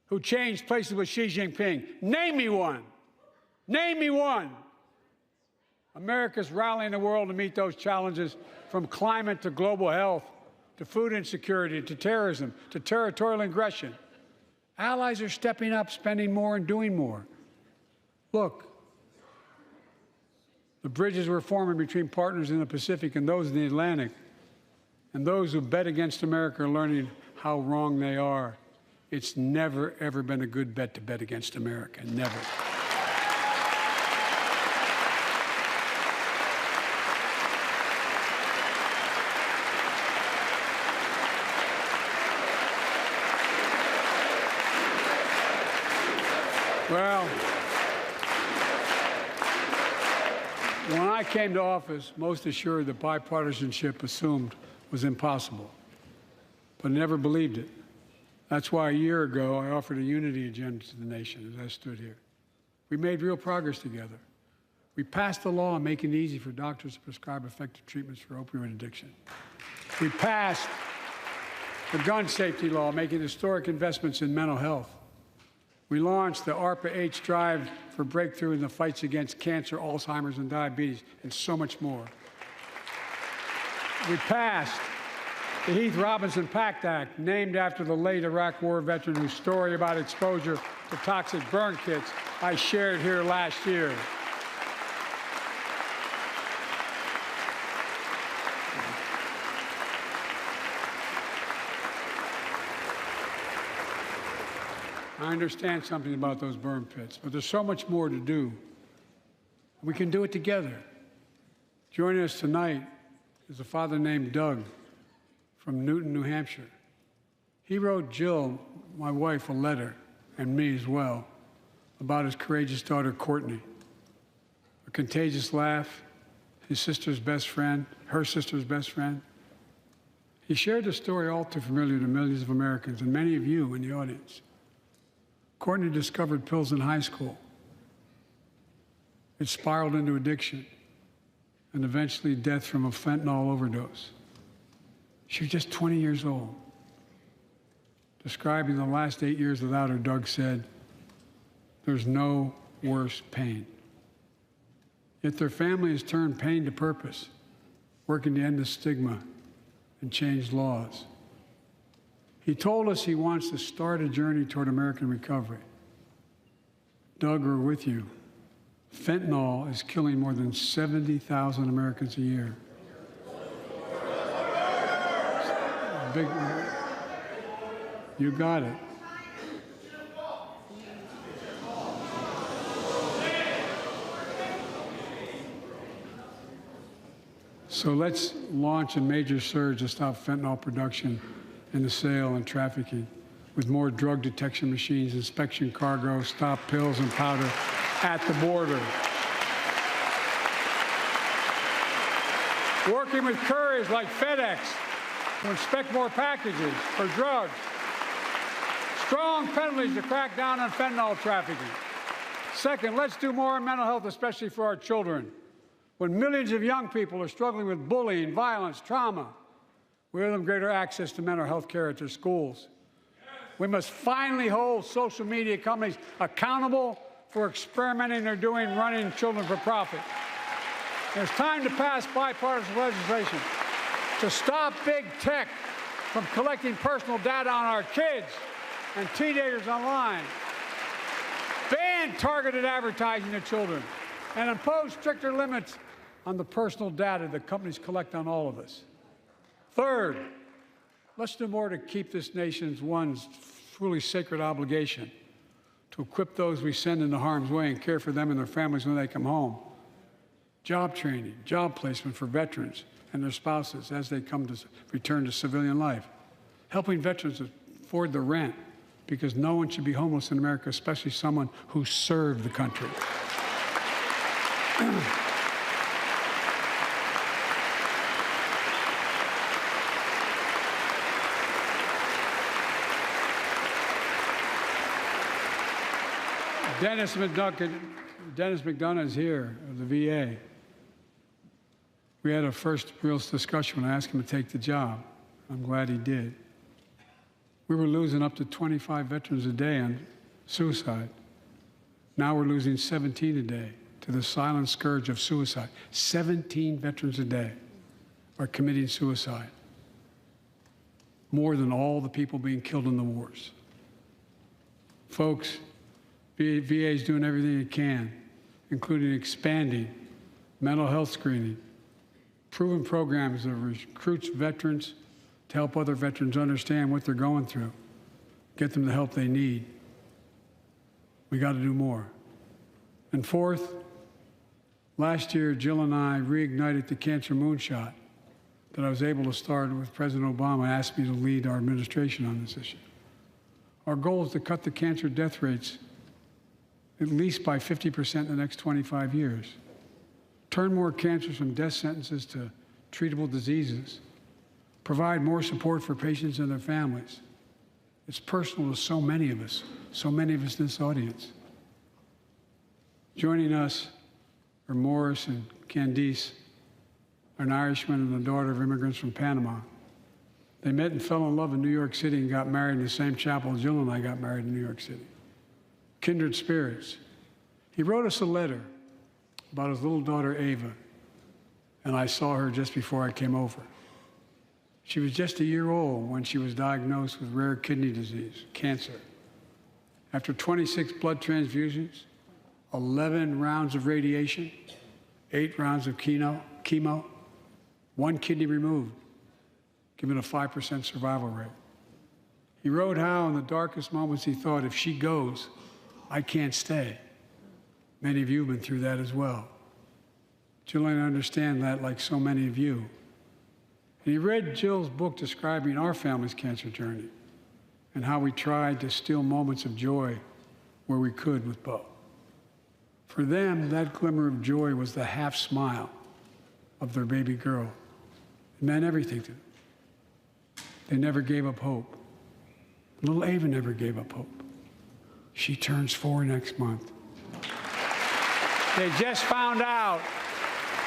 who changed places with Xi Jinping. Name me one. Name me one. America's rallying the world to meet those challenges, from climate to global health, to food insecurity, to terrorism, to territorial aggression. Allies are stepping up, spending more, and doing more. Look, the bridges we're forming between partners in the Pacific and those in the Atlantic, and those who bet against America are learning how wrong they are. It's never, ever been a good bet to bet against America. Never. Well, when I came to office, most assured that bipartisanship assumed was impossible, but never believed it. That's why a year ago I offered a unity agenda to the nation as I stood here. We made real progress together. We passed a law making it easy for doctors to prescribe effective treatments for opioid addiction. We passed the gun safety law, making historic investments in mental health. We launched the ARPA-H drive for breakthrough in the fights against cancer, Alzheimer's, and diabetes, and so much more. We passed the Heath Robinson PACT Act, named after the late Iraq War veteran whose story about exposure to toxic burn kits I shared here last year. I understand something about those burn pits, but there's so much more to do. We can do it together. Joining us tonight is a father named Doug from Newton, New Hampshire. He wrote Jill my wife a letter, and me as well, about his courageous daughter, Courtney. A contagious laugh, his sister's best friend, her sister's best friend. He shared the story all too familiar to millions of Americans and many of you in the audience. Courtney discovered pills in high school. It spiraled into addiction and eventually death from a fentanyl overdose. She was just 20 years old. Describing the last 8 years without her, Doug said, "There's no worse pain." Yet their family has turned pain to purpose, working to end the stigma and change laws. He told us he wants to start a journey toward American recovery. Doug, we're with you. Fentanyl is killing more than 70,000 Americans a year. Big, you got it. So let's launch a major surge to stop fentanyl production and the sale and trafficking with more drug detection machines, inspection cargo, stop pills and powder at the border. Working with couriers like FedEx to inspect more packages for drugs. Strong penalties to crack down on fentanyl trafficking. Second, let's do more on mental health, especially for our children. When millions of young people are struggling with bullying, violence, trauma, we owe them greater access to mental health care at their schools. We must finally hold social media companies accountable for experimenting they're doing running children for profit. It's time to pass bipartisan legislation to stop big tech from collecting personal data on our kids and teenagers online. Ban targeted advertising to children and impose stricter limits on the personal data that companies collect on all of us. Third, let's do more to keep this nation's one truly sacred obligation to equip those we send into harm's way and care for them and their families when they come home. Job training, job placement for veterans and their spouses as they come to return to civilian life. Helping veterans afford the rent, because no one should be homeless in America, especially someone who served the country. Dennis McDonough is here of the VA. We had a first real discussion when I asked him to take the job. I'm glad he did. We were losing up to 25 veterans a day on suicide. Now we're losing 17 a day to the silent scourge of suicide. 17 veterans a day are committing suicide. More than all the people being killed in the wars. Folks, VA is doing everything it can, including expanding mental health screening, proven programs that recruits veterans to help other veterans understand what they're going through, get them the help they need. We got to do more. And fourth, last year, Jill and I reignited the cancer moonshot that I was able to start with President Obama asked me to lead our administration on this issue. Our goal is to cut the cancer death rates at least by 50% in the next 25 years. Turn more cancers from death sentences to treatable diseases. Provide more support for patients and their families. It's personal to so many of us in this audience. Joining us are Morris and Candice, an Irishman and the daughter of immigrants from Panama. They met and fell in love in New York City and got married in the same chapel Jill and I got married in New York City. Kindred spirits. He wrote us a letter about his little daughter, Ava, and I saw her just before I came over. She was just a year old when she was diagnosed with rare kidney disease, cancer. After 26 blood transfusions, 11 rounds of radiation, 8 rounds of chemo, 1 kidney removed, giving a 5% survival rate. He wrote how in the darkest moments he thought, if she goes, I can't stay. Many of you have been through that as well. Jill and I understand that like so many of you. And he read Jill's book describing our family's cancer journey. and how we tried to steal moments of joy where we could with Bo. For them, that glimmer of joy was the half smile of their baby girl. It meant everything to them. They never gave up hope. Little Ava never gave up hope. She turns 4 next month. They just found out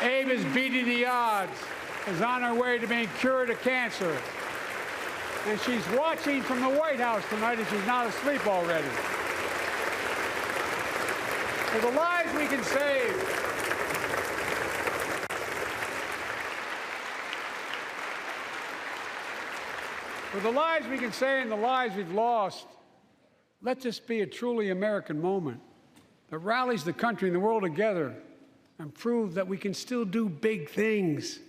Ava's beating the odds, is on her way to being cured of cancer. And she's watching from the White House tonight, and she's not asleep already. For the lives we can save. For the lives we can save and the lives we've lost, let this be a truly American moment that rallies the country and the world together and proves that we can still do big things.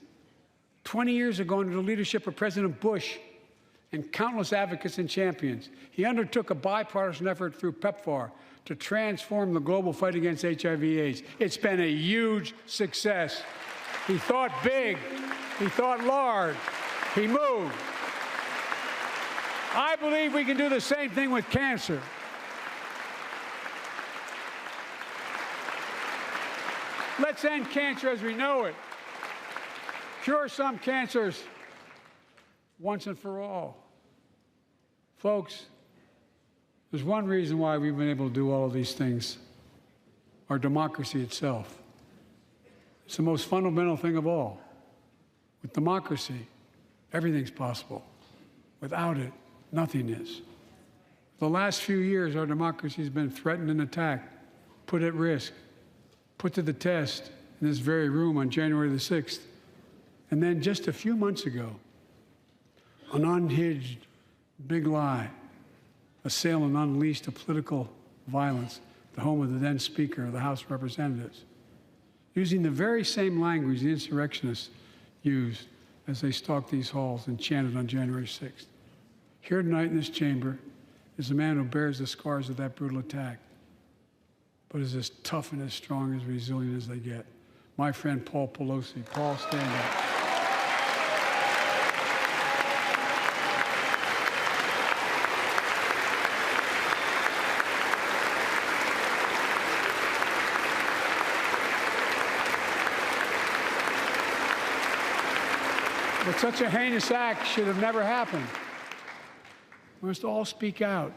20 years ago, under the leadership of President Bush and countless advocates and champions, he undertook a bipartisan effort through PEPFAR to transform the global fight against HIV/AIDS. It's been a huge success. He thought big. He thought large. He moved. I believe we can do the same thing with cancer. Let's end cancer as we know it. Cure some cancers once and for all. Folks, there's one reason why we've been able to do all of these things. Our democracy itself. It's the most fundamental thing of all. With democracy, everything's possible. Without it, nothing is. The last few years, our democracy has been threatened and attacked, put at risk, put to the test in this very room on January the 6th. And then just a few months ago, an unhinged big lie, assailed and unleashed a political violence, the home of the then Speaker of the House of Representatives, using the very same language the insurrectionists used as they stalked these halls and chanted on January 6th. Here tonight in this chamber is a man who bears the scars of that brutal attack, but is as tough and as strong and as resilient as they get. My friend Paul Pelosi. Paul, stand up. But such a heinous act should have never happened. We must all speak out.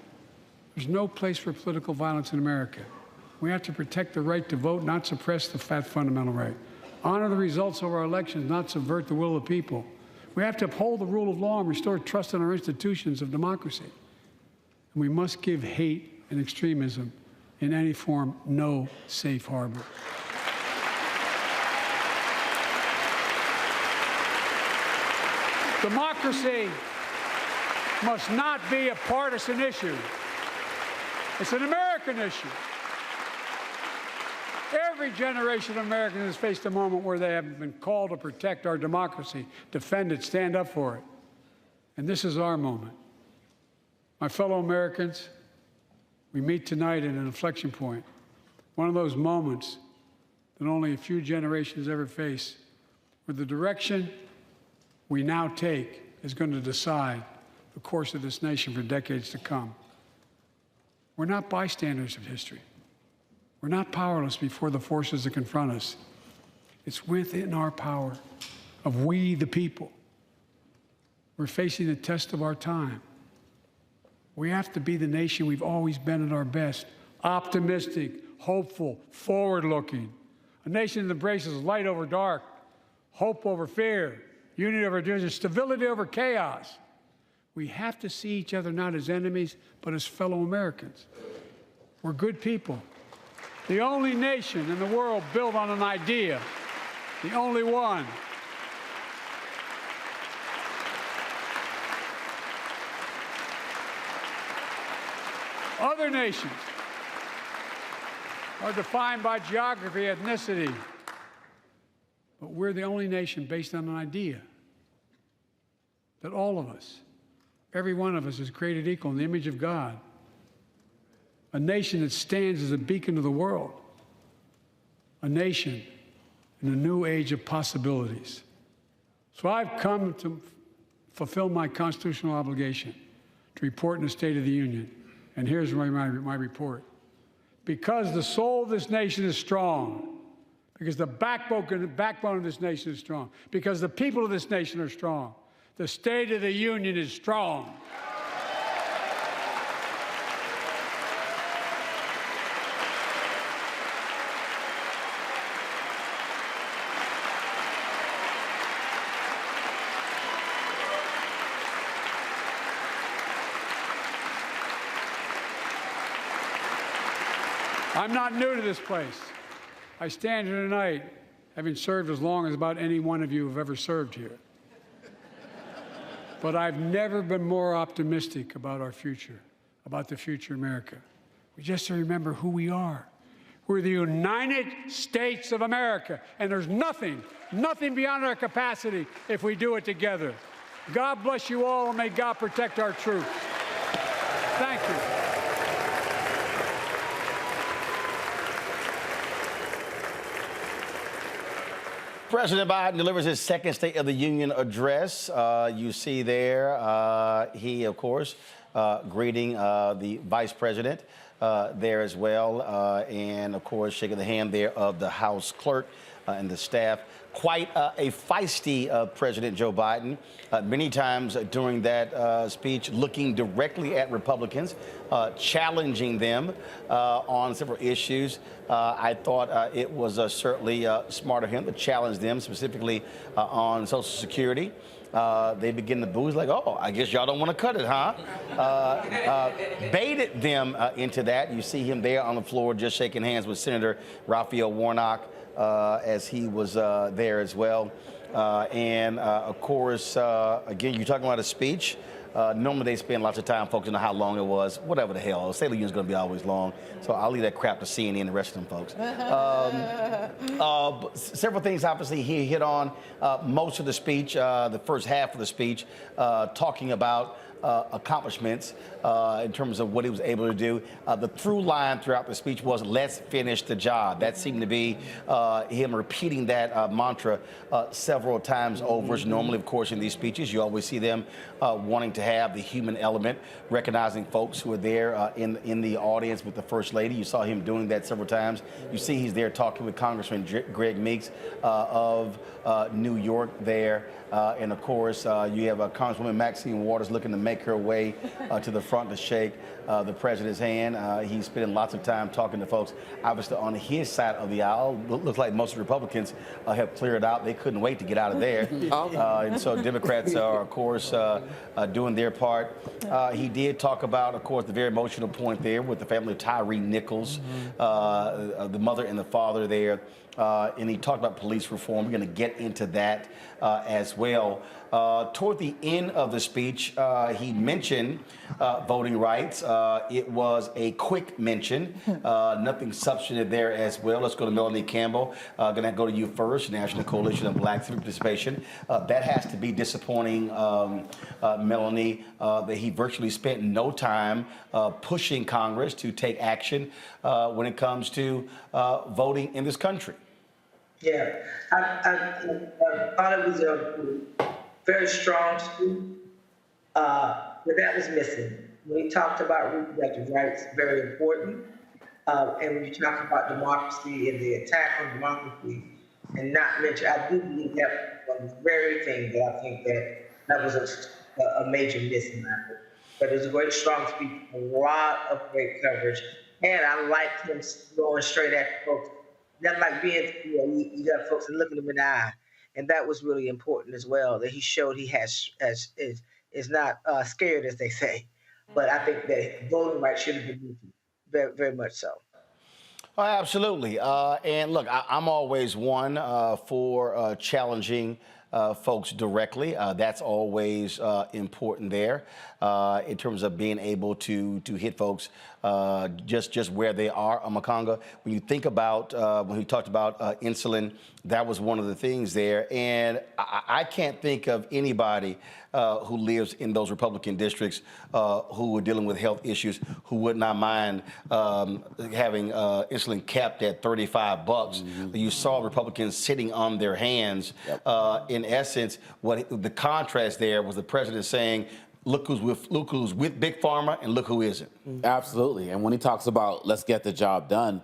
There's no place for political violence in America. We have to protect the right to vote, not suppress the fundamental right. Honor the results of our elections, not subvert the will of the people. We have to uphold the rule of law and restore trust in our institutions of democracy. And we must give hate and extremism in any form no safe harbor. Democracy must not be a partisan issue. It's an American issue. Every generation of Americans has faced a moment where they have been called to protect our democracy, defend it, stand up for it. And this is our moment. My fellow Americans, we meet tonight at an inflection point, one of those moments that only a few generations ever face, where the direction we now take is going to decide the course of this nation for decades to come. We're not bystanders of history. We're not powerless before the forces that confront us. It's within our power of we, the people. We're facing the test of our time. We have to be the nation we've always been at our best, optimistic, hopeful, forward-looking. A nation that embraces light over dark, hope over fear, unity over division, stability over chaos. We have to see each other not as enemies, but as fellow Americans. We're good people. The only nation in the world built on an idea, the only one. Other nations are defined by geography, ethnicity, but we're the only nation based on an idea that all of us, every one of us, is created equal in the image of God. A nation that stands as a beacon to the world. A nation in a new age of possibilities. So I've come to fulfill my constitutional obligation to report in the State of the Union. And here's my report. Because the soul of this nation is strong, because the backbone of this nation is strong, because the people of this nation are strong, the State of the Union is strong. I'm not new to this place. I stand here tonight having served as long as about any one of you have ever served here. But I've never been more optimistic about our future, about the future of America. We just have to remember who we are. We're the United States of America, and there's nothing beyond our capacity if we do it together. God bless you all, and may God protect our troops. Thank you. President Biden delivers his second State of the Union address. You see there, he, of course, greeting the vice president there as well, and, of course, shaking the hand there of the House clerk and the staff. Quite a feisty President Joe Biden, many times during that speech, looking directly at Republicans, challenging them on several issues. I thought it was certainly smart of him to challenge them, specifically on Social Security. They begin to boo. He's like, oh, I guess y'all don't want to cut it, huh? Baited them into that. You see him there on the floor just shaking hands with Senator Raphael Warnock as he was there as well. And, of course, again, you're talking about a speech. Normally they spend lots of time focusing on how long it was, whatever the hell. State of the Union is going to be always long, so I'll leave that crap to CNN and the rest of them folks. Several things, obviously, he hit on most of the speech, the first half of the speech, talking about accomplishments in terms of what he was able to do. The through line throughout the speech was, let's finish the job. That seemed to be him repeating that mantra several times over. Normally, of course, in these speeches, you always see them wanting to have the human element, recognizing folks who are there in the audience with the First Lady. You saw him doing that several times. You see he's there talking with Congressman Greg Meeks of New York there. And, of course, you have Congresswoman Maxine Waters looking to make her way to the front to shake the president's hand. He's spending lots of time talking to folks, obviously, on his side of the aisle. Looks like most Republicans have cleared out. They couldn't wait to get out of there. And so Democrats are, of course, doing their part. He did talk about, of course, the very emotional point there with the family of Tyree Nichols, the mother and the father there. And he talked about police reform. We're going to get into that as well. Toward the end of the speech, he mentioned voting rights. It was a quick mention, nothing substantive there as well. Let's go to Melanie Campbell. Going to go to you first, National Coalition of Black Civic Participation. That has to be disappointing, Melanie, that he virtually spent no time pushing Congress to take action when it comes to voting in this country. Yeah, I thought it was a very strong speech, but that was missing. When he talked about reproductive rights, very important. And when you talk about democracy and the attack on democracy, and not mention, I do believe that was the very thing that I think that was a major miss in my book. But it was a great, strong speech, a lot of great coverage, and I liked him going straight at folks. That's like being, you got folks and looking them in the eye. And that was really important as well, that he showed he is not scared, as they say. But I think that voting rights should have been mentioned, very, very much so. Oh, absolutely. And look, I'm always one for challenging folks directly. That's always important there in terms of being able to hit folks just where they are on Makonga. When you think about, when we talked about insulin, that was one of the things there. And I can't think of anybody who lives in those Republican districts who are dealing with health issues who would not mind having insulin capped at $35. Mm-hmm. You saw Republicans sitting on their hands. In essence, what the contrast there was the president saying, look who's with Big Pharma and look who isn't. Absolutely. And when he talks about let's get the job done,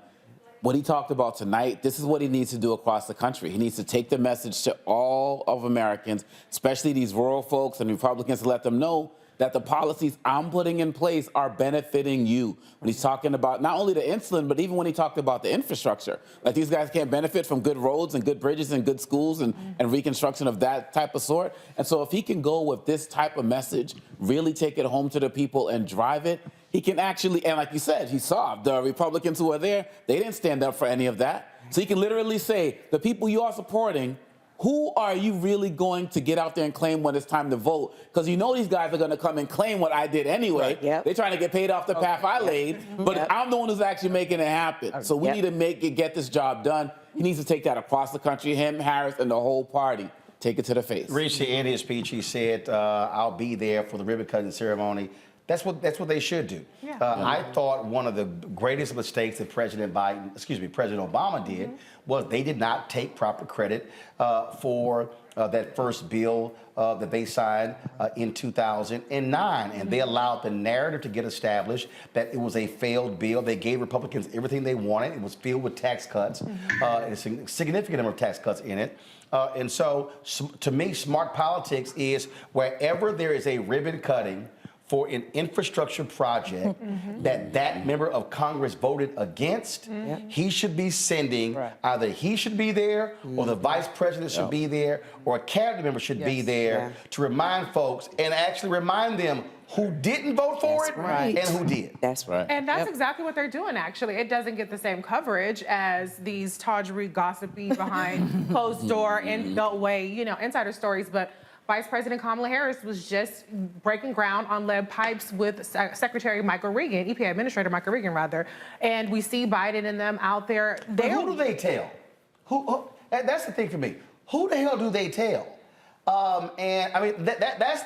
what he talked about tonight, this is what he needs to do across the country. He needs to take the message to all of Americans, especially these rural folks and Republicans, to let them know that the policies I'm putting in place are benefiting you. When he's talking about not only the insulin, but even when he talked about the infrastructure. Like these guys can't benefit from good roads and good bridges and good schools and reconstruction of that type of sort. And so if he can go with this type of message, really take it home to the people and drive it, he can actually, and like you said, he saw the Republicans who are there, they didn't stand up for any of that. So he can literally say, the people you are supporting, who are you really going to get out there and claim when it's time to vote? Because you know these guys are going to come and claim what I did anyway. Right. They're trying to get paid off the path I laid, but I'm the one who's actually making it happen. So we need to get this job done. He needs to take that across the country, him, Harris, and the whole party. Take it to the face. Recently in his speech, he said, I'll be there for the ribbon cutting ceremony. That's what they should do. Yeah. I thought one of the greatest mistakes that President Obama did was they did not take proper credit for that first bill that they signed in 2009. And they allowed the narrative to get established that it was a failed bill. They gave Republicans everything they wanted. It was filled with tax cuts, a significant number of tax cuts in it. And so, to me, smart politics is wherever there is a ribbon cutting for an infrastructure project that member of Congress voted against, he should be sending, either he should be there or the vice president should be there or a cabinet member should be there to remind folks and actually remind them who didn't vote for it and who did. That's right. And that's exactly what they're doing, actually. It doesn't get the same coverage as these tawdry, gossipy, behind closed door, in the way, insider stories, but Vice President Kamala Harris was just breaking ground on lead pipes with Secretary Michael Regan, EPA Administrator Michael Regan, rather. And we see Biden and them out there. But who do they tell? Who? That's the thing for me. Who the hell do they tell? And I mean, that's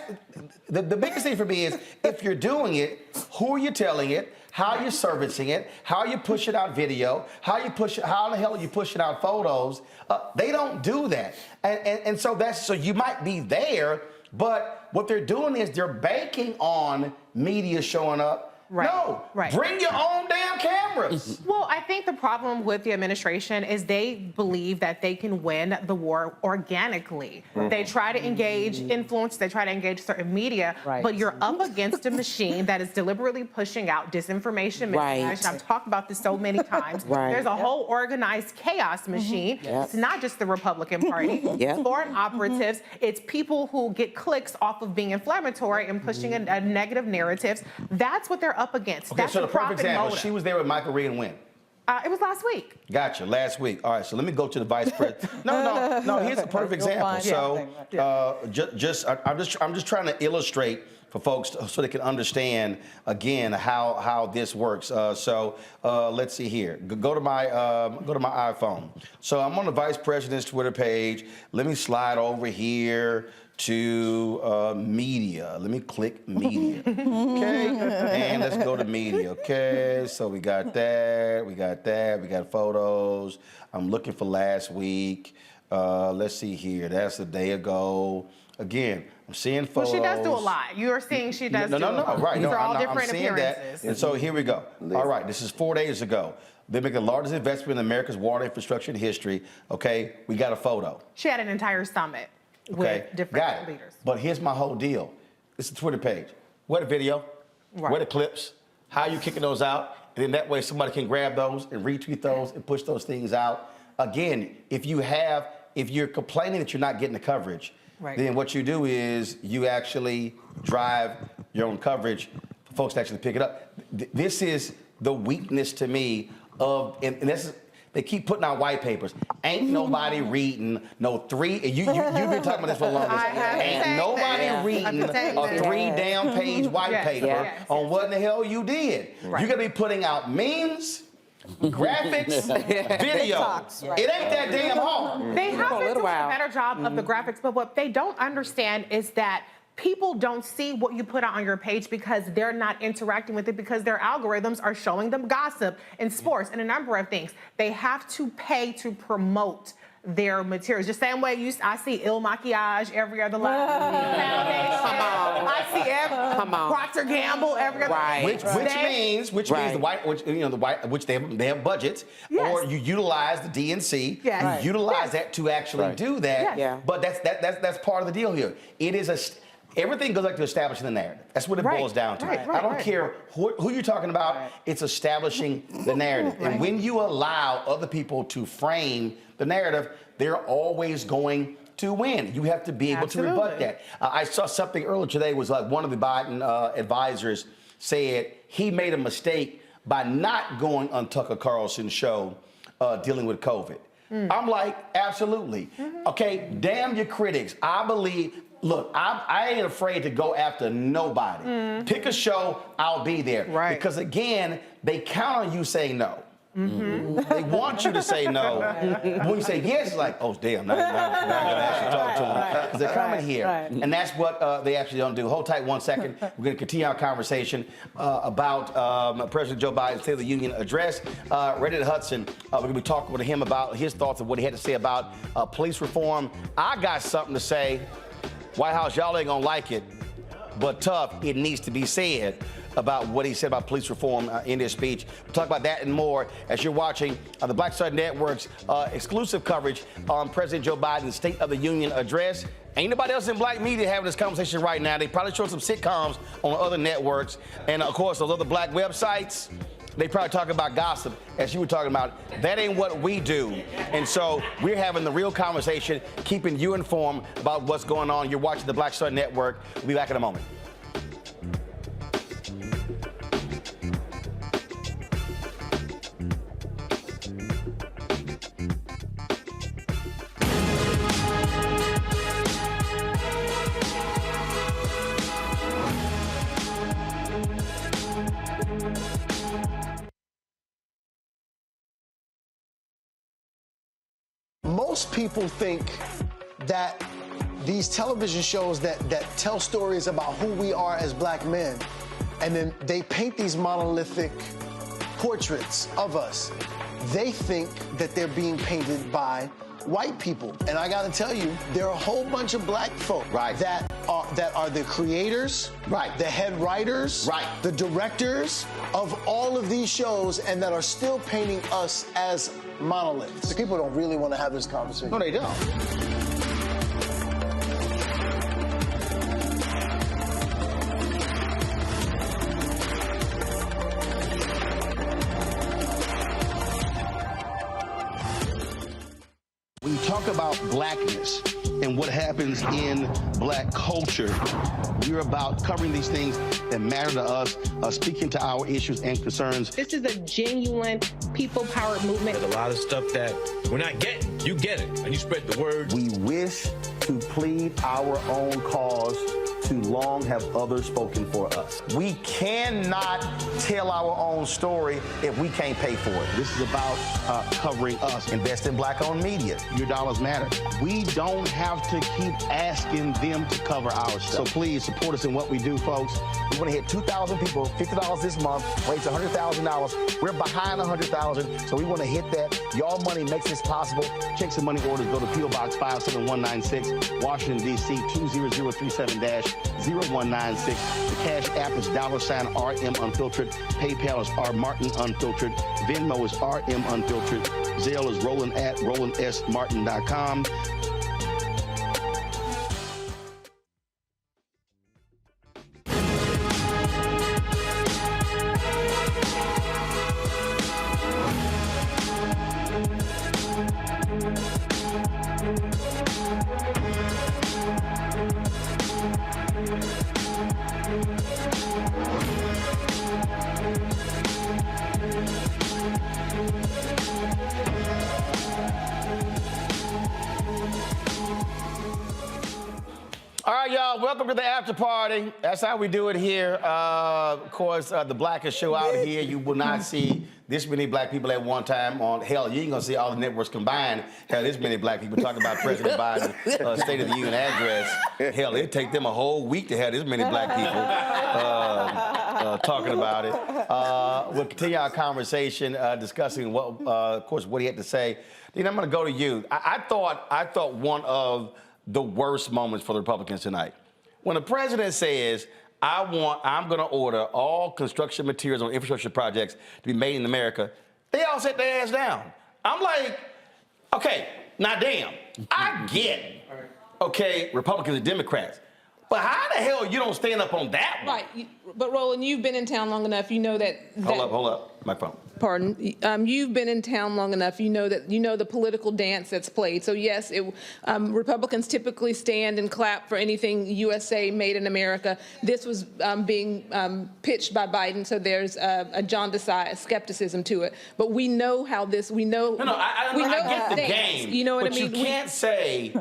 the biggest thing for me is if you're doing it, who are you telling it? How you're servicing it? How you pushing out video? How the hell are you pushing out photos? They don't do that, and so you might be there, but what they're doing is they're banking on media showing up. No, bring your own damn cameras. Well, I think the problem with the administration is they believe that they can win the war organically. They try to engage influence, they try to engage certain media, but you're up against a machine that is deliberately pushing out disinformation, misinformation. I've talked about this so many times. There's a whole organized chaos machine. It's not just the Republican Party. It's foreign operatives. It's people who get clicks off of being inflammatory and pushing a negative narratives. That's what they're up against. Okay, that's so the perfect example, motive. she was there with Michael Regan when? It was last week. Gotcha, last week. All right, so let me go to the vice president. No, here's a perfect example. So, I'm just trying to illustrate for folks so they can understand again how this works. So let's see here. Go to my iPhone. So I'm on the vice president's Twitter page. Let me slide over here to media. Let me click media. Okay, and let's go to media. Okay, so we got that. We got photos. I'm looking for last week. Let's see here. That's a day ago. Again, I'm seeing photos. Well, she does do a lot. You're seeing she does do a lot. Right. These are all different appearances. And so here we go. All right, this is 4 days ago. They make the largest investment in America's water infrastructure in history. Okay, we got a photo. She had an entire summit with different leaders. But here's my whole deal. It's a Twitter page. Where the video? Where the clips? How are you kicking those out? And then that way somebody can grab those and retweet those and push those things out. Again, if you're complaining that you're not getting the coverage, then what you do is you actually drive your own coverage for folks to actually pick it up. This is the weakness to me and this is, they keep putting out white papers. Ain't nobody reading you've been talking about this for the longest. Ain't nobody reading a 3 page white paper on what in the hell you did. You're gonna be putting out memes, graphics, video. It ain't that damn hard. They have been doing a better job of the graphics, but what they don't understand is that people don't see what you put out on your page because they're not interacting with it because their algorithms are showing them gossip and sports and a number of things. They have to pay to promote their materials. Just same way I see Il Makiage every other line. I see Procter Gamble every other line. Which means the white, which they have budgets, or you utilize the DNC, you utilize that to actually do that. Yeah. But that's part of the deal here. It is everything goes back to establishing the narrative. That's what it boils down to. I don't care who you're talking about. It's establishing the narrative. And when you allow other people to frame the narrative, they're always going to win. You have to be able to rebut that. I saw something earlier today was like one of the Biden advisors said he made a mistake by not going on Tucker Carlson's show dealing with COVID. I'm like, absolutely. Okay, damn your critics. I believe, look, I ain't afraid to go after nobody. Pick a show, I'll be there. Because again, they count on you saying no. They want you to say no. When you say yes, it's like, oh, damn, now I'm going to actually talk to them. Because they're coming here. And that's what they actually don't do. Hold tight 1 second. We're going to continue our conversation about President Joe Biden's State of the Union address. Reddit Hudson, we're going to be talking with him about his thoughts of what he had to say about police reform. I got something to say. White House, y'all ain't going to like it. But tough, it needs to be said about what he said about police reform in his speech. We'll talk about that and more as you're watching the Black Star Network's exclusive coverage on President Joe Biden's State of the Union address. Ain't nobody else in black media having this conversation right now. They probably show some sitcoms on other networks. And, of course, those other black websites, they probably talk about gossip, as you were talking about. That ain't what we do. And so we're having the real conversation, keeping you informed about what's going on. You're watching the Black Star Network. We'll be back in a moment. Most people think that these television shows that tell stories about who we are as black men, and then they paint these monolithic portraits of us, they think that they're being painted by white people. And I gotta tell you, there are a whole bunch of black folk that are the creators, the head writers, the directors of all of these shows, and that are still painting us as monoliths. People don't really want to have this conversation. No, they don't. When you talk about blackness and what happens in black culture, we're about covering these things that matter to us, speaking to our issues and concerns. This is a genuine people-powered movement. There's a lot of stuff that we're not getting. You get it, and you spread the word. We wish to plead our own cause. Too long have others spoken for us. We cannot tell our own story if we can't pay for it. This is about covering us. Invest in black-owned media. Your dollars matter. We don't have to keep asking them to cover our stuff. So please support us in what we do, folks. We want to hit 2,000 people, $50 this month, raise $100,000. We're behind 100,000, so we want to hit that. Y'all money makes this possible. Check some money orders. Go to P.O. Box 57196, Washington, D.C. 20037-0196. The Cash App is $RM Unfiltered. PayPal is R Martin Unfiltered. Venmo is RM Unfiltered. Zelle is Roland at RolandSMartin.com. All right, y'all, welcome to the after party. That's how we do it here. Of course, the blackest show out here. You will not see this many black people at one time on, hell, you ain't gonna see all the networks combined have this many black people talking about President Biden's State of the Union address. Hell, it'd take them a whole week to have this many black people talking about it. We'll continue our conversation discussing what, of course, what he had to say. Dean, I'm going to go to you. I thought one of the worst moments for the Republicans tonight, when the president says, I'm going to order all construction materials on infrastructure projects to be made in America, they all sit their ass down. I'm like, okay, now damn, I get, okay, Republicans and Democrats, but how the hell you don't stand up on that one? Right, but Roland, you've been in town long enough, you know that. Hold up, my phone. Pardon. You've been in town long enough. You know the political dance that's played. So yes, Republicans typically stand and clap for anything USA made in America. This was being pitched by Biden, so there's a jaundiced skepticism to it. But we know how this. We know. I get the game. You know what I mean? But you can't say.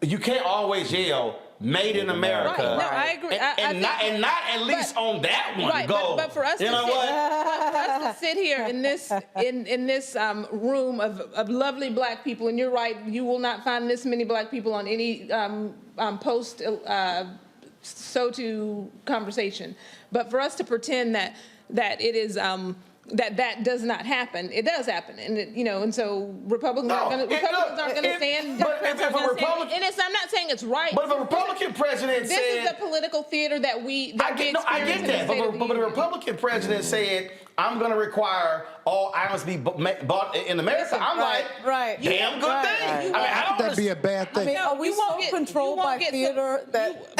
You can't always yell "Made in America." Right. No, I agree. And not at least on that one. Right. Go. But for us you to know sit, what? for us to sit here in this room of lovely black people, and you're right, you will not find this many black people on any post SOTU conversation. But for us to pretend that it is that does not happen. It does happen, and and so Republicans aren't going to stand. I'm not saying it's right. But if a Republican president this said, is the political theater that we I get that. But the Republican president said, I'm going to require all items to be bought in America. I'm like, damn good thing. I mean, how could that be a bad thing? I mean, are we so controlled by theater that?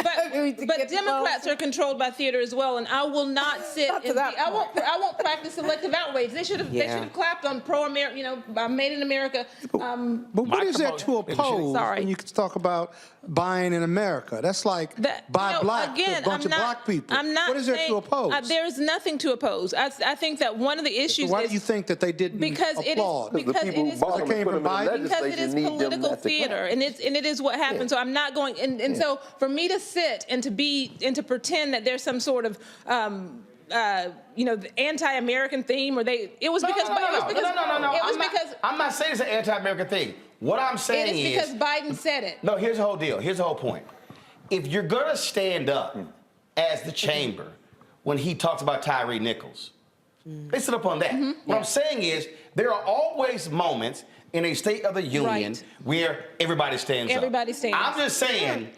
But Democrats are controlled by theater as well, and I will not sit. I won't practice selective outrage. They should have clapped on pro-America, Made in America. But what is that to oppose when you talk about buying in America? That's like buy black, a bunch of black people. What is there to oppose? There's nothing to oppose. I think that one of the issues. Why do you think that they didn't applaud? Because it is political theater, and it is what happened. So I'm not going. And so for me to sit and to pretend that there's some sort of the anti-American theme, I'm not saying it's an anti-American thing. What I'm saying is because Biden said it. No, here's the whole deal. Here's the whole point. If you're gonna stand up as the chamber when he talks about Tyree Nichols, they sit up on that. What I'm saying is there are always moments in a State of the Union where everybody stands up. I'm just saying,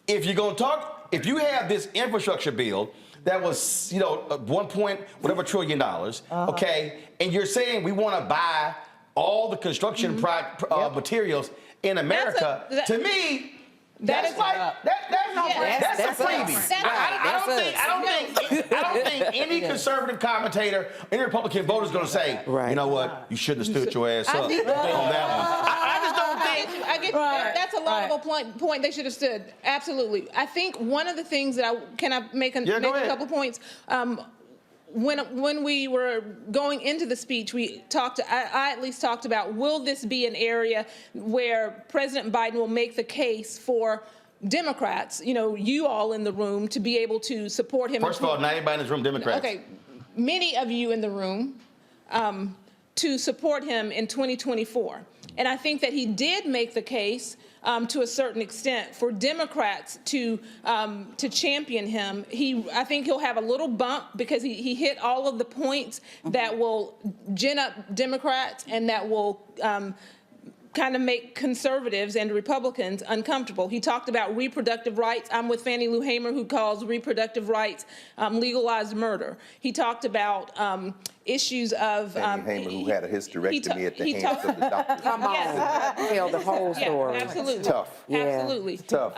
if you're gonna talk, if you have this infrastructure bill that was, 1 point whatever trillion dollars, okay, and you're saying we want to buy all the construction materials in America, to me, that's a freebie. I don't think any conservative commentator, any Republican voter is going to say, you know what, you shouldn't have stood your ass up on that one. I just don't think. I get that's a laudable point. They should have stood. Absolutely. I think one of the things that I make a couple points. When we were going into the speech, I at least talked about, will this be an area where President Biden will make the case for Democrats, you all in the room, to be able to support him? First of all, not anybody in this room Democrats. Okay, many of you in the room, to support him in 2024. And I think that he did make the case to a certain extent for Democrats to champion him. I think he'll have a little bump because he hit all of the points that will gin up Democrats and that will kind of make conservatives and Republicans uncomfortable. He talked about reproductive rights. I'm with Fannie Lou Hamer, who calls reproductive rights legalized murder. He talked about issues of Fannie Hamer, who had a hysterectomy at the hands of the doctors. Come on, tell the whole story. Absolutely. It's tough. Absolutely. It's tough.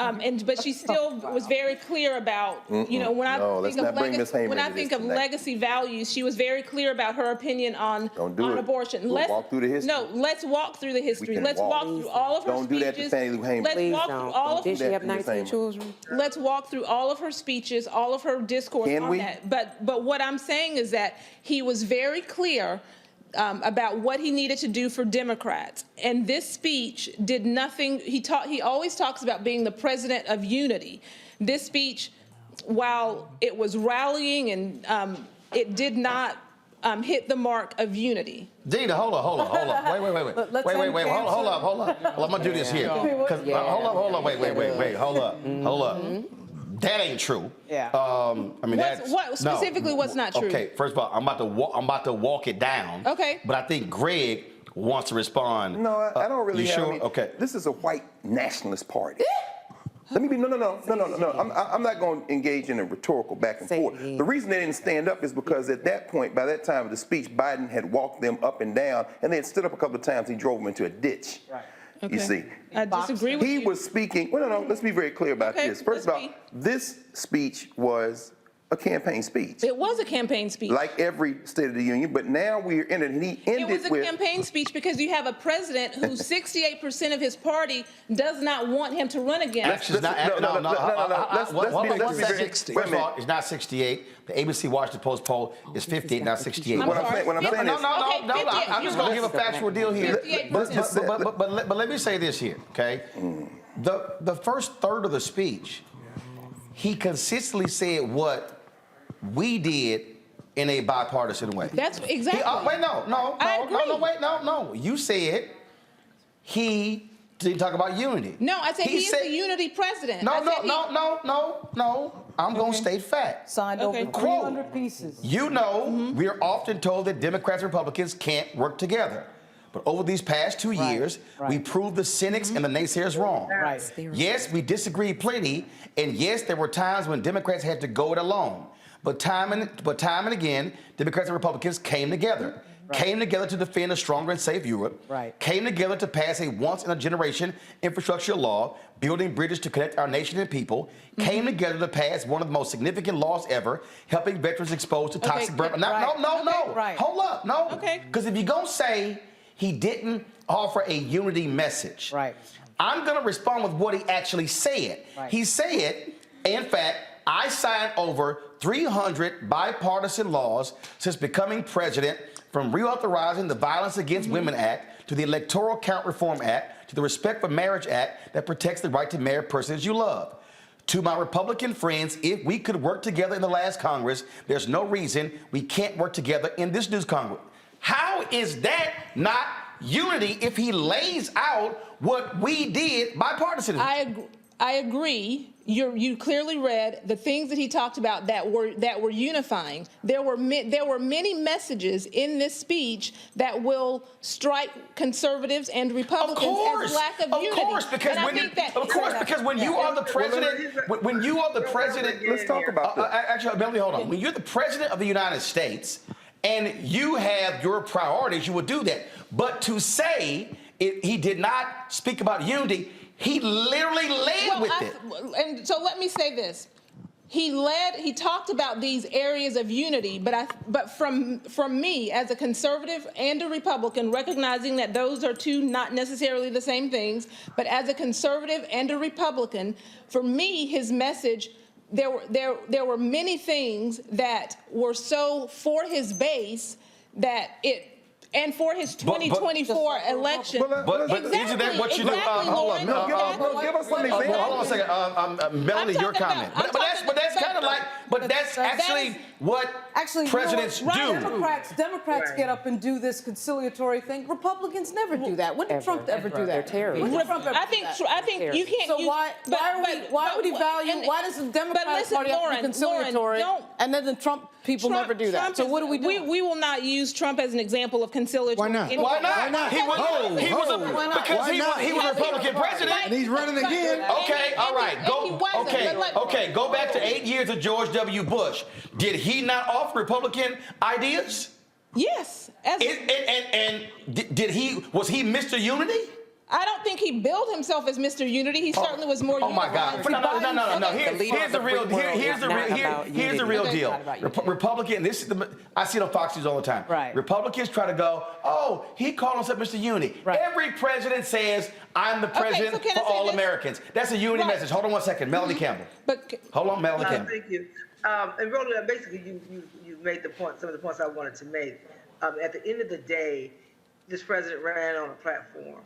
But she still was very clear about, when I think of legacy values, she was very clear about her opinion on abortion. Let's walk through the history. No, let's walk through the history. Let's walk through all of her speeches. Don't do that to Fannie Lou Hamer. Let's walk through all of her. Did she have 19 children? Let's walk through all of her speeches, all of her discourse on that. But what I'm saying is that he was very clear about what he needed to do for Democrats. And this speech did nothing. He always talks about being the president of unity. This speech, while it was rallying and it did not hit the mark of unity. Dina, hold on. Wait, hold up. I'm gonna do this here. Hold up. That ain't true. Yeah. I mean, What specifically? No. What's not true? Okay, first of all, I'm about to walk it down. Okay. But I think Greg wants to respond. No, I don't really You have. sure? I mean, Okay. This is a white nationalist party. Let me be, no. I'm not going to engage in a rhetorical back and forth. The reason they didn't stand up is because at that point, by that time of the speech, Biden had walked them up and down, and they had stood up a couple of times. He drove them into a ditch. Right. You see, I disagree with you. he was speaking. Well, no. Let's be very clear about this. First of all, this speech was a campaign speech. It was a campaign speech. Like every State of the Union, but now we're in it, and he ended It was a with. campaign speech because you have a president who 68% of his party does not want him to run again. Let's be very. First of all, it's not 68. The ABC Washington Post poll is 58, not 68. What I'm saying is. I'm just going to give a factual deal here. 58%. But let me say this here, okay? The first third of the speech, he consistently said what we did in a bipartisan way. That's exactly. No. You said he didn't talk about unity. No, I said he is the unity president. No. I'm going to state fact. Signed over 300 pieces. You know, we are often told that Democrats and Republicans can't work together. But over these past 2 years, we proved the cynics and the naysayers wrong. Right. Yes, we disagreed plenty, and yes, there were times when Democrats had to go it alone. But time and again, Democrats and Republicans came together. Came together to defend a stronger and safe Europe. Came together to pass a once-in-a-generation infrastructure law, building bridges to connect our nation and people. Came together to pass one of the most significant laws ever, helping veterans exposed to toxic burn. No. Hold up, no. Okay. Because if you're going to say he didn't offer a unity message, I'm going to respond with what he actually said. He said, in fact, I signed over 300 bipartisan laws since becoming president, from reauthorizing the Violence Against Women Act to the Electoral Count Reform Act to the Respect for Marriage Act that protects the right to marry persons you love. To my Republican friends, if we could work together in the last Congress, there's no reason we can't work together in this new Congress. How is that not unity if he lays out what we did bipartisan? I agree. You clearly read the things that he talked about that were unifying. There were many messages in this speech that will strike conservatives and Republicans as lack of unity. Because when you are the president, let's talk about this. Actually, Melanie, hold on. When you're the president of the United States and you have your priorities, you will do that. But to say he did not speak about unity, he literally led with it. And so let me say this. He talked about these areas of unity, but from me as a conservative and a Republican, recognizing that those are two not necessarily the same things, but as a conservative and a Republican, for me, his message, there were many things that were so for his base that and for his 2024 election. But isn't that what you do? Hold on. No, give us some examples. Hold on a second. Melanie, your comment. But that's kind of like, but that's actually what presidents do. Democrats get up and do this conciliatory thing. Republicans never do that. When did Trump ever do that? When did Trump ever do that? I think you can't. So why would he value? Why does the Democratic Party have to be conciliatory? And then the Trump people never do that. So what do we do? We will not use Trump as an example of conciliatory. Why not? Why not? He was a Republican president. And he's running again. Okay, all right. Go back to 8 years of George W. Bush. Did he not offer Republican ideas? Yes. Was he Mr. Unity? I don't think he billed himself as Mr. Unity. He certainly was more. Oh my God! No. Here's the real deal. Republican. I see it on Fox News all the time. Right. Republicans try to go, oh, he called himself Mr. Unity. Right. Every president says, I'm the president for all Americans. That's a unity message. Hold on one second, Melanie Campbell. Hold on, Melanie Campbell. Thank you. And Roland, basically, you made the point. Some of the points I wanted to make. At the end of the day, this president ran on a platform.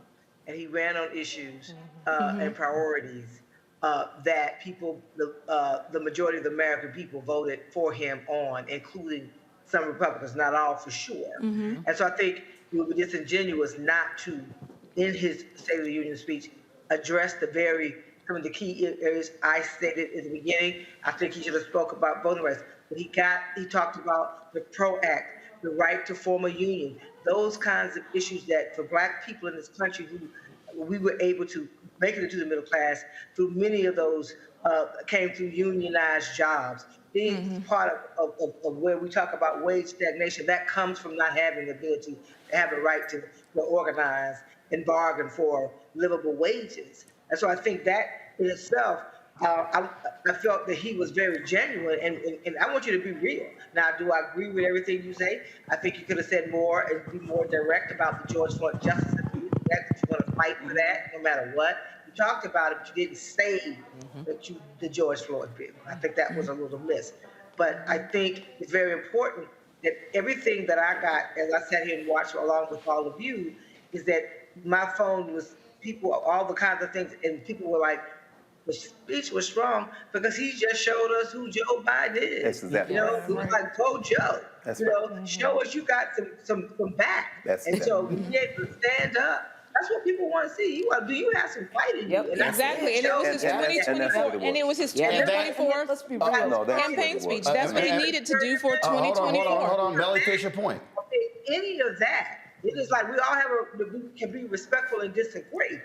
And he ran on issues and priorities that people, the majority of the American people voted for him on, including some Republicans, not all for sure. And so I think it would be disingenuous not to, in his State of the Union speech, address the very some of the key areas I stated in the beginning. I think he should have spoke about voting rights, but he talked about the PRO Act, the right to form a union, those kinds of issues that for Black people in this country who we were able to make it into the middle class through many of those came through unionized jobs. Being part of where we talk about wage stagnation, that comes from not having the ability to have a right to organize and bargain for livable wages. And so I think that in itself, I felt that he was very genuine, and I want you to be real. Now, do I agree with everything you say? I think you could have said more and be more direct about the George Floyd justice. That you're going to fight for that no matter what. You talked about it, but you didn't say that the George Floyd bill. I think that was a little miss. But I think it's very important that everything that I got as I sat here and watched along with all of you is that my phone was people, all the kinds of things, and people were like, the speech was strong because he just showed us who Joe Biden is. That's exactly it was like, go Joe. That's show us you got some back. So we get to stand up. That's what people want to see. Do you have some fight in you? And exactly. And it was his 2024. And it was his 2024 campaign speech. That's what he needed to do for 2024. Hold on, Melly, finish your point. Any of that, it is like we all we can be respectful and disagree.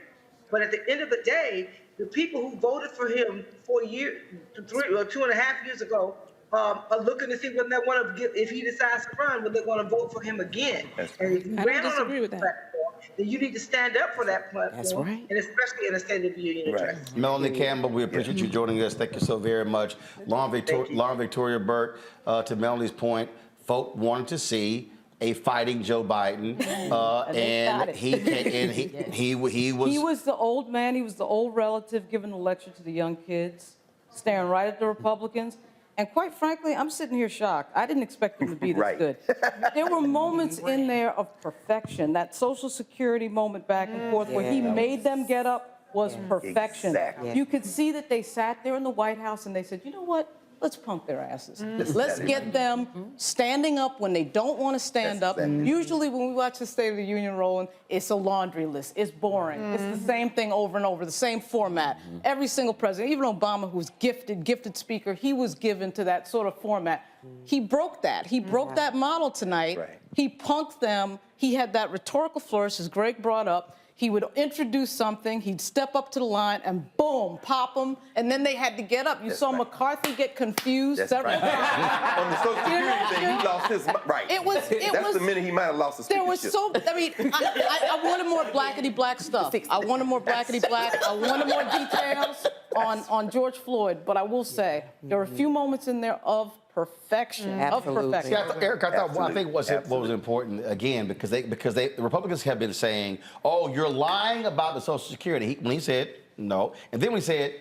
But at the end of the day, the people who voted for him 4 years, 3 or 2.5 years ago, are looking to see when they want to if he decides to run, when they're going to vote for him again. And if you ran on a platform, then you need to stand up for that platform. That's right. And especially in a State of the Union address. Melanie Campbell, we appreciate you joining us. Thank you so very much. Lauren Victoria Burke, to Melanie's point, folk wanted to see a fighting Joe Biden, and he was. He was the old man. He was the old relative giving the lecture to the young kids, staring right at the Republicans. And quite frankly, I'm sitting here shocked. I didn't expect him to be this good. There were moments in there of perfection. That Social Security moment back and forth where he made them get up was perfection. Exactly. You could see that they sat there in the White House and they said, you know what? Let's punk their asses. Let's get them standing up when they don't want to stand up. Usually when we watch the State of the Union, Roland, it's a laundry list. It's boring. It's the same thing over and over, the same format. Every single president, even Obama, who's gifted speaker, he was given to that sort of format. He broke that. He broke that model tonight. He punked them. He had that rhetorical flourish, as Greg brought up. He would introduce something, he'd step up to the line, and boom, pop them, and then they had to get up. You saw McCarthy get confused several times. On the Social Security thing, he lost his right. That's the minute he might have lost his speakership. I wanted more blackety-black stuff. I wanted more blackety-black. I wanted more details on George Floyd, but I will say, there were a few moments in there of perfection. Absolutely. Eric, I think what was important, again, because the Republicans have been saying, oh, you're lying about the Social Security. When he said no, and then when he said,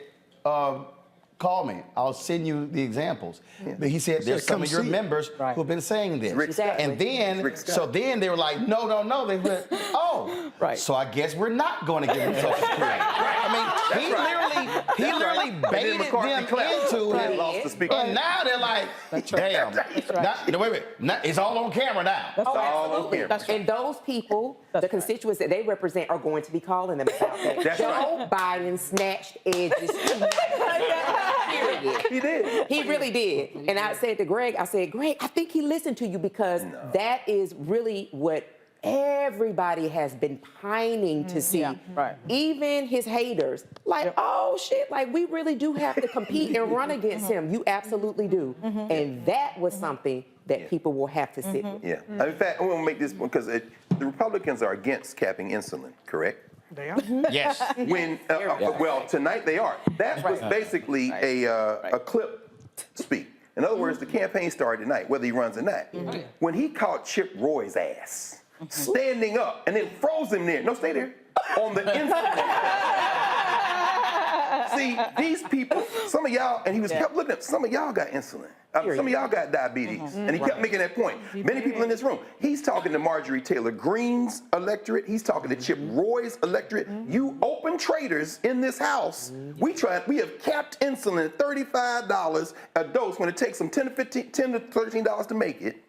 call me, I'll send you the examples. But he said, there's some of your members who have been saying this. And then, so then they were like, no. They went, oh, so I guess we're not going to give him Social Security. I mean, he literally baited them into it. And now they're like, damn. Wait. It's all on camera now. Absolutely. And those people, the constituents that they represent, are going to be calling them about that. Joe Biden snatched edges. Period. He did. He really did. And I said to Greg, I think he listened to you because that is really what everybody has been pining to see. Even his haters. Like, oh shit, like we really do have to compete and run against him. You absolutely do. And that was something that people will have to sit with. In fact, I want to make this one because the Republicans are against capping insulin, correct? They are? Yes. When well, tonight they are. That was basically a clip speak. In other words, the campaign started tonight, whether he runs or not. When he caught Chip Roy's ass standing up and then froze him there. No, stay there. On the insulin. See, these people, some of y'all, and he kept looking at, some of y'all got insulin. Some of y'all got diabetes. And he kept making that point. Many people in this room. He's talking to Marjorie Taylor Greene's electorate. He's talking to Chip Roy's electorate. You open traders in this house, we have capped insulin at $35 a dose when it takes them $10 to $13 to make it.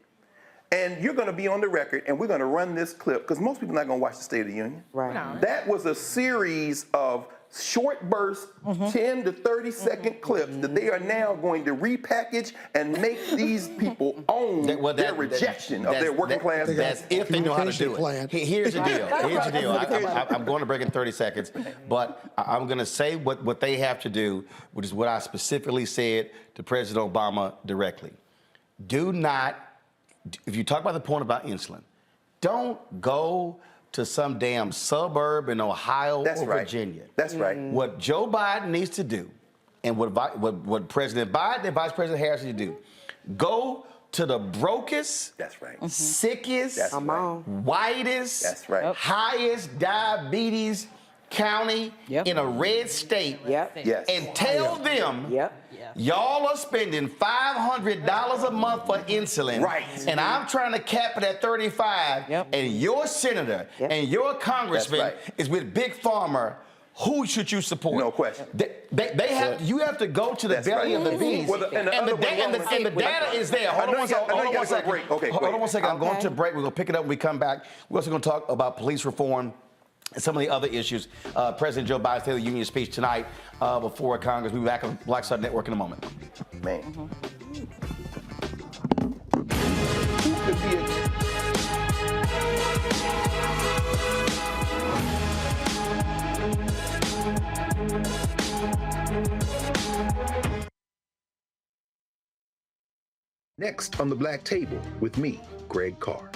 And you're going to be on the record, and we're going to run this clip, because most people are not going to watch the State of the Union. Right. That was a series of short burst, 10 to 30-second clips that they are now going to repackage and make these people own their rejection of their working class. That's if they know how to do it. Here's the deal. Here's the deal. I'm going to break in 30 seconds, but I'm going to say what they have to do, which is what I specifically said to President Obama directly. Do not, if you talk about the point about insulin, don't go to some damn suburb in Ohio or Virginia. That's right. What Joe Biden needs to do, and what President Biden and Vice President Harris need to do, go to the brokest, sickest, whitest, highest diabetes county in a red state, and tell them y'all are spending $500 a month for insulin, and I'm trying to cap it at 35, and your senator and your congressman is with Big Pharma. Who should you support? No question. They have. You have to go to the belly of the beast, and the data is there. Hold on one second. Hold on one second. I'm going to a break. We're going to pick it up when we come back. We're also going to talk about police reform and some of the other issues. President Joe Biden's State of the Union speech tonight before Congress. We'll be back on Black Star Network in a moment. Man. Next on the Black Table with me, Greg Carr.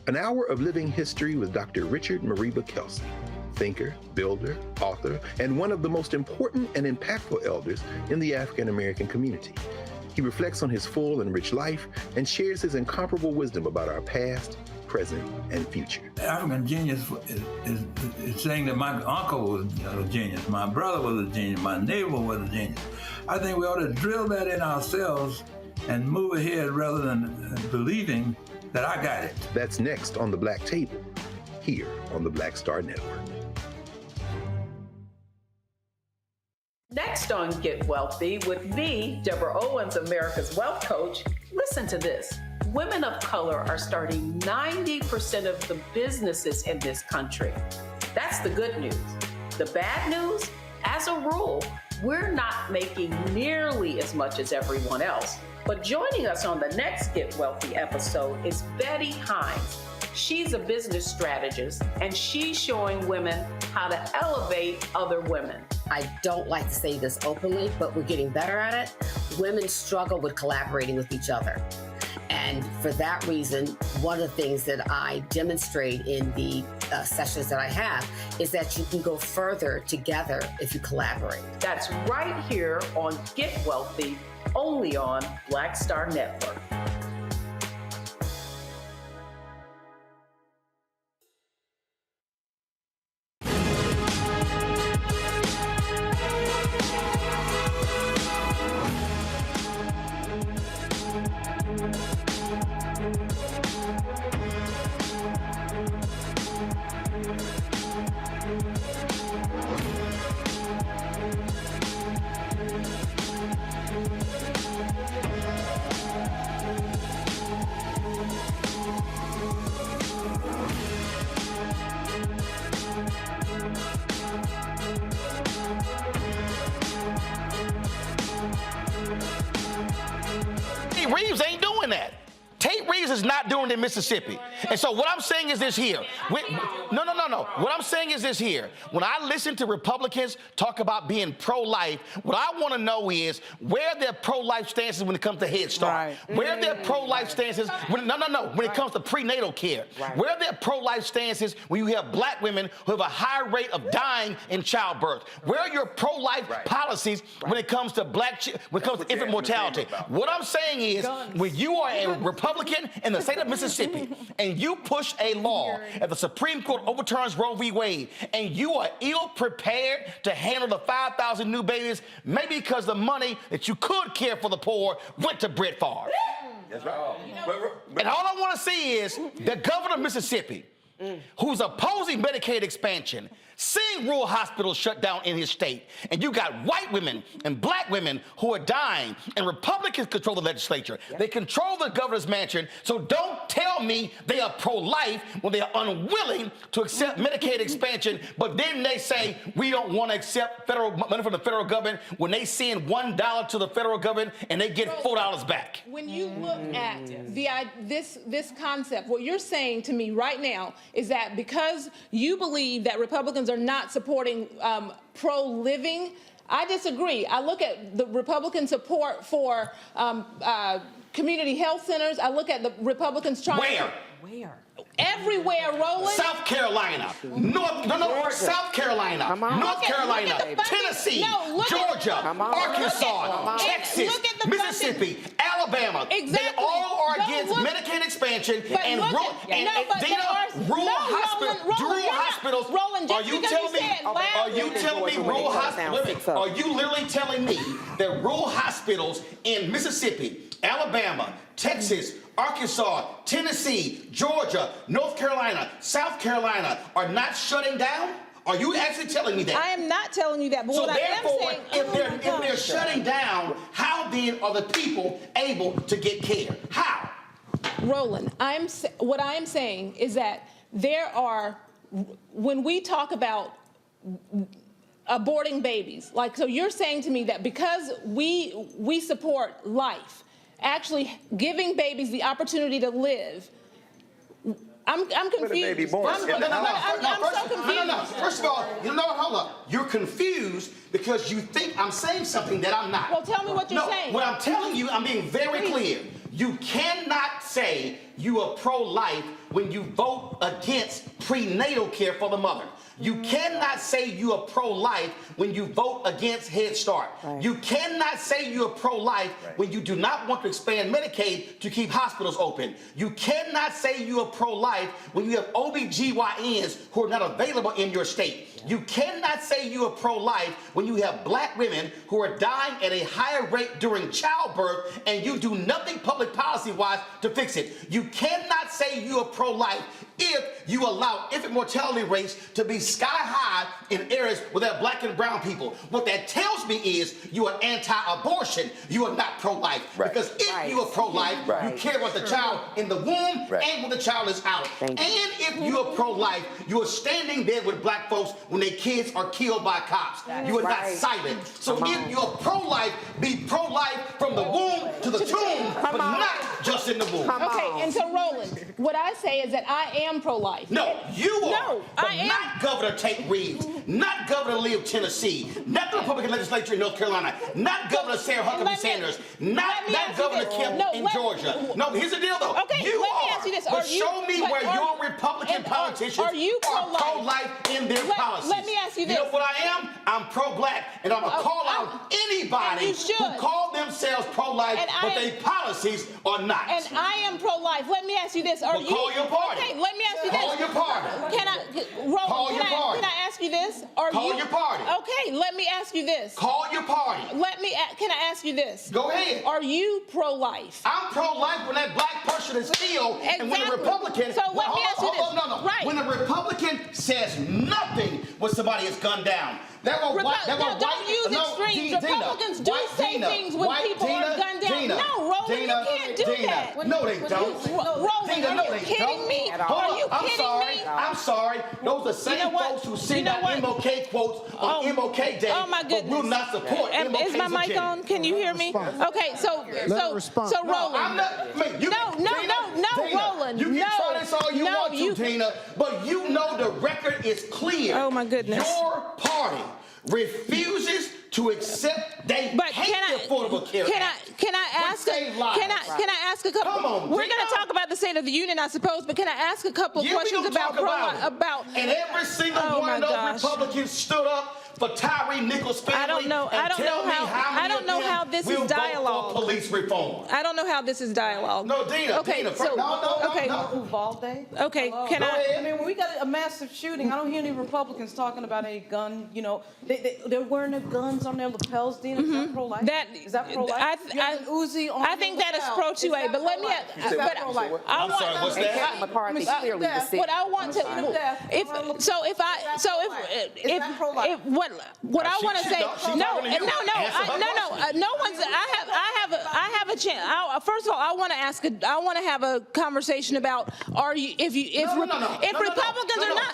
An hour of living history with Dr. Richard Mariba Kelsey, thinker, builder, author, and one of the most important and impactful elders in the African American community. He reflects on his full and rich life and shares his incomparable wisdom about our past, present, and future. African genius is saying that my uncle was a genius, my brother was a genius, my neighbor was a genius. I think we ought to drill that in ourselves and move ahead rather than believing that I got it. That's next on the Black Table, here on the Black Star Network. Next on Get Wealthy with me, Deborah Owens, America's Wealth Coach. Listen to this. Women of color are starting 90% of the businesses in this country. That's the good news. The bad news, as a rule, we're not making nearly as much as everyone else. But joining us on the next Get Wealthy episode is Betty Hines. She's a business strategist, and she's showing women how to elevate other women. I don't like to say this openly, but we're getting better at it. Women struggle with collaborating with each other. And for that reason, one of the things that I demonstrate in the sessions that I have is that you can go further together if you collaborate. That's right here on Get Wealthy, only on Black Star Network. Reeves ain't doing that. Tate Reeves is not doing it in Mississippi. And so what I'm saying is this here. No. What I'm saying is this here. When I listen to Republicans talk about being pro-life, what I want to know is where their pro-life stances when it comes to Head Start. Where their pro-life stances when it comes to prenatal care. Where their pro-life stances when you have black women who have a high rate of dying in childbirth. Where are your pro-life policies when it comes to infant mortality? What I'm saying is when you are a Republican in the state of Mississippi and you push a law and the Supreme Court overturns Roe v. Wade and you are ill-prepared to handle the 5,000 new babies, maybe because the money that you could care for the poor went to Brett Favre. That's right. And all I want to see is the governor of Mississippi, who's opposing Medicaid expansion, seeing rural hospitals shut down in his state, and you got white women and black women who are dying, and Republicans control the legislature. They control the governor's mansion, so don't tell me they are pro-life when they are unwilling to accept Medicaid expansion, but then they say we don't want to accept federal money from the federal government when they send $1 to the federal government and they get $4 back. When you look at this concept, what you're saying to me right now is that because you believe that Republicans are not supporting pro-living, I disagree. I look at the Republican support for community health centers. I look at the Republicans trying Where? Everywhere, Roland. South Carolina, South Carolina, North Carolina, Tennessee, Georgia, Arkansas, Texas, Mississippi, Alabama. Exactly. They all are against Medicaid expansion and rural hospitals. Roland, Are you telling me rural hospitals? Are you literally telling me that rural hospitals in Mississippi, Alabama, Texas, Arkansas, Tennessee, Georgia, North Carolina, South Carolina are not shutting down? Are you actually telling me that? I am not telling you that. But so what therefore, I am saying, if they're shutting down, how then are the people able to get care? How? Roland, what I am saying is that there are, when we talk about aborting babies, so you're saying to me that because we support life, actually giving babies the opportunity to live. I'm confused. Baby born. I'm so confused. No. First of all, hold up. You're confused because you think I'm saying something that I'm not. Well, tell me what you're saying. What I'm telling you, I'm being very clear. You cannot say you are pro-life when you vote against prenatal care for the mother. You cannot say you are pro-life when you vote against Head Start. Right. You cannot say you are pro-life when you do not want to expand Medicaid to keep hospitals open. You cannot say you are pro-life when you have OBGYNs who are not available in your state. You cannot say you are pro-life when you have black women who are dying at a higher rate during childbirth and you do nothing public policy-wise to fix it. You cannot say you are pro-life if you allow infant mortality rates to be sky high in areas where there are black and brown people. What that tells me is you are anti-abortion. You are not pro-life. Right. Because if you are pro-life, you care about the child in the womb and when the child is out. And if you are pro-life, you are standing there with black folks when their kids are killed by cops. You are not silent. So if you are pro-life, be pro-life from the womb to the tomb, but not just in the womb. Okay, and so Roland, what I say is that I am pro-life. No, you are. No, but not Governor Tate Reeves, not Governor Lee of Tennessee, not the Republican legislature in North Carolina, not Governor Sarah Huckabee Sanders, not Governor Kemp in Georgia. No, here's the deal, though. Okay, you let me ask you this. But show me where your Republican politicians are pro-life in their policies. Let me ask you this. You know what I am? I'm pro-black, and I'm going to call out anybody who call themselves pro-life, but their policies are not. And I am pro-life. Let me ask you this. Are you? Call your party. Okay, let me ask you this. Call your party. Roland, can I ask you this? Call your party. Okay, let me ask you this. Call your party. Can I ask you this? Go ahead. Are you pro-life? I'm pro-life when that black person is killed, and when a Republican. So let me ask you this. No. Right. When a Republican says nothing when somebody is gunned down. Don't use extremes. Republicans do say things when people are gunned down. No, Roland, you can't do that. No, they don't. Roland, are you kidding me? Are you kidding me? I'm sorry. Those are the same folks who send out MLK quotes on MLK Day. Oh my goodness. But will not support MLK's Is my mic agenda. on? Can you hear me? Okay, so Roland. No, Roland. You can try this all you want to, Tina, but you know the record is clear. Oh my goodness. Your party refuses to accept Affordable Care Act. Can I ask a couple? Come on, we're going to talk about the State of the Union, I suppose, but can I ask a couple questions about? And every single one of those Republicans stood up for Tyree Nichols' family? I don't know. And tell me how many I don't know of them how this will is dialogue. vote for police reform? I don't know how this is dialogue. No, Dina. Okay, Dina, so no. Uvalde? Okay, can I mean, when we got a massive shooting, I don't hear any Republicans talking about any gun. You know, they're wearing their guns on their lapels. Dina, is that pro-life? Is that pro-life? I think that is pro-2A, but let me. I'm sorry, what's that? Kevin McCarthy clearly was sick. What I want to, what I want to say, no one's. I have a chance. First of all, I want to have a conversation about if Republicans are not.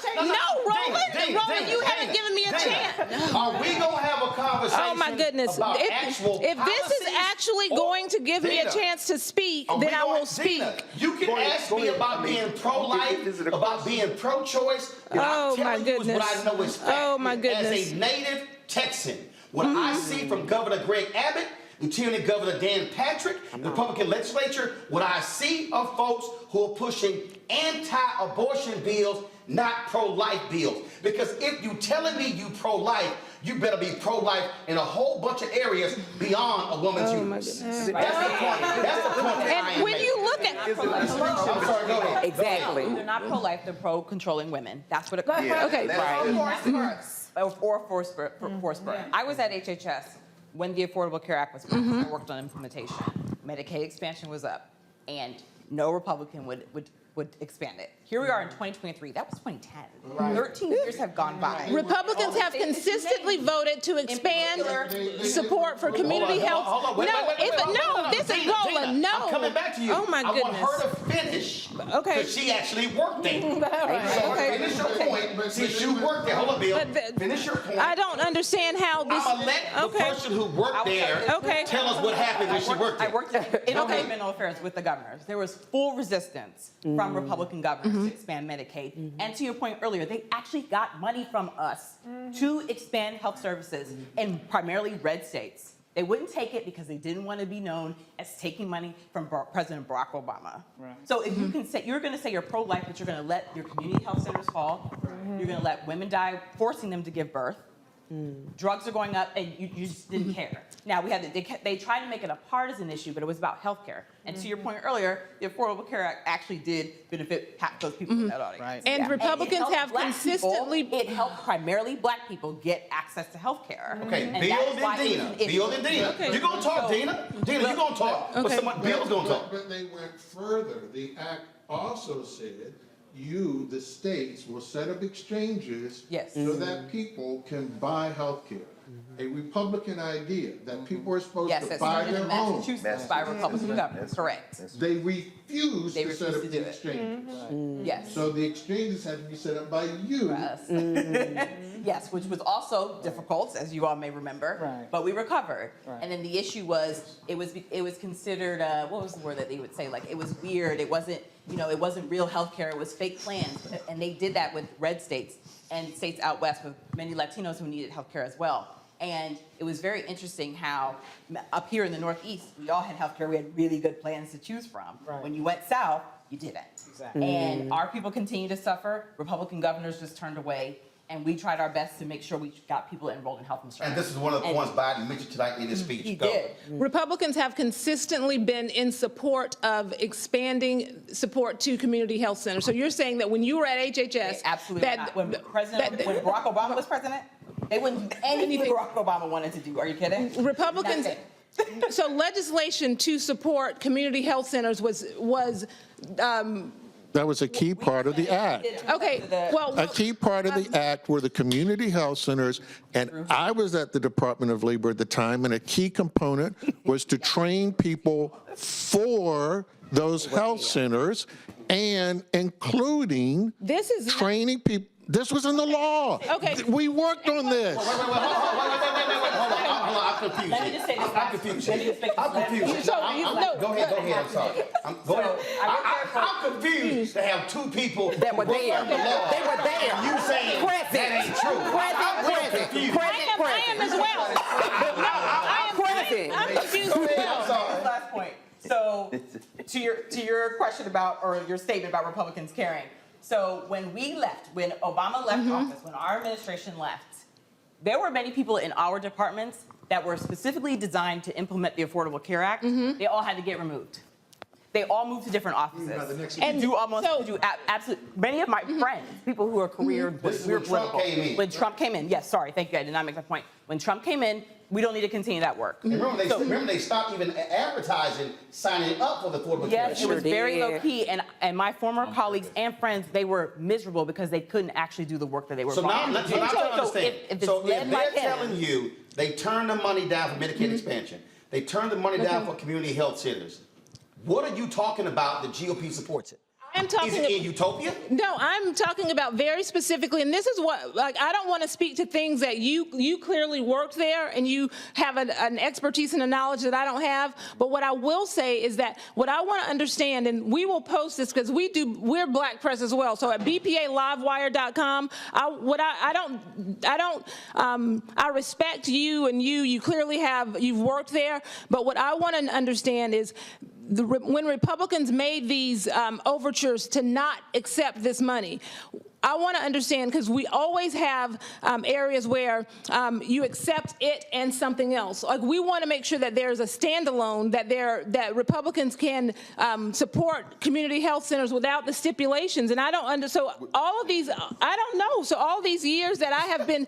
Roland, you haven't given me a chance. Are we gonna have a conversation? Oh my goodness! If this is actually going to give me a chance to speak, then I will speak. You can ask me about being pro-life, about being pro-choice. Oh my goodness! What I know is fact. Oh my goodness! As a native Texan, what I see from Governor Greg Abbott, Lieutenant Governor Dan Patrick, the Republican legislature, what I see are folks who are pushing anti-abortion bills, not pro-life bills. Because if you telling me you pro-life, you better be pro-life in a whole bunch of areas beyond a woman's use. That's the point. That's the point. And when you look at, I'm sorry, go ahead. Exactly. They're not pro-life, they're pro-controlling women. That's what it comes Yeah, okay, right. Or forced birth. I was at HHS when the Affordable Care Act was passed. I worked on implementation. Medicaid expansion was up, and no Republican would expand it. Here we are in 2023. That was 2010. Right. 13 years have gone by. Republicans have consistently voted to expand support for community health. This is Roland. No. I'm coming back to you. Oh my goodness. I want her to finish. Okay. Because she actually worked there. Okay. Finish your point. Since you worked there. Hold on, Bill. Finish your point. I don't understand how this. I'm going to let the person who worked there tell us what happened when she worked there. I worked in governmental affairs with the governors. There was full resistance from Republican governors to expand Medicaid. And to your point earlier, they actually got money from us to expand health services in primarily red states. They wouldn't take it because they didn't want to be known as taking money from President Barack Obama. Right. So if you can say, you're going to say you're pro-life, but you're going to let your community health centers fall, you're going to let women die, forcing them to give birth. Drugs are going up, and you just didn't care. Now they tried to make it a partisan issue, but it was about health care. And to your point earlier, the Affordable Care Act actually did benefit half those people in that audience. Right. And Republicans have consistently. It helped primarily black people get access to health care. Okay, Bill and Dina. Bill and Dina. Okay. You're going to talk, Dina. Dina, you're going to talk. But Bill's going to talk. But they went further. The act also said the states, will set up exchanges so that people can buy health care. A Republican idea that people are supposed to buy their own. Massachusetts by Republican governors, correct. They refused to set up the exchanges. Yes. So the exchanges had to be set up by you. Yes, which was also difficult, as you all may remember, but we recovered. And then the issue was, it was considered, what was the word that they would say? Like, it was weird. It wasn't, it wasn't real healthcare. It was fake plans. And they did that with red states and states out west with many Latinos who needed healthcare as well. And it was very interesting how up here in the Northeast, we all had healthcare. We had really good plans to choose from. When you went south, you didn't. Exactly. And our people continue to suffer. Republican governors just turned away. And we tried our best to make sure we got people enrolled in health insurance. And this is one of the points Biden mentioned tonight in his speech. He did. Republicans have consistently been in support of expanding support to community health centers. So you're saying that when you were at HHS, absolutely not. When Barack Obama was president, they wouldn't do anything Barack Obama wanted to do. Are you kidding? Republicans. So legislation to support community health centers was. That was a key part of the act. Okay, well. A key part of the act were the community health centers, and I was at the Department of Labor at the time, and a key component was to train people for those health centers, and including training people. This was in the law. Okay. We worked on this. I'm confused. Let me just say this. I'm confused. I'm confused. Go ahead. I'm sorry. I'm confused to have two people that were there. They were there. And you saying that ain't true. I am as well. I'm confused as well. Last point. So, to your question about, or your statement about Republicans caring. So when we left, when Obama left office, when our administration left, there were many people in our departments that were specifically designed to implement the Affordable Care Act. They all had to get removed. They all moved to different offices. And Many of my friends, people who are career, This is when Trump came in. When Trump came in, yes, sorry, thank you, I did not make that point. When Trump came in, we don't need to continue that work. And remember, they stopped even advertising, signing up for the Affordable Care Act. Yes, it was very low key, and my former colleagues and friends, they were miserable because they couldn't actually do the work that they were So now, brought so in. now I'm trying to understand. If So it's if led by they're him, telling you they turned the money down for Medicaid expansion, they turned the money down for community health centers, what are you talking about that GOP supports it? I'm talking Is it in utopia? No, I'm talking about very specifically, and this is what, like, I don't want to speak to things that you clearly worked there and you have an expertise and a knowledge that I don't have. But what I will say is that what I want to understand, and we will post this because we're Black Press as well. So at bpalivewire.com, I respect you, and you clearly you've worked there. But what I want to understand is, when Republicans made these overtures to not accept this money, I want to understand, because we always have areas where you accept it and something else. Like, we want to make sure that there's a standalone, that Republicans can support community health centers without the stipulations. And I don't so all of these, I don't know. So all these years that I have been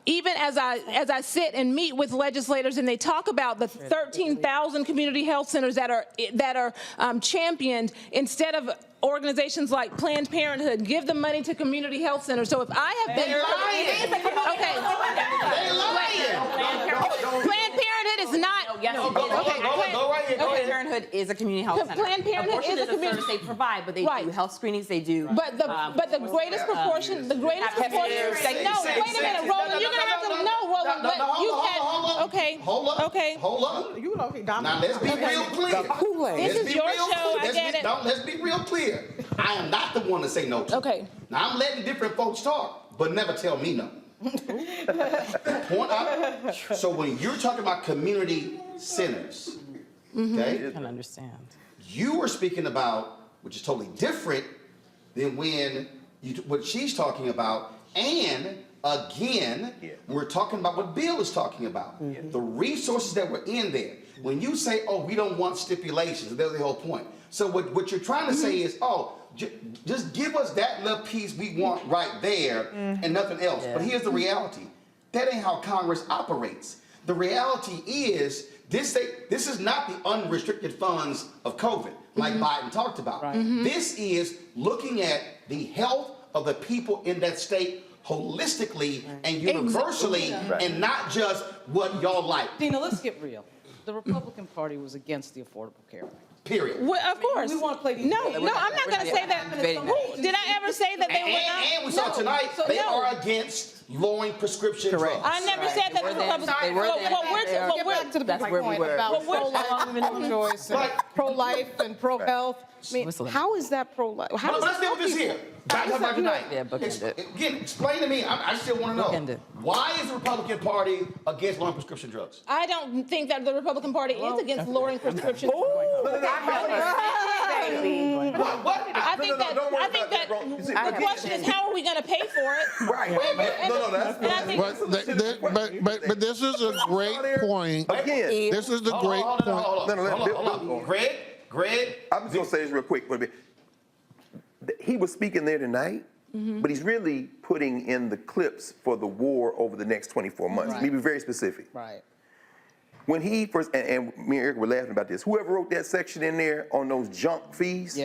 even as I sit and meet with legislators and they talk about the 13,000 community health centers that are championed, instead of organizations like Planned Parenthood give the money to community health centers. So if I have been Planned Parenthood is not. Planned Parenthood is a community health center. Planned Parenthood is a community service they provide, but they do health screenings. They do. But the greatest proportion. No, wait a minute, Roland. You're gonna have to Roland. But you had okay. Hold up. You okay, Dominic? Now let's be real clear. This is your show. I get it. Let's be real clear. I am not the one to say no to. Okay. Now I'm letting different folks talk, but never tell me no. So when you're talking about community centers, okay? I can understand. You were speaking about, which is totally different than what she's talking about, and again, we're talking about what Bill is talking about. The resources that were in there. When you say, oh, we don't want stipulations, that's the whole point. So what you're trying to say is, oh, just give us that little piece we want right there and nothing else. But here's the reality. That ain't how Congress operates. The reality is, this is not the unrestricted funds of COVID, like Biden talked about. This is looking at the health of the people in that state holistically and universally, and not just what y'all like. Dina, let's get real. The Republican Party was against the Affordable Care Act. Period. Well, of course. We want to play these No, I'm not going to say that. Did I ever say that they were not? And we saw tonight, they are against lowering prescription drugs. I never said that the Republicans. That's where we were. About pro-life, choice, and pro-life and pro-health. I mean, how is that pro-life? But let's deal with this here. Back to about tonight. Again, explain to me. I still want to know. Why is the Republican Party against lowering prescription drugs? I don't think that the Republican Party is against lowering prescription. I think that the question is, how are we going to pay for it? Right. But this is a great point. Again, this is the great point. Greg, I'm just going to say this real quick. He was speaking there tonight, but he's really putting in the clips for the war over the next 24 months. Let me be very specific. Right. When he first, and me and Eric were laughing about this, whoever wrote that section in there on those junk fees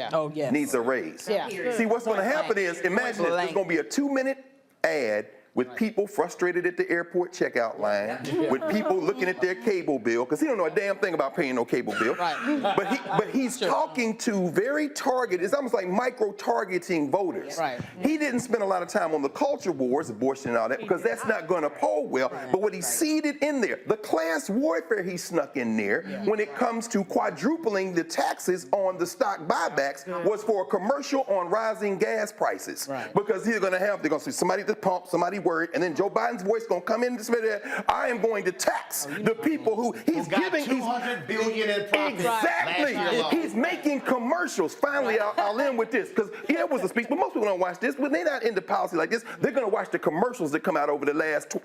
needs a raise. See, what's going to happen is, imagine this, there's going to be a 2-minute ad with people frustrated at the airport checkout line, with people looking at their cable bill, because he don't know a damn thing about paying no cable bill. But he's talking to very targeted, it's almost like micro-targeting voters. He didn't spend a lot of time on the culture wars, abortion and all that, because that's not going to poll well. But what he seeded in there, the class warfare he snuck in there, when it comes to quadrupling the taxes on the stock buybacks, was for a commercial on rising gas prices. Because they're going to say somebody at the pump, somebody mighty word, and then Joe Biden's voice going to come in and say that I am going to tax the people who he's giving. $200 billion in profits. Exactly. Last year alone. He's making commercials. Finally, I'll end with this, because it was a speech, but most people don't watch this. When they're not into policy like this, they're going to watch the commercials that come out over the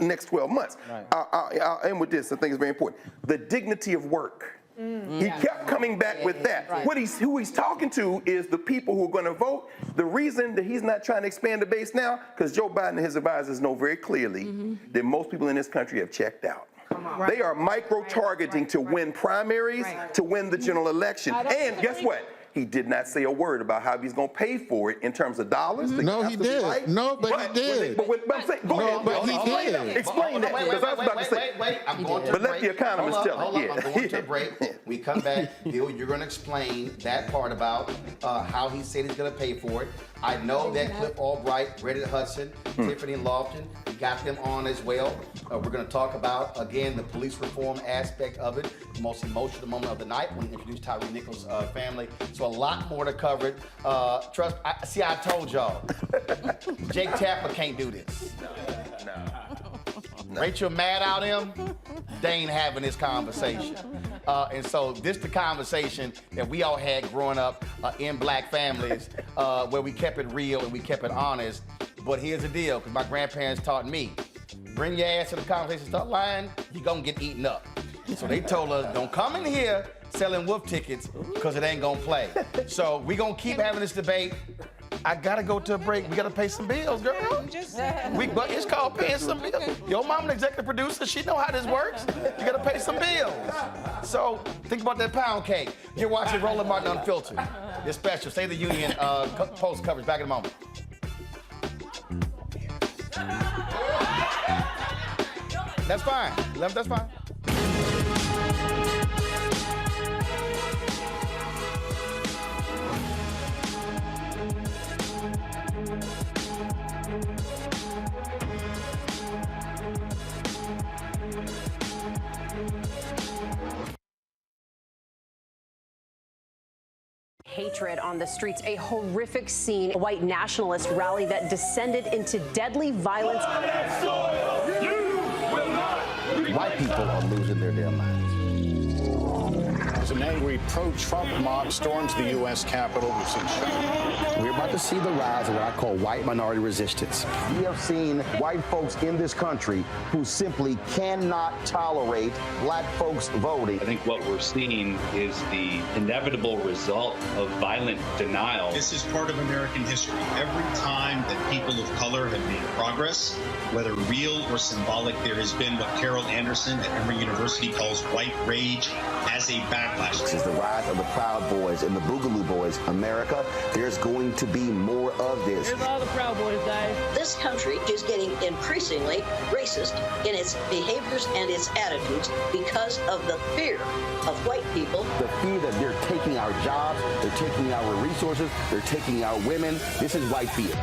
next 12 months. Right. I'll end with this. I think it's very important. The dignity of work. He kept coming back with that. Right. Who he's talking to is the people who are going to vote. The reason that he's not trying to expand the base now, because Joe Biden and his advisors know very clearly that most people in this country have checked out. They are micro-targeting to win primaries, to win the general election. And guess what? He did not say a word about how he's going to pay for it in terms of dollars. No, he did. Right. No, but he did. But I'm saying, go ahead. But he did. Explain that, because I was about to say. Wait. I'm going to but break. let the economist tell it. I'm going to break. We come back. Bill, you're going to explain that part about how he said he's going to pay for it. I know that Cliff Albright, Reddit Hudson, Tiffany Lofton, we got them on as well. We're going to talk about, again, the police reform aspect of it, the most emotional moment of the night when we introduced Tyree Nichols' family. So a lot more to cover it. I told y'all, Jake Tapper can't do this. No. Rachel Maddow them, they ain't having this conversation. And so this the conversation that we all had growing up in black families where we kept it real and we kept it honest. But here's the deal, because my grandparents taught me, bring your ass to the conversation, start lying, you're gonna get eaten up. So they told us, don't come in here selling wolf tickets because it ain't gonna play. So we gonna keep having this debate. I gotta go to a break. We gotta pay some bills, girl. But it's called paying some bills. Your mom, an executive producer, she know how this works. You gotta pay some bills. So think about that pound cake. You're watching Roland Martin Unfiltered. It's special. State of the Union post coverage. Back in a moment. That's fine. That's fine. Hatred on the streets, a horrific scene, a white nationalist rally that descended into deadly violence. White people are losing their damn minds. As an angry pro-Trump mob storms the U.S. Capitol, we've seen We're about to see the rise of what I call white minority resistance. We have seen white folks in this country who simply cannot tolerate black folks voting. I think what we're seeing is the inevitable result of violent denial. This is part of American history. Every time that people of color have made progress, whether real or symbolic, there has been what Carol Anderson at Emory University calls white rage as a backlash. This is the rise of the Proud Boys and the Boogaloo Boys. America, there's going to be more of this. Here's all the Proud Boys, guys. This country is getting increasingly racist in its behaviors and its attitudes because of the fear of white people. The fear that they're taking our jobs, they're taking our resources, they're taking our women. This is white fear.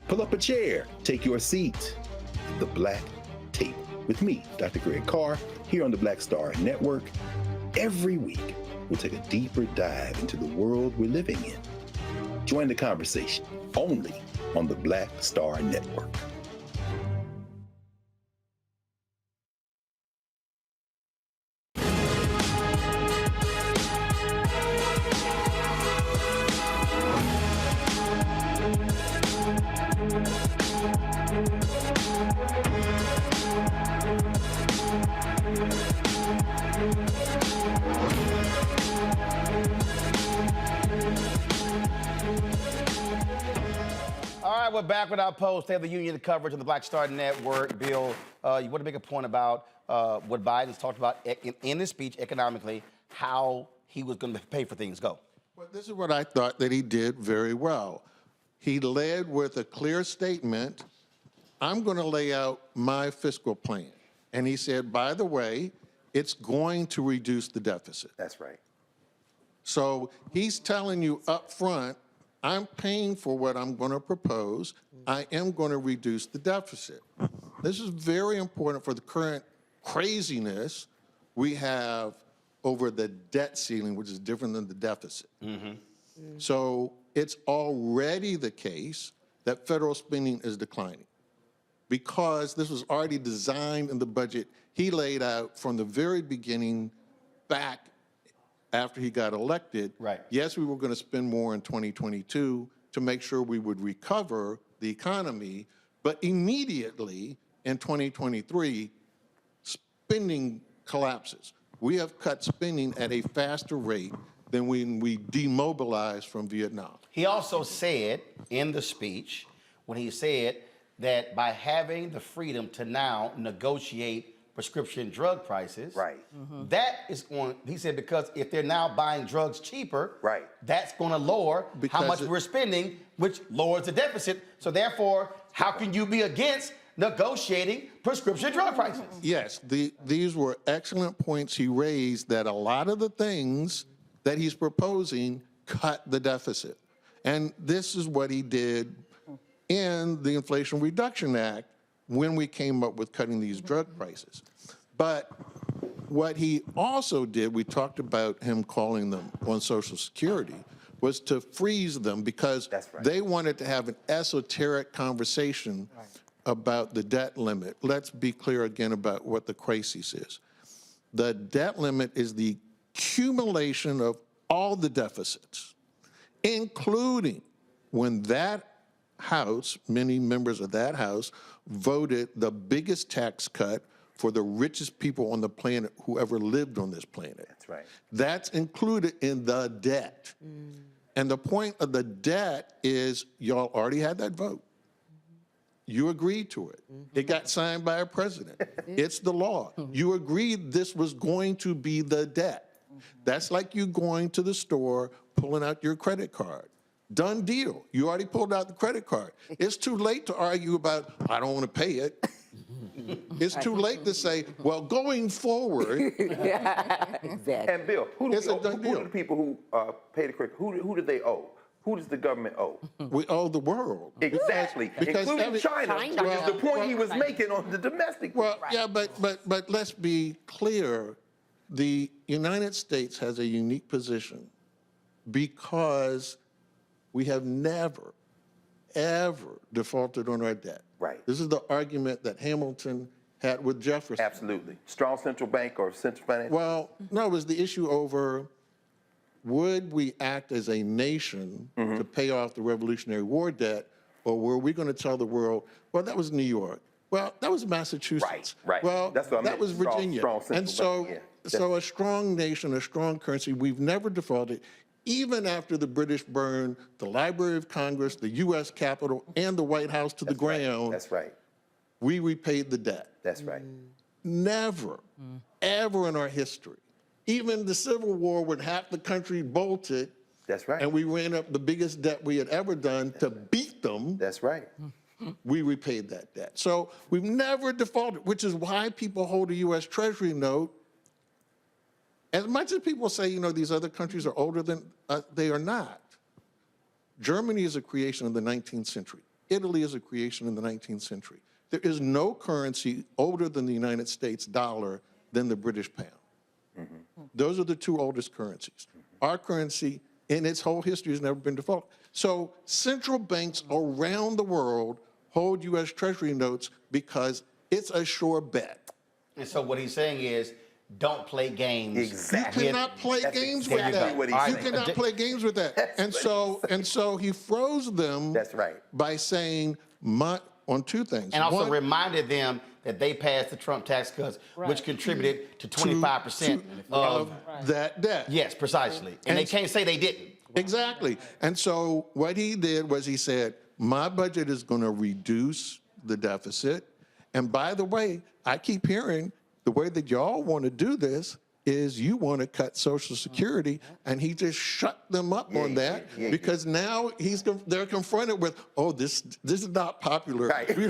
Pull up a chair, take your seat. The Black Table with me, Dr. Greg Carr, here on the Black Star Network. Every week, we'll take a deeper dive into the world we're living in. Join the conversation only on the Black Star Network. We're back with our post, State of the Union coverage on the Black Star Network. Bill, you want to make a point about what Biden's talked about in his speech economically, how he was going to pay for things. Go. Well, this is what I thought that he did very well. He led with a clear statement, I'm going to lay out my fiscal plan. And he said, by the way, it's going to reduce the deficit. That's right. So he's telling you up front I'm paying for what I'm going to propose. I am going to reduce the deficit. This is very important for the current craziness we have over the debt ceiling, which is different than the deficit. So it's already the case that federal spending is declining because this was already designed in the budget he laid out from the very beginning back after he got elected. Right. Yes, we were going to spend more in 2022 to make sure we would recover the economy, but immediately in 2023, spending collapses. We have cut spending at a faster rate than when we demobilized from Vietnam. He also said in the speech, when he said that by having the freedom to now negotiate prescription drug prices, that is going, he said, because if they're now buying drugs cheaper, that's going to lower how much we're spending, which lowers the deficit. So therefore, how can you be against negotiating prescription drug prices? Yes, these were excellent points he raised, that a lot of the things that he's proposing cut the deficit. And this is what he did in the Inflation Reduction Act when we came up with cutting these drug prices. But what he also did, we talked about him calling them on Social Security, was to freeze them because they wanted to have an esoteric conversation about the debt limit. Let's be clear again about what the crisis is. The debt limit is the accumulation of all the deficits, including when that House, many members of that House, voted the biggest tax cut for the richest people on the planet who ever lived on this planet. That's right. That's included in the debt. And the point of the debt is y'all already had that vote. You agreed to it. It got signed by a president. It's the law. You agreed this was going to be the debt. That's like you going to the store, pulling out your credit card. Done deal. You already pulled out the credit card. It's too late to argue about, I don't want to pay it. It's too late to say, well, going forward. Exactly. And Bill, who do the people who pay the credit, who do they owe? Who does the government owe? We owe the world. Exactly, including China, which is the point he was making on the domestic. Well, yeah, but let's be clear. The United States has a unique position because we have never, ever defaulted on our debt. Right. This is the argument that Hamilton had with Jefferson. Absolutely. Strong central bank or central finance? Well, no, it was the issue over would we act as a nation to pay off the Revolutionary War debt, or were we going to tell the world, well, that was New York. Well, that was Massachusetts. Right. Well, That's what I that meant. was Virginia. Strong and central bank, so a strong nation, a strong currency, we've never defaulted. Even after the British burned the Library of Congress, the U.S. Capitol, and the White House to the ground, That's right. we repaid the debt. That's right. Never, ever in our history. Even the Civil War, when half the country bolted, That's right. and we ran up the biggest debt we had ever done to beat them. That's right. We repaid that debt. So we've never defaulted, which is why people hold a U.S. Treasury note. As much as people say, you know, these other countries are older than they are not. Germany is a creation of the 19th century. Italy is a creation in the 19th century. There is no currency older than the United States dollar than the British pound. Those are the two oldest currencies. Our currency in its whole history has never been defaulted. So central banks around the world hold U.S. Treasury notes because it's a sure bet. And so what he's saying is, don't play games. Exactly. You cannot play games with that. You cannot play games with that. And so he froze them. That's right. By saying on two things. And also reminded them that they passed the Trump tax cuts, which contributed to 25% of that debt. Yes, precisely. And they can't say they didn't. Exactly. And so what he did was he said, my budget is going to reduce the deficit. And by the way, I keep hearing the way that y'all want to do this is you want to cut Social Security, and he just shut them up on that because now they're confronted with, oh, this is not popular. Right. We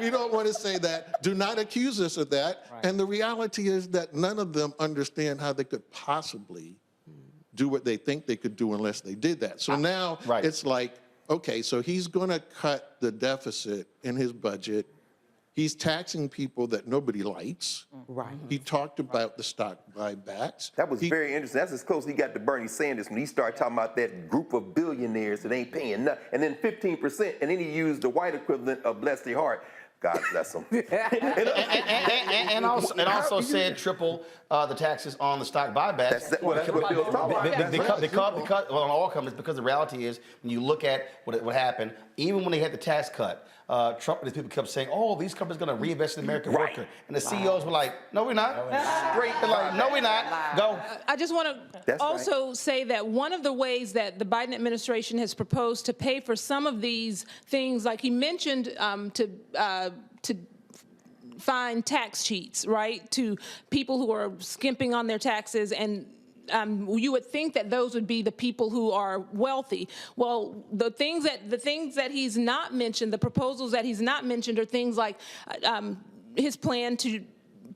don't want to say that. Do not accuse us of that. Right. And the reality is that none of them understand how they could possibly do what they think they could do unless they did that. So now it's like, okay, so he's going to cut the deficit in his budget. He's taxing people that nobody likes. Right. He talked about the stock buybacks. That was very interesting. That's as close as he got to Bernie Sanders when he started talking about that group of billionaires that ain't paying nothing. And then 15%, and then he used the white equivalent of bless their heart. God bless them. and also said triple the taxes on the stock buybacks. That's what Bill's talking about. Because on all companies, because the reality is, when you look at what happened, even when they had the tax cut, Trump and his people kept saying, "Oh, these companies are going to reinvest in the American worker," and the CEOs were like, "No, we're not." Straight, they're like, "No, we're not." Go. I just want to also say that one of the ways that the Biden administration has proposed to pay for some of these things, like he mentioned, to find tax cheats, right, to people who are skimping on their taxes, and you would think that those would be the people who are wealthy. Well, the things that he's not mentioned, the proposals that he's not mentioned, are things like his plan to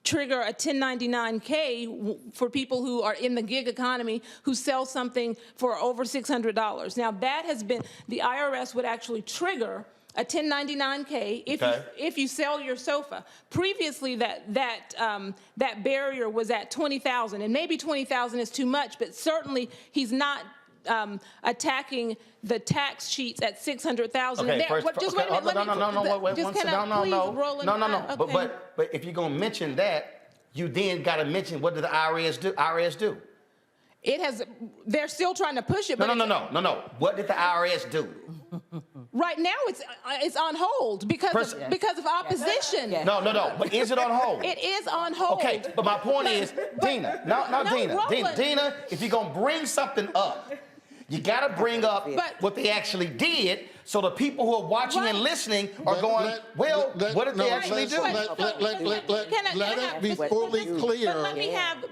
trigger a 1099-K for people who are in the gig economy who sell something for over $600. Now, that has been, the IRS would actually trigger a 1099-K if you sell your sofa. Previously, that barrier was at $20,000, and maybe $20,000 is too much, but certainly he's not attacking the tax sheets at $600,000. Okay, Just wait a minute. But if you're gonna mention that, you then got to mention, what did the IRS do? It has. They're still trying to push it. But No. What did the IRS do? Right now, it's on hold because of opposition. No. But is it on hold? It is on hold. Okay, but my point is, Dina. Dina, if you're gonna bring something up, you got to bring up what they actually did, so the people who are watching and listening are going, what did they actually do? Let it be fully clear.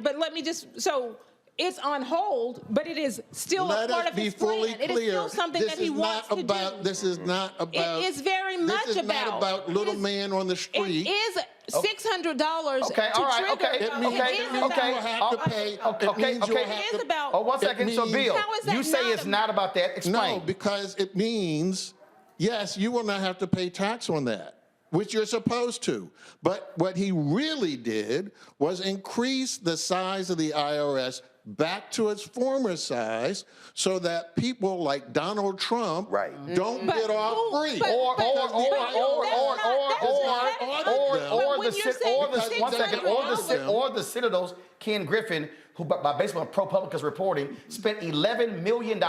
But let me just, so it's on hold, but it is still a part of his plan. It is still something that he wants to do. This is not about. It is very much about. This is not about little man on the street. It is $600 Okay, all right, okay. It means you will have to pay. It is about. Oh, 1 second. So, Bill, you say it's not about that. Explain. No, because it means, yes, you will not have to pay tax on that, which you're supposed to. But what he really did was increase the size of the IRS back to its former size, so that people like Donald Trump don't get off free. Or the Citadel's Ken Griffin, who, based on ProPublica's reporting, spent $11 million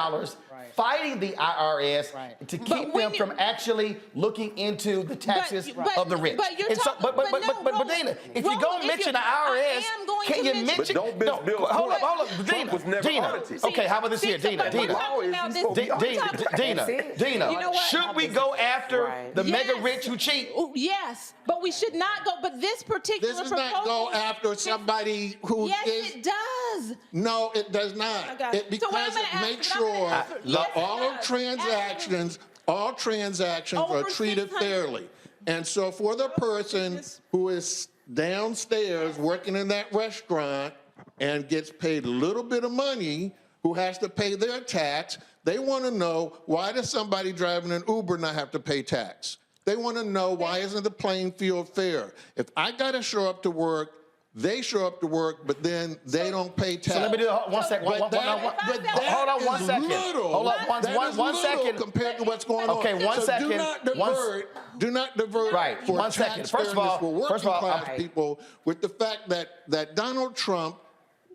fighting the IRS to keep them from actually looking into the taxes of the rich. But Dina, if you're going to mention the IRS, can you mention? Hold up, Dina. Okay, how about this here, Dina? Should we go after the mega rich who cheat? Yes, but we should not go. But this particular This does not go after somebody who is. Yes, it does. No, it does not. Because it makes sure that all transactions are treated fairly. And so for the person who is downstairs working in that restaurant and gets paid a little bit of money, who has to pay their tax, they want to know, why does somebody driving an Uber not have to pay tax? They want to know, why isn't the playing field fair? If I got to show up to work, they show up to work, but then they don't pay tax. So let me do 1 second. Hold on 1 second. Hold up one second. Compared to what's going on. Okay, 1 second. Do not divert. Right. For 1 second. First of all, people with the fact that Donald Trump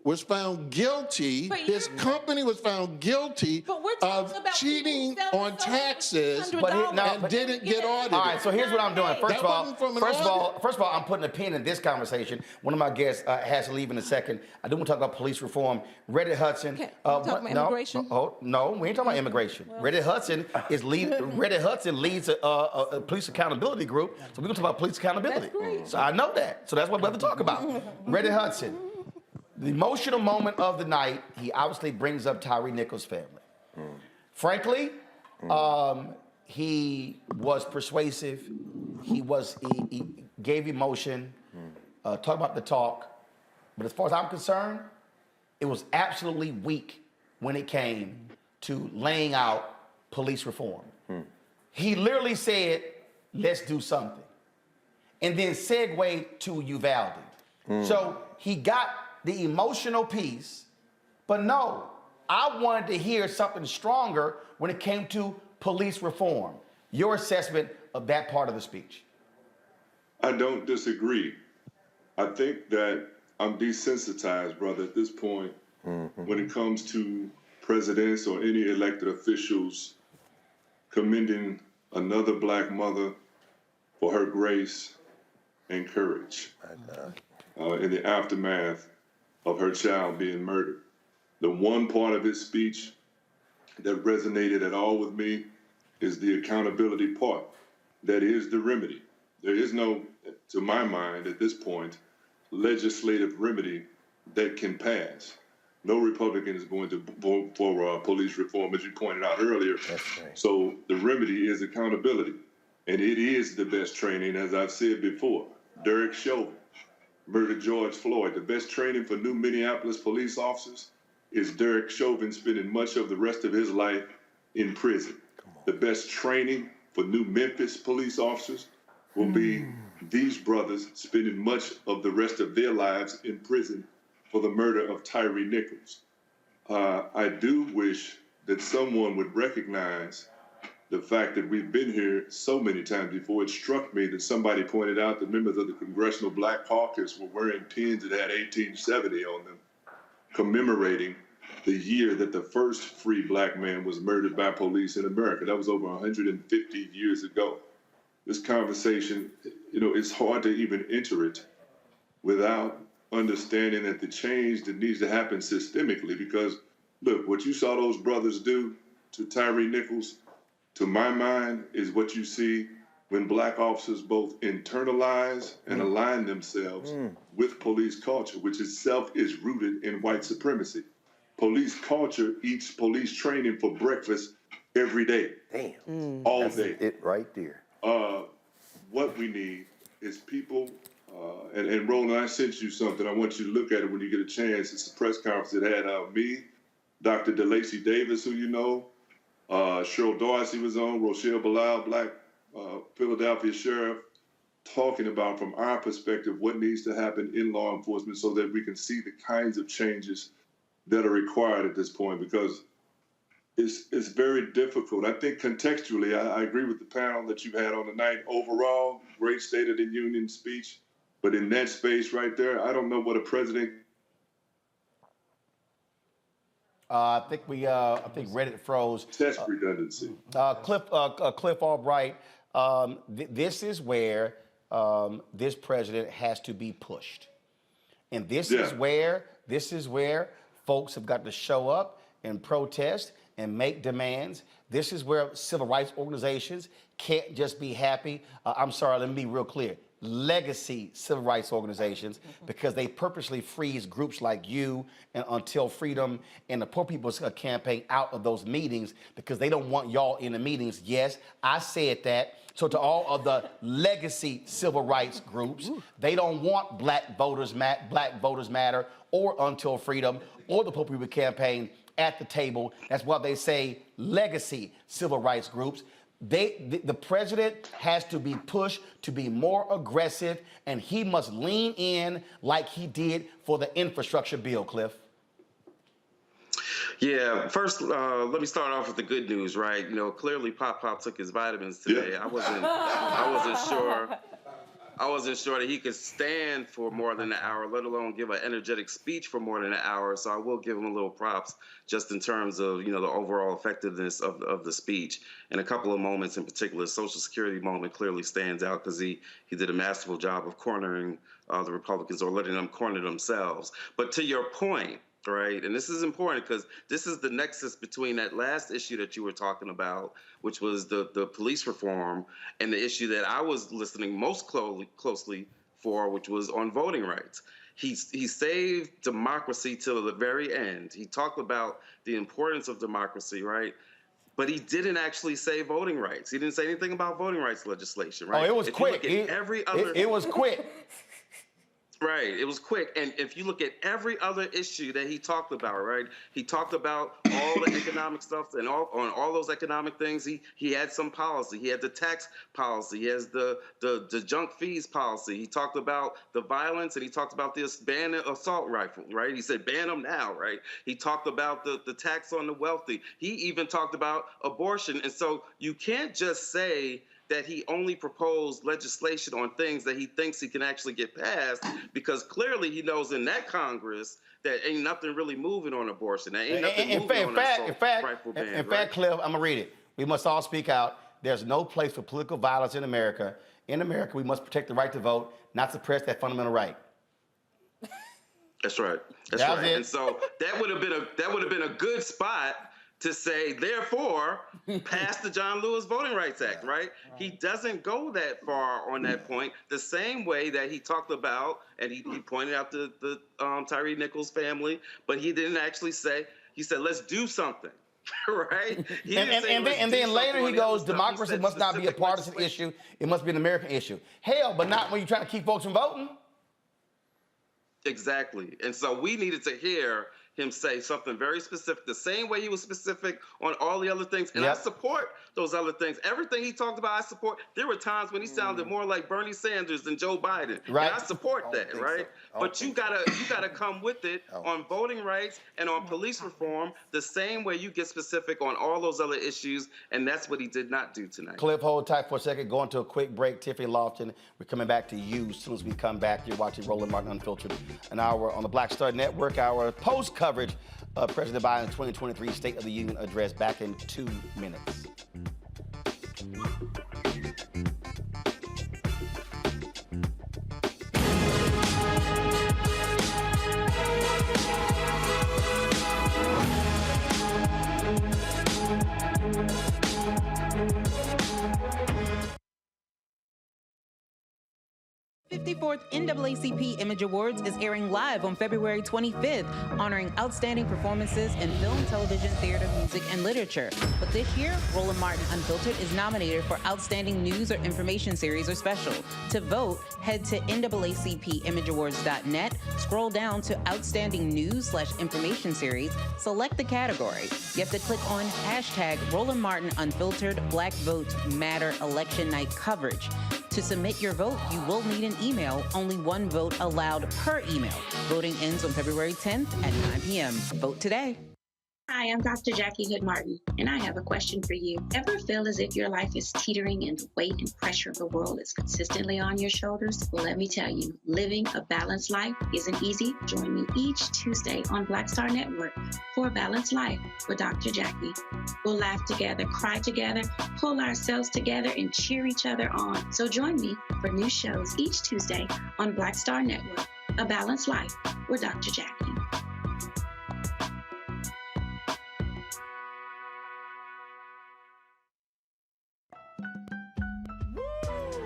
was found guilty, his company was found guilty of cheating on taxes and didn't get audited. All right, so here's what I'm doing. First of all, I'm putting a pin in this conversation. One of my guests has to leave in a second. I do want to talk about police reform. Reddit Hudson. Talk about immigration? No, we ain't talking about immigration. Reddit Hudson leads a police accountability group. So we're going to talk about police accountability. That's great. So I know that. So that's what we're going to talk about. Reddit Hudson. The emotional moment of the night, he obviously brings up Tyree Nichols' family. Frankly, he was persuasive. He gave emotion, talked about the talk. But as far as I'm concerned, it was absolutely weak when it came to laying out police reform. He literally said, let's do something. And then segued to Uvalde. So he got the emotional piece, but no, I wanted to hear something stronger when it came to police reform. Your assessment of that part of the speech. I don't disagree. I think that I'm desensitized, brother, at this point when it comes to presidents or any elected officials commending another black mother for her grace and courage in the aftermath of her child being murdered. The one part of his speech that resonated at all with me is the accountability part. That is the remedy. There is no, to my mind at this point, legislative remedy that can pass. No Republican is going to vote for police reform, as you pointed out earlier. That's right. So the remedy is accountability. And it is the best training, as I've said before. Derek Chauvin murdered George Floyd. The best training for new Minneapolis police officers is Derek Chauvin spending much of the rest of his life in prison. The best training for new Memphis police officers will be these brothers spending much of the rest of their lives in prison for the murder of Tyre Nichols. I do wish that someone would recognize the fact that we've been here so many times before. It struck me that somebody pointed out that members of the Congressional Black Caucus were wearing pins that had 1870 on them, commemorating the year that the first free black man was murdered by police in America. That was over 150 years ago. This conversation, it's hard to even enter it without understanding that the change that needs to happen systemically, because look, what you saw those brothers do to Tyre Nichols, to my mind, is what you see when black officers both internalize and align themselves with police culture, which itself is rooted in white supremacy. Police culture eats police training for breakfast every day. Damn. All That's day. it right there. What we need is people, and Roland, I sent you something. I want you to look at it when you get a chance. It's a press conference that had me, Dr. DeLacy Davis, who you know, Cheryl Dorsey was on, Rochelle Bilal, black Philadelphia sheriff, talking about, from our perspective, what needs to happen in law enforcement so that we can see the kinds of changes that are required at this point, because it's very difficult. I think contextually, I agree with the panel that you had on the night. Overall, great State of the Union speech, but in that space right there, I don't know what a president. I think Reddit froze. Test redundancy. Cliff Albright, this is where this president has to be pushed. And this is where folks have got to show up and protest and make demands. This is where civil rights organizations can't just be happy. I'm sorry, let me be real clear. Legacy civil rights organizations, because they purposely freeze groups like you and Until Freedom and the Poor People's Campaign out of those meetings because they don't want y'all in the meetings. Yes, I said that. So to all of the legacy civil rights groups, they don't want Black Voters Matter or Until Freedom or the Poor People's Campaign at the table. That's why they say legacy civil rights groups. The president has to be pushed to be more aggressive, and he must lean in like he did for the infrastructure bill, Cliff. Yeah, first, let me start off with the good news, right? Clearly Pop took his vitamins today. I wasn't sure that he could stand for more than an hour, let alone give an energetic speech for more than an hour. So I will give him a little props just in terms of, the overall effectiveness of the speech. And a couple of moments in particular, Social Security moment clearly stands out because he did a masterful job of cornering the Republicans, or letting them corner themselves. But to your point, right, and this is important because this is the nexus between that last issue that you were talking about, which was the police reform, and the issue that I was listening most closely for, which was on voting rights. He saved democracy till the very end. He talked about the importance of democracy, right? But he didn't actually say voting rights. He didn't say anything about voting rights legislation, right? Oh, it was quick. Every other... It was quick. Right. It was quick. And if you look at every other issue that he talked about, right? He talked about all the economic stuff and on all those economic things. He had some policy. He had the tax policy. He has the junk fees policy. He talked about the violence, and he talked about this ban assault rifle, right? He said ban them now, right? He talked about the tax on the wealthy. He even talked about abortion. And so you can't just say that he only proposed legislation on things that he thinks he can actually get passed, because clearly he knows in that Congress that ain't nothing really moving on abortion. There ain't nothing moving on an assault rifle ban. In fact, Cliff, I'm going to read it. We must all speak out. There's no place for political violence in America. In America, we must protect the right to vote, not suppress that fundamental right. That's right. That's right. And so that would have been a good spot to say, therefore, pass the John Lewis Voting Rights Act, right? He doesn't go that far on that point, the same way that he talked about, and he pointed out the Tyree Nichols family, but he didn't actually say, he said, let's do something, right? And then later he goes, democracy must not be a partisan issue, it must be an American issue. Hell, but not when you're trying to keep folks from voting. Exactly. And so we needed to hear him say something very specific, the same way he was specific on all the other things. And I support those other things. Everything he talked about, I support. There were times when he sounded more like Bernie Sanders than Joe Biden. Right. And I support that, right? But you gotta come with it on voting rights and on police reform the same way you get specific on all those other issues. And that's what he did not do tonight. Cliff, hold tight for a second. Going to a quick break. Tiffany Lofton, we're coming back to you as soon as we come back. You're watching Roland Martin Unfiltered, an hour on the Black Star Network, our post coverage of President Biden's 2023 State of the Union address, back in 2 minutes. The 54th NAACP Image Awards is airing live on February 25th, honoring outstanding performances in film, television, theater, music, and literature. But this year, Roland Martin Unfiltered is nominated for Outstanding News or Information Series or Special. To vote, head to NAACPImageAwards.net, scroll down to Outstanding News/Information Series, select the category. You have to click on hashtag Roland Martin Unfiltered Black Votes Matter Election Night Coverage. To submit your vote, you will need an email. Only one vote allowed per email. Voting ends on February 10th at 9 p.m. Vote today. Hi, I'm Dr. Jackie Hood Martin, and I have a question for you. Ever feel as if your life is teetering and the weight and pressure of the world is consistently on your shoulders? Well, let me tell you, living a balanced life isn't easy. Join me each Tuesday on Black Star Network for A Balanced Life with Dr. Jackie. We'll laugh together, cry together, pull ourselves together, and cheer each other on. So join me for new shows each Tuesday on Black Star Network, A Balanced Life with Dr. Jackie.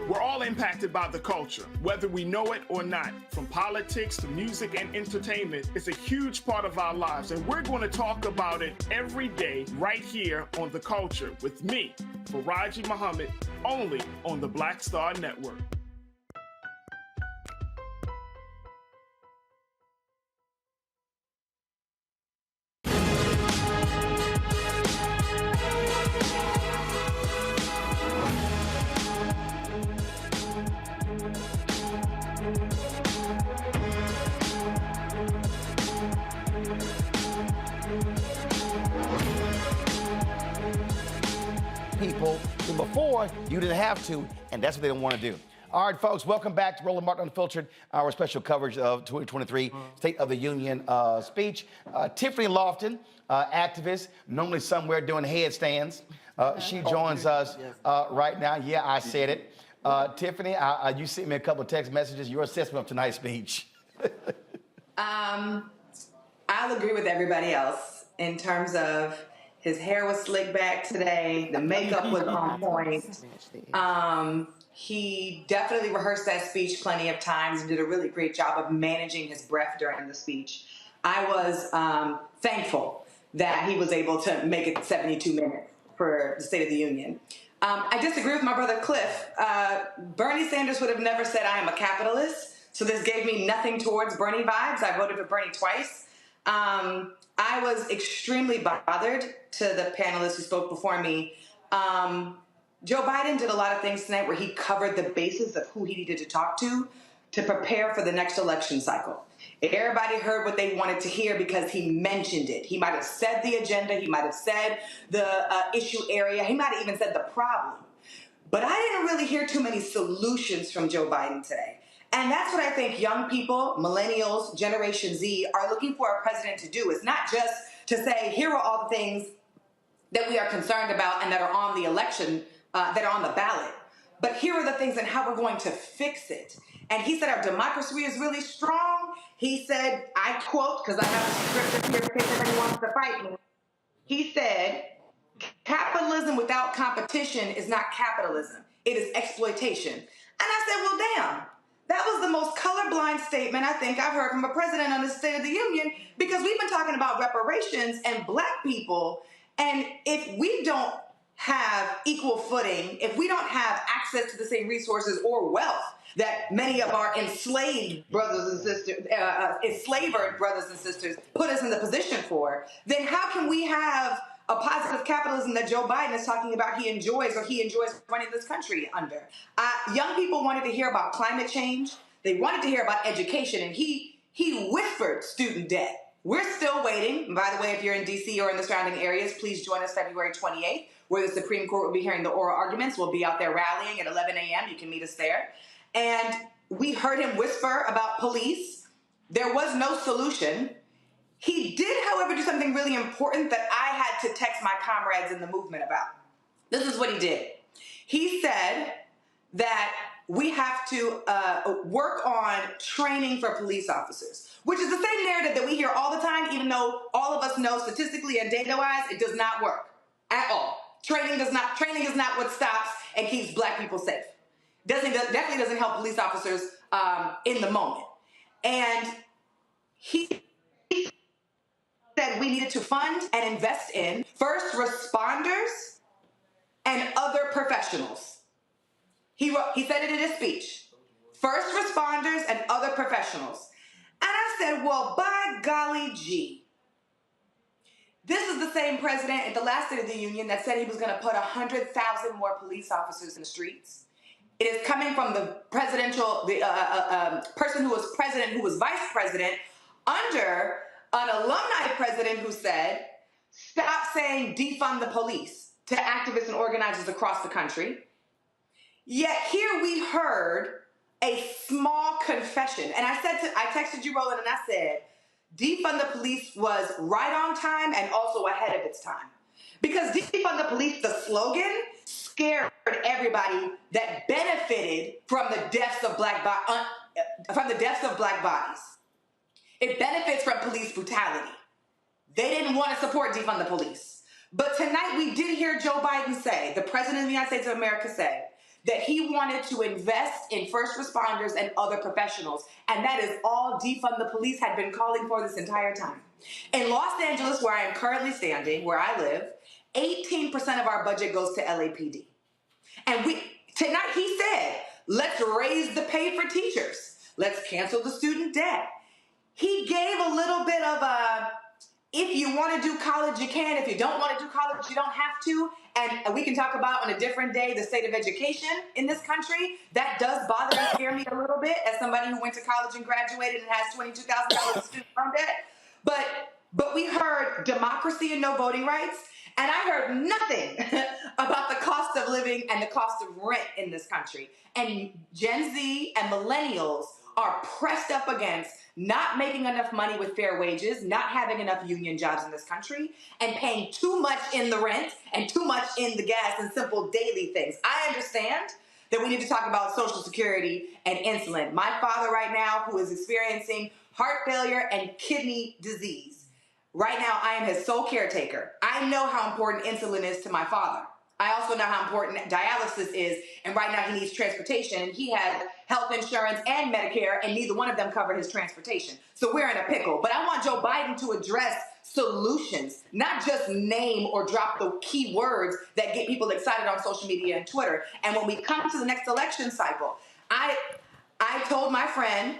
We're all impacted by the culture, whether we know it or not. From politics to music and entertainment, it's a huge part of our lives, and we're going to talk about it every day right here on The Culture with me, Faraji Muhammad, only on the Black Star Network. People before you didn't have to, and that's what they don't want to do. All right, folks, welcome back to Roland Martin Unfiltered, our special coverage of 2023 State of the Union speech. Tiffany Lofton, activist, normally somewhere doing headstands. She joins us right now. Yeah, I said it. Tiffany, you sent me a couple of text messages. Your assessment of tonight's speech. I'll agree with everybody else in terms of his hair was slicked back today. The makeup was on point. He definitely rehearsed that speech plenty of times and did a really great job of managing his breath during the speech. I was thankful that he was able to make it 72 minutes for the State of the Union. I disagree with my brother Cliff. Bernie Sanders would have never said I am a capitalist, So this gave me nothing towards Bernie vibes. I voted for Bernie twice. I was extremely bothered to the panelists who spoke before me. Joe Biden did a lot of things tonight where he covered the basis of who he needed to talk to prepare for the next election cycle. Everybody heard what they wanted to hear because he mentioned it. He might have said the agenda. He might have said the issue area. He might have even said the problem. But I didn't really hear too many solutions from Joe Biden today. And that's what I think young people, millennials, Generation Z, are looking for a president to do. It's not just to say, here are all the things that we are concerned about and that are on the election, that are on the ballot. But here are the things and how we're going to fix it. And he said our democracy is really strong. He said, I quote, because I have the script here in case anybody wants to fight me. He said, capitalism without competition is not capitalism. It is exploitation. And I said, well, damn. That was the most colorblind statement I think I've heard from a president on the State of the Union, because we've been talking about reparations and black people. And if we don't have equal footing, if we don't have access to the same resources or wealth that many of our enslaved brothers and sisters, enslavered brothers and sisters put us in the position for, then how can we have a positive capitalism that Joe Biden is talking about he enjoys running this country under? Young people wanted to hear about climate change. They wanted to hear about education, and he whispered student debt. We're still waiting. And by the way, if you're in D.C. or in the surrounding areas, please join us February 28th, where the Supreme Court will be hearing the oral arguments. We'll be out there rallying at 11 a.m. You can meet us there. And we heard him whisper about police. There was no solution. He did, however, do something really important that I had to text my comrades in the movement about. This is what he did. He said that we have to work on training for police officers, which is the same narrative that we hear all the time, even though all of us know statistically and data-wise, it does not work at all. Training is not what stops and keeps black people safe. Definitely doesn't help police officers in the moment. And he said we needed to fund and invest in first responders and other professionals. He said it in his speech. First responders and other professionals. And I said, well, by golly gee. This is the same president at the last State of the Union that said he was going to put 100,000 more police officers in the streets. It is coming from the person who was president, who was vice president, under an alumni president who said, stop saying defund the police to activists and organizers across the country. Yet here we heard a small confession. And I texted you, Roland, and I said, defund the police was right on time and also ahead of its time. Because defund the police, the slogan, scared everybody that benefited from the deaths of black bodies. It benefits from police brutality. They didn't want to support defund the police. But tonight we did hear Joe Biden say, the president of the United States of America say, that he wanted to invest in first responders and other professionals. And that is all defund the police had been calling for this entire time. In Los Angeles, where I am currently standing, where I live, 18% of our budget goes to LAPD. And tonight he said, let's raise the pay for teachers. Let's cancel the student debt. He gave a little bit of if you want to do college, you can. If you don't want to do college, you don't have to. And we can talk about on a different day the state of education in this country. That does bother and scare me a little bit as somebody who went to college and graduated and has $22,000 in student loan debt. But we heard democracy and no voting rights. And I heard nothing about the cost of living and the cost of rent in this country. And Gen Z and millennials are pressed up against not making enough money with fair wages, not having enough union jobs in this country, and paying too much in the rent and too much in the gas and simple daily things. I understand that we need to talk about Social Security and insulin. My father right now, who is experiencing heart failure and kidney disease, right now I am his sole caretaker. I know how important insulin is to my father. I also know how important dialysis is, and right now he needs transportation, and he has health insurance and Medicare, and neither one of them cover his transportation. So we're in a pickle. But I want Joe Biden to address solutions, not just name or drop the key words that get people excited on social media and Twitter. And when we come to the next election cycle, I I told my friend,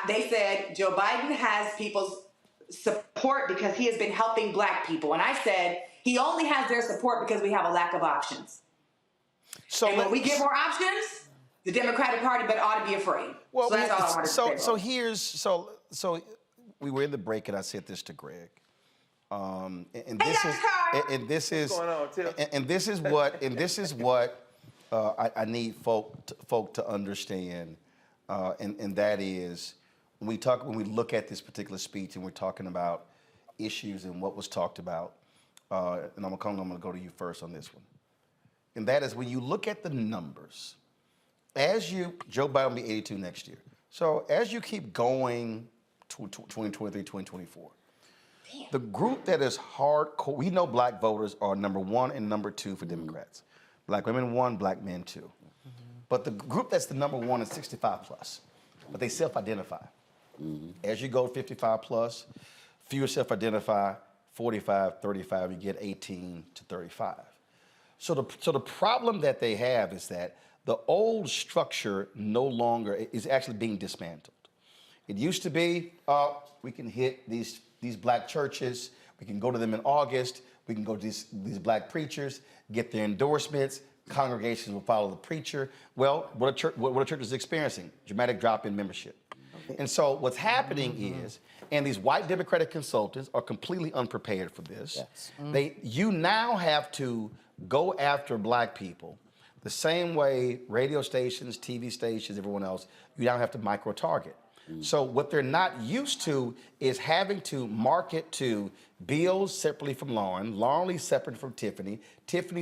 they said Joe Biden has people's support because he has been helping black people. And I said, he only has their support because we have a lack of options. And when we get more options, the Democratic Party ought to be afraid. Well, so that's all I wanted to say. So we were in the break, and I said this to Greg. And this is what I need folk to understand, and that is when we look at this particular speech and we're talking about issues and what was talked about, and I'm gonna go to you first on this one, and that is when you look at the numbers, Joe Biden will be 82 next year. So as you keep going to 2023, 2024. The group that is hardcore, we know black voters are number 1 and number 2 for Democrats. Black women 1, black men 2. But the group that's the number 1 is 65 plus, but they self-identify. As you go 55 plus, fewer self-identify, 45, 35, you get 18 to 35. So the problem that they have is that the old structure no longer is actually being dismantled. It used to be, we can hit these black churches, we can go to them in August, we can go to these black preachers, get their endorsements, congregations will follow the preacher. Well, what a church is experiencing, dramatic drop in membership. And so what's happening is, and these white Democratic consultants are completely unprepared for this. Yes. You now have to go after black people the same way radio stations, TV stations, everyone else, you now have to micro-target. So what they're not used to is having to market to Bill separately from Lauren separate from Tiffany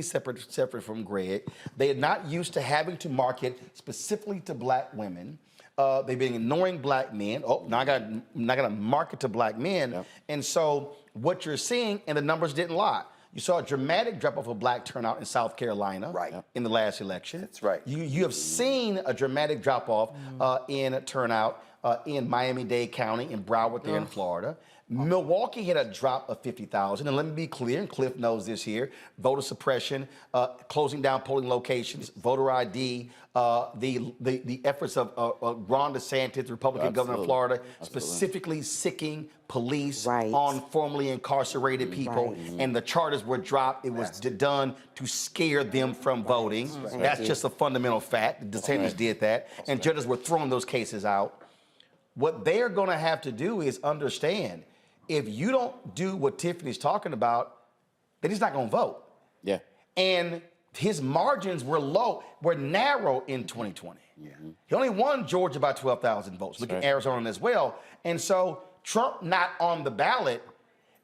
separate from Greg. They are not used to having to market specifically to black women. They've been ignoring black men. Oh, now I got to market to black men. Yep. And so what you're seeing, and the numbers didn't lie. You saw a dramatic drop-off of black turnout in South Carolina in the last election. That's right. You have seen a dramatic drop-off in turnout in Miami-Dade County, in Broward there in Florida. Milwaukee had a drop of 50,000. And let me be clear, and Cliff knows this here, voter suppression, closing down polling locations, voter ID, the efforts of Ron DeSantis, the Republican governor of Florida, specifically sicking police on formerly incarcerated people. And the charges were dropped. It was done to scare them from voting. That's just a fundamental fact. DeSantis did that. And judges were throwing those cases out. What they're going to have to do is understand, if you don't do what Tiffany's talking about, then he's not going to vote. Yeah. And his margins were narrow in 2020. Yeah. He only won Georgia by 12,000 votes. Look at Arizona as well. And so Trump not on the ballot,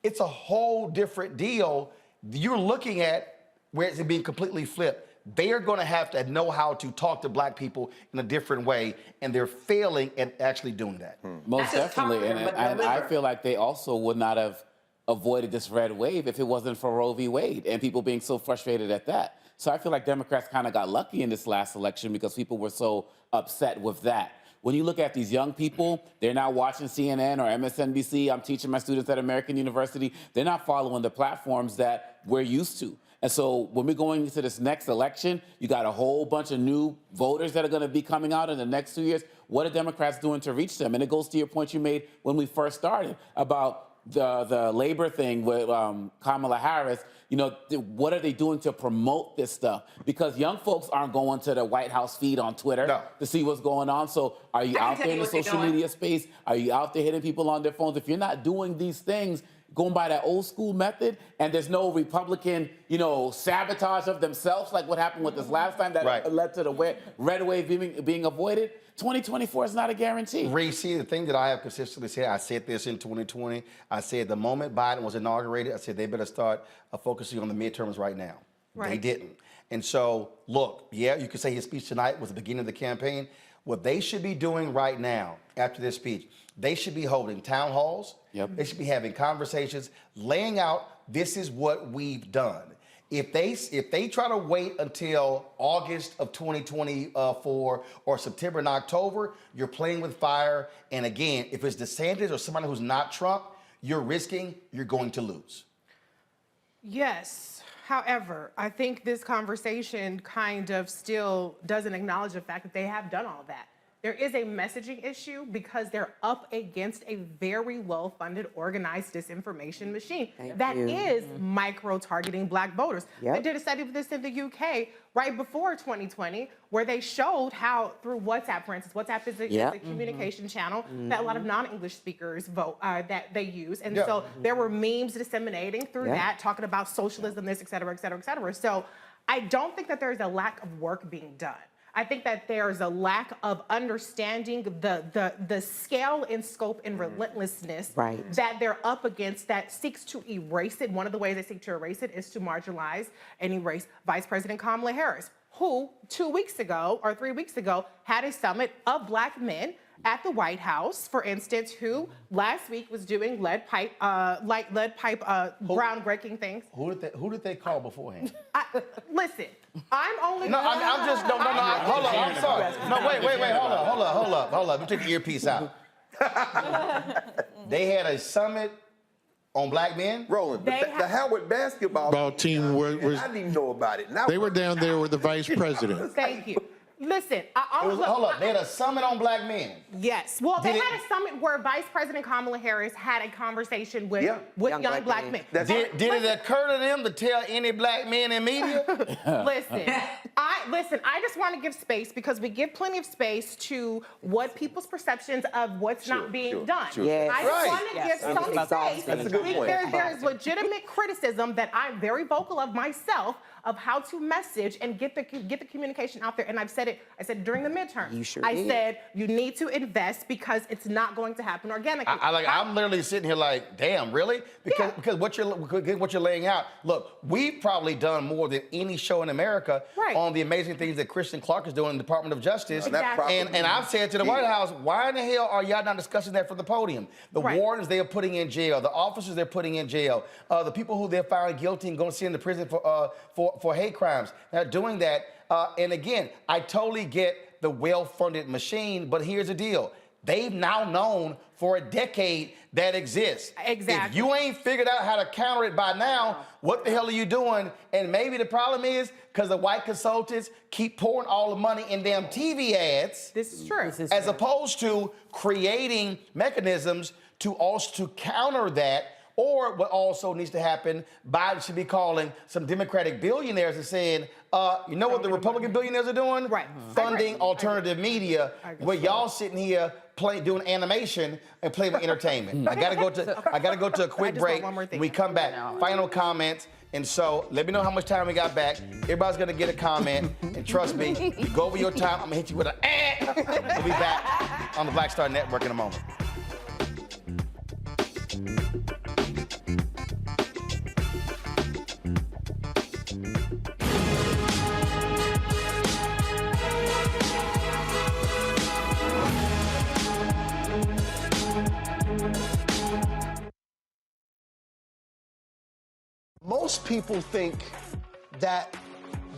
it's a whole different deal. You're looking at where it's being completely flipped. They're going to have to know how to talk to black people in a different way, and they're failing at actually doing that. Most definitely, and I feel like they also would not have avoided this red wave if it wasn't for Roe v. Wade and people being so frustrated at that. So I feel like Democrats kind of got lucky in this last election because people were so upset with that. When you look at these young people, they're not watching CNN or MSNBC. I'm teaching my students at American University. They're not following the platforms that we're used to. And so when we're going into this next election, you got a whole bunch of new voters that are going to be coming out in the next 2 years. What are Democrats doing to reach them? And it goes to your point you made when we first started about the labor thing with Kamala Harris. You know, what are they doing to promote this stuff? Because young folks aren't going to the White House feed on Twitter to see what's going on. So are you out there in the social media space? Are you out there hitting people on their phones? If you're not doing these things, going by that old school method, and there's no Republican, sabotage of themselves like what happened with this last time that led to the red wave being avoided, 2024 is not a guarantee. Reese, the thing that I have consistently said, I said this in 2020, I said the moment Biden was inaugurated, I said they better start focusing on the midterms right now. They didn't. And so, look, you could say his speech tonight was the beginning of the campaign. What they should be doing right now, after this speech, they should be holding town halls. They should be having conversations, laying out, this is what we've done. If they try to wait until August of 2024 or September and October, you're playing with fire. And again, if it's DeSantis or somebody who's not Trump, you're going to lose. Yes. However, I think this conversation kind of still doesn't acknowledge the fact that they have done all that. There is a messaging issue because they're up against a very well-funded, organized disinformation machine that is micro-targeting Black voters. They did a study of this in the UK right before 2020, where they showed how through WhatsApp, for instance, WhatsApp is a communication channel that a lot of non-English speakers that they use. And so there were memes disseminating through that, talking about socialism, this, et cetera, et cetera, et cetera. So I don't think that there's a lack of work being done. I think that there's a lack of understanding the scale and scope and relentlessness that they're up against that seeks to erase it. One of the ways they seek to erase it is to marginalize and erase Vice President Kamala Harris, who 2 weeks ago or 3 weeks ago had a summit of Black men at the White House, for instance, who last week was doing lead pipe groundbreaking things. Who did they call beforehand? Listen, I'm only. No, I'm just no. Hold on, I'm sorry. No, wait. Hold up. Let me take the earpiece out. They had a summit on Black men. Roland, the Howard basketball team I didn't even know about it. They were down there with the vice president. Thank you. Listen, hold up. They had a summit on Black men. Yes. Well, they had a summit where Vice President Kamala Harris had a conversation with young black men. Did it occur to them to tell any Black men in media? Listen, I just want to give space because we give plenty of space to what people's perceptions of what's not being done. I just want to give some space. That's a good point. There's legitimate criticism that I'm very vocal of myself of how to message and get the communication out there. And I said it during the midterm. I said you need to invest because it's not going to happen organically. I'm literally sitting here like, damn, really? Because what you're laying out. Look, we've probably done more than any show in America on the amazing things that Kristen Clark is doing in the Department of Justice. Exactly. And I've said to the White House, why in the hell are y'all not discussing that from the podium? The wardens they are putting in jail, the officers they're putting in jail, the people who they're found guilty and going to send to prison for hate crimes. They're doing that. And again, I totally get the well-funded machine, but here's the deal. They've now known for a decade that exists. Exactly. If you ain't figured out how to counter it by now, what the hell are you doing? And maybe the problem is because the white consultants keep pouring all the money in damn TV ads. This is true. As opposed to creating mechanisms to counter that. Or what also needs to happen, Biden should be calling some Democratic billionaires and saying, you know what the Republican billionaires are doing? Funding alternative media, where y'all sitting here doing animation and playing with entertainment. I gotta go to a quick break. When we come back, final comments. And so let me know how much time we got back. Everybody's gonna get a comment. And trust me, go over your time, I'm gonna hit you with an We'll be back on the Black Star Network in a moment. Most people think that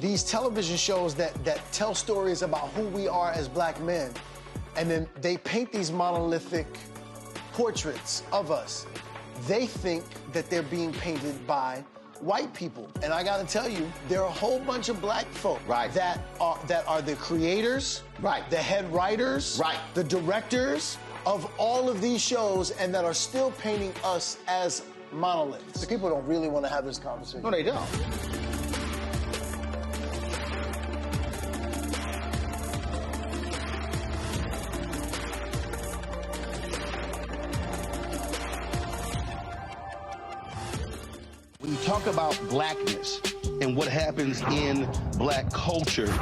these television shows that tell stories about who we are as Black men, and then they paint these monolithic portraits of us. They think that they're being painted by white people. And I gotta tell you, there are a whole bunch of Black folk that are the creators, the head writers, the directors of all of these shows, and that are still painting us as monoliths. The people don't really want to have this conversation. No, they don't. When you talk about blackness and what happens in Black culture,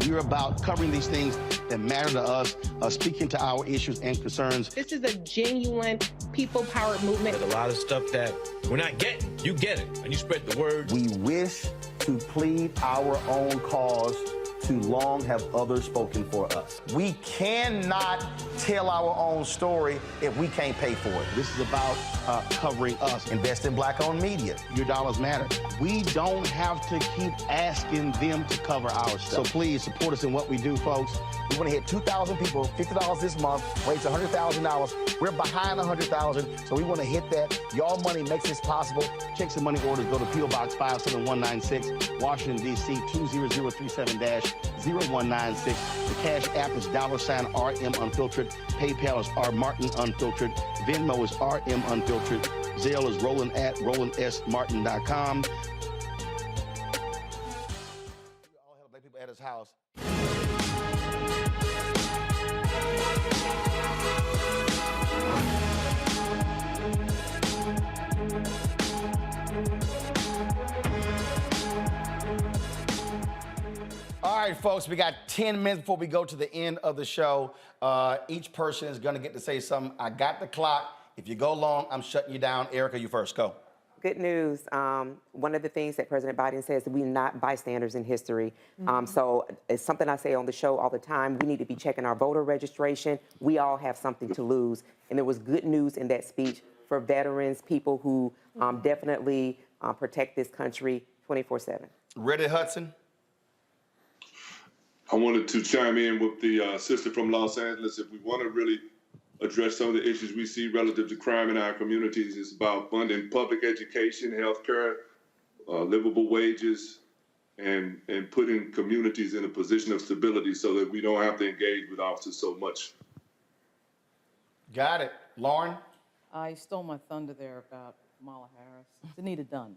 we're about covering these things that matter to us, speaking to our issues and concerns. This is a genuine people-powered movement. There's a lot of stuff that we're not getting. You get it, and you spread the word. We wish to plead our own cause. Too long have others spoken for us. We cannot tell our own story if we can't pay for it. This is about covering us. Invest in Black-owned media. Your dollars matter. We don't have to keep asking them to cover our stuff. So please support us in what we do, folks. We want to hit 2,000 people, $50 this month, raise $100,000. We're behind 100,000, so we want to hit that. Your money makes this possible. Checks and money orders go to P.O. Box 57196, Washington, D.C. 20037- 0196. The Cash App is $RM Unfiltered. PayPal is R Martin Unfiltered. Venmo is RM Unfiltered. Zelle is Roland at RolandSMartin.com. All hell, black people at his house. All right, folks, we got 10 minutes before we go to the end of the show. Each person is going to get to say something. I got the clock. If you go long, I'm shutting you down. Erica, you first. Go. Good news. One of the things that President Biden says that we're not bystanders in history. So it's something I say on the show all the time. We need to be checking our voter registration. We all have something to lose. And there was good news in that speech for veterans, people who definitely protect this country 24/7. Reddy Hudson. I wanted to chime in with the sister from Los Angeles. If we want to really address some of the issues we see relative to crime in our communities, it's about funding public education, healthcare, livable wages, and putting communities in a position of stability so that we don't have to engage with officers so much. Got it. Lauren? You stole my thunder there about Kamala Harris. It's Anita Dunn.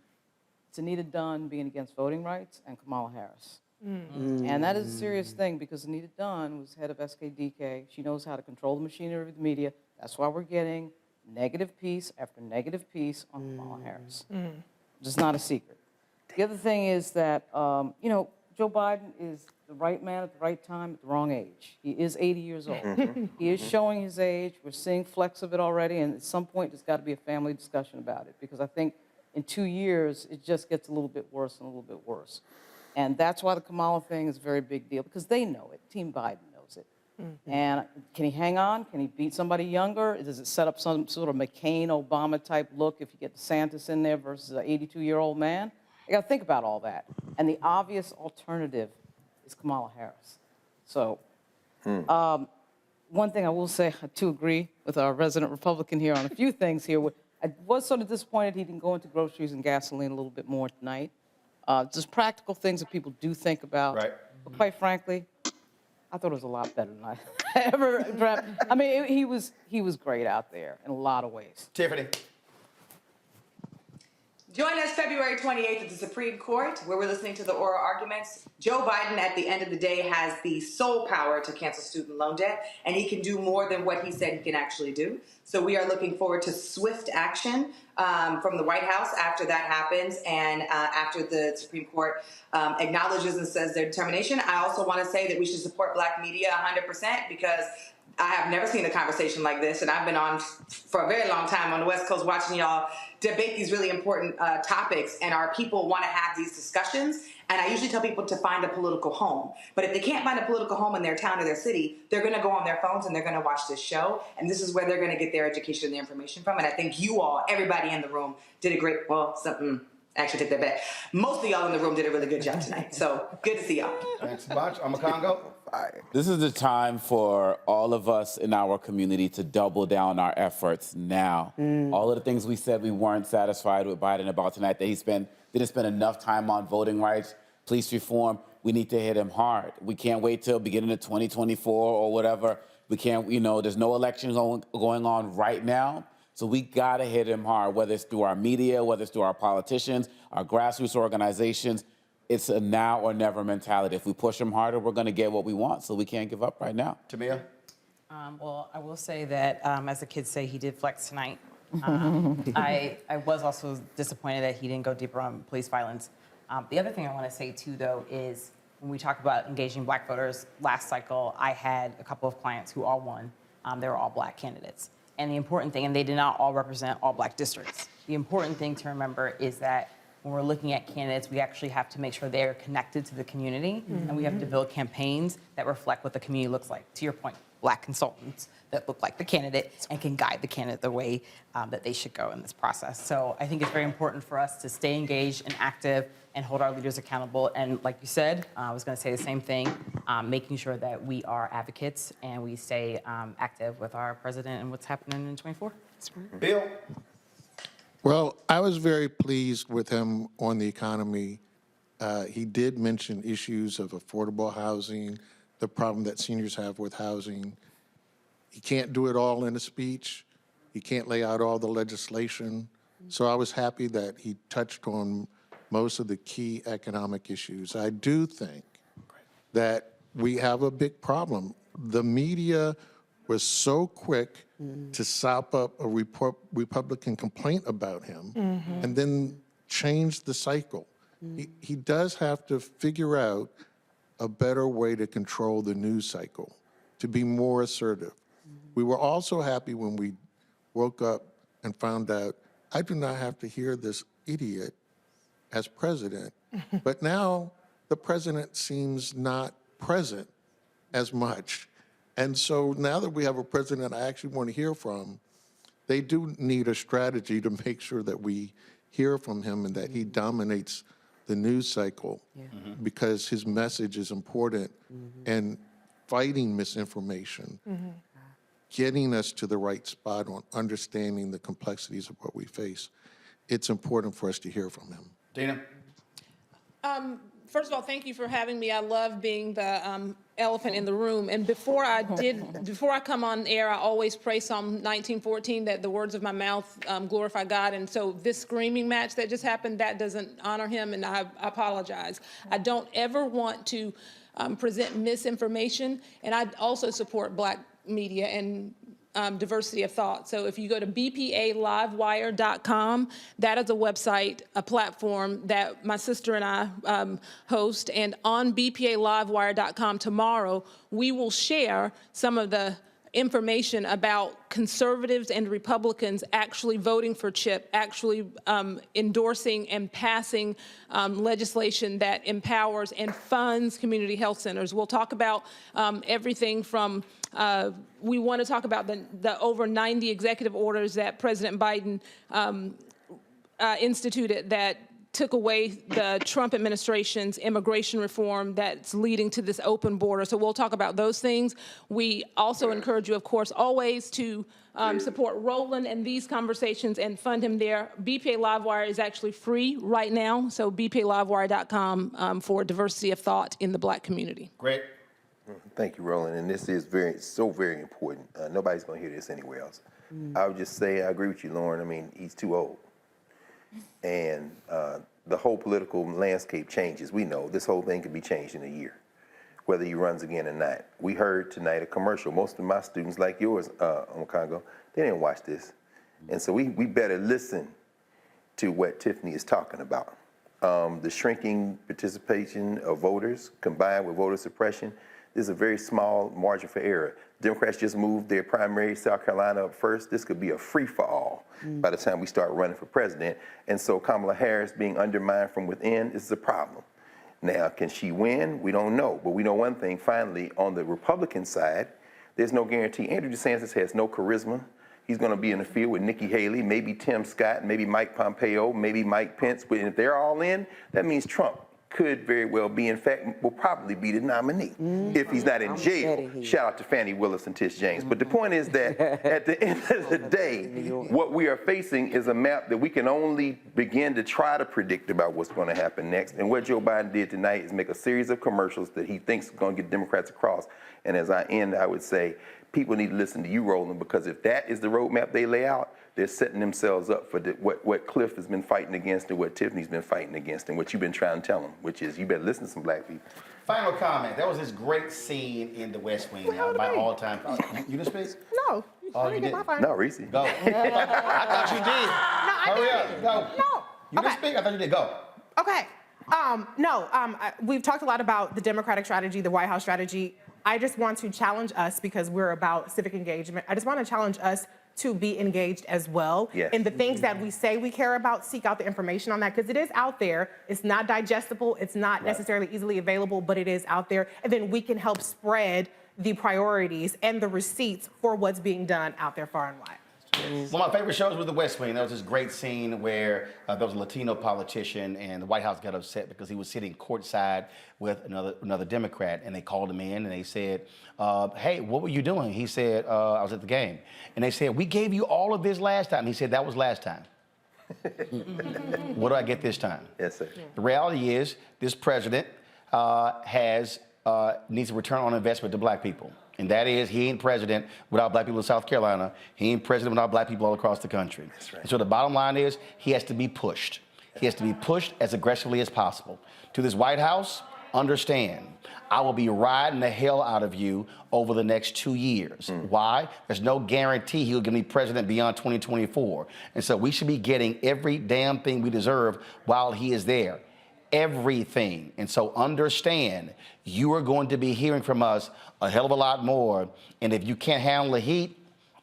It's Anita Dunn being against voting rights and Kamala Harris. And that is a serious thing because Anita Dunn was head of SKDK. She knows how to control the machinery of the media. That's why we're getting negative piece after negative piece on Kamala Harris. It's not a secret. The other thing is that, you know, Joe Biden is the right man at the right time at the wrong age. He is 80 years old. He is showing his age. We're seeing flecks of it already. And at some point, there's got to be a family discussion about it because I think in 2 years, it just gets a little bit worse and a little bit worse. And that's why the Kamala thing is a very big deal, because they know it. Team Biden knows it. And can he hang on? Can he beat somebody younger? Does it set up some sort of McCain-Obama type look if you get DeSantis in there versus an 82-year-old man? You got to think about all that. And the obvious alternative is Kamala Harris. So one thing I will say, I do agree with our resident Republican here on a few things here. I was sort of disappointed he didn't go into groceries and gasoline a little bit more tonight. Just practical things that people do think about. Right. But quite frankly, I thought it was a lot better than I ever dreamt. I mean, he was great out there in a lot of ways. Tiffany. Join us February 28th at the Supreme Court, where we're listening to the oral arguments. Joe Biden, at the end of the day, has the sole power to cancel student loan debt, and he can do more than what he said he can actually do. So we are looking forward to swift action from the White House after that happens and after the Supreme Court acknowledges and says their determination. I also want to say that we should support Black media 100% because I have never seen a conversation like this, and I've been on for a very long time on the West Coast watching y'all debate these really important topics, and our people want to have these discussions. And I usually tell people to find a political home. But if they can't find a political home in their town or their city, they're going to go on their phones and they're going to watch this show. And this is where they're going to get their education and their information from. And I think you all, everybody in the room, did a great, actually take that back. Most of y'all in the room did a really good job tonight. So good to see y'all. Thanks so much. I'm a Congo. This is the time for all of us in our community to double down our efforts now. All of the things we said we weren't satisfied with Biden about tonight, that he didn't spend enough time on voting rights, police reform, we need to hit him hard. We can't wait till beginning of 2024 or whatever. We can't, there's no elections going on right now. So we gotta hit him hard, whether it's through our media, whether it's through our politicians, our grassroots organizations. It's a now or never mentality. If we push him harder, we're gonna get what we want. So we can't give up right now. Tamia? Well, I will say that, as the kids say, he did flex tonight. I was also disappointed that he didn't go deeper on police violence. The other thing I want to say, too, though, is when we talk about engaging Black voters, last cycle, I had a couple of clients who all won. They were all Black candidates. And the important thing, and they did not all represent all Black districts. The important thing to remember is that when we're looking at candidates, we actually have to make sure they're connected to the community, and we have to build campaigns that reflect what the community looks like. To your point, Black consultants that look like the candidate and can guide the candidate the way that they should go in this process. So I think it's very important for us to stay engaged and active and hold our leaders accountable. And like you said, I was going to say the same thing, making sure that we are advocates and we stay active with our president and what's happening in 24. Bill? Well, I was very pleased with him on the economy He did mention issues of affordable housing, the problem that seniors have with housing. He can't do it all in a speech. He can't lay out all the legislation. So I was happy that he touched on most of the key economic issues. I do think that we have a big problem. The media was so quick to sop up a Republican complaint about him and then change the cycle. He does have to figure out a better way to control the news cycle, to be more assertive. We were also happy when we woke up and found out I do not have to hear this idiot as president. But now the president seems not present as much. And so now that we have a president I actually want to hear from, they do need a strategy to make sure that we hear from him and that he dominates the news cycle because his message is important and fighting misinformation, getting us to the right spot on understanding the complexities of what we face. It's important for us to hear from him. Dina? First of all, thank you for having me. I love being the elephant in the room. And before I come on air, I always pray Psalm 19:14 that the words of my mouth glorify God. And so this screaming match that just happened, that doesn't honor him, and I apologize. I don't ever want to present misinformation, and I also support Black media and diversity of thought. So if you go to bpalivewire.com, that is a website, a platform that my sister and I host. And on bpalivewire.com tomorrow, we will share some of the information about conservatives and Republicans actually voting for CHIP, actually endorsing and passing legislation that empowers and funds community health centers. We'll talk about everything from, we want to talk about the over 90 executive orders that President Biden instituted that took away the Trump administration's immigration reform that's leading to this open border. So we'll talk about those things. We also encourage you, of course, always to support Roland and these conversations and fund him there. BPA Livewire is actually free right now, so bpalivewire.com for diversity of thought in the Black community. Great. Thank you, Roland. And this is so very important. Nobody's going to hear this anywhere else. I would just say I agree with you, Lauren. I mean, he's too old. And the whole political landscape changes. We know this whole thing could be changed in a year, whether he runs again or not. We heard tonight a commercial. Most of my students, like yours, Congo, they didn't watch this. And so we better listen to what Tiffany is talking about. The shrinking participation of voters combined with voter suppression, there's a very small margin for error. Democrats just moved their primary South Carolina up first. This could be a free-for-all by the time we start running for president. And so Kamala Harris being undermined from within is a problem. Now, can she win? We don't know. But we know one thing, finally, on the Republican side, there's no guarantee. Andrew DeSantis has no charisma. He's going to be in the field with Nikki Haley, maybe Tim Scott, maybe Mike Pompeo, maybe Mike Pence. But if they're all in, that means Trump could very well be, in fact, will probably be the nominee if he's not in jail. Shout out to Fannie Willis and Tish James. But the point is that at the end of the day, what we are facing is a map that we can only begin to try to predict about what's going to happen next. And what Joe Biden did tonight is make a series of commercials that he thinks is going to get Democrats across. And as I end, I would say people need to listen to you, Roland, because if that is the roadmap they lay out, they're setting themselves up for what Cliff has been fighting against and what Tiffany's been fighting against and what you've been trying to tell them, which is you better listen to some Black people. Final comment. There was this great scene in The West Wing, my all-time. You didn't speak? No. Oh, you didn't? No, Reese. Go. I thought you did. No, I Hurry didn't. up. Go. No. You didn't speak? I thought you did. Go. Okay. We've talked a lot about the Democratic strategy, the White House strategy. I just want to challenge us, because we're about civic engagement, I just want to challenge us to be engaged as well. Yes. In the things that we say we care about, seek out the information on that, because it is out there. It's not digestible. It's not necessarily easily available, but it is out there. And then we can help spread the priorities and the receipts for what's being done out there far and wide. One of my favorite shows was The West Wing. There was this great scene where there was a Latino politician, and the White House got upset because he was sitting courtside with another Democrat, and they called him in and they said, hey, what were you doing? He said, I was at the game. And they said, we gave you all of this last time. He said, that was last time. What do I get this time? Yes, sir. The reality is this president needs a return on investment to black people. And that is, he ain't president without black people in South Carolina. He ain't president without black people all across the country. That's right. And so the bottom line is, he has to be pushed. He has to be pushed as aggressively as possible. To this White House, understand, I will be riding the hell out of you over the next 2 years. Why? There's no guarantee he'll be president beyond 2024. And so we should be getting every damn thing we deserve while he is there. Everything. And so understand, you are going to be hearing from us a hell of a lot more. And if you can't handle the heat,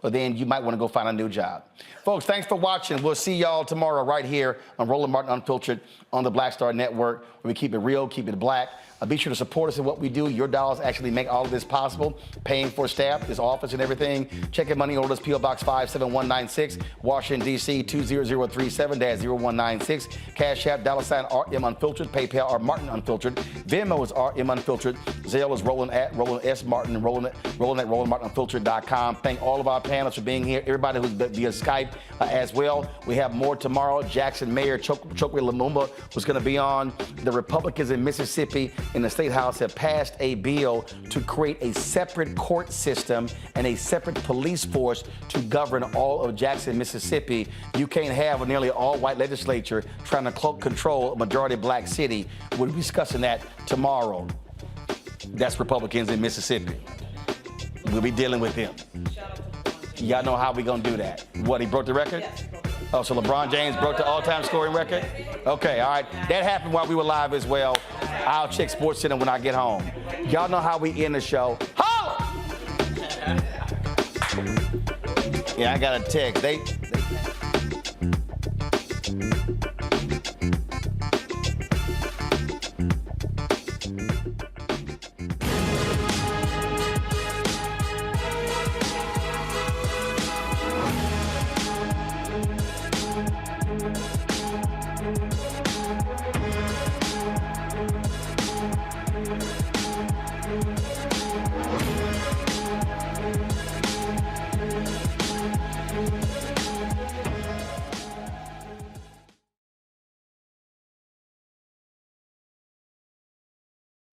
well, then you might want to go find a new job. Folks, thanks for watching. We'll see y'all tomorrow right here on Roland Martin Unfiltered on the Black Star Network, where we keep it real, keep it black. Be sure to support us in what we do. Your dollars actually make all of this possible. Paying for staff, this office and everything. Check your money orders, P.O. Box 57196, Washington, D.C. 20037-0196. Cash App, $RM Unfiltered. PayPal, R Martin Unfiltered. Venmo is RM Unfiltered. Zelle is Roland at Roland S. Martin. Roland at RolandMartinUnfiltered.com. Thank all of our panelists for being here. Everybody who's via Skype as well. We have more tomorrow. Jackson Mayor Chokwe Lumumba was going to be on. The Republicans in Mississippi in the State House have passed a bill to create a separate court system and a separate police force to govern all of Jackson, Mississippi. You can't have a nearly all-white legislature trying to control a majority black city. We'll be discussing that tomorrow. That's Republicans in Mississippi. We'll be dealing with them. Y'all know how we gonna do that. What, he broke the record? Yes. Oh, so LeBron James broke the all-time scoring record? Okay, all right. That happened while we were live as well. I'll check SportsCenter when I get home. Y'all know how we end the show. Holla! Yeah, I got a text. They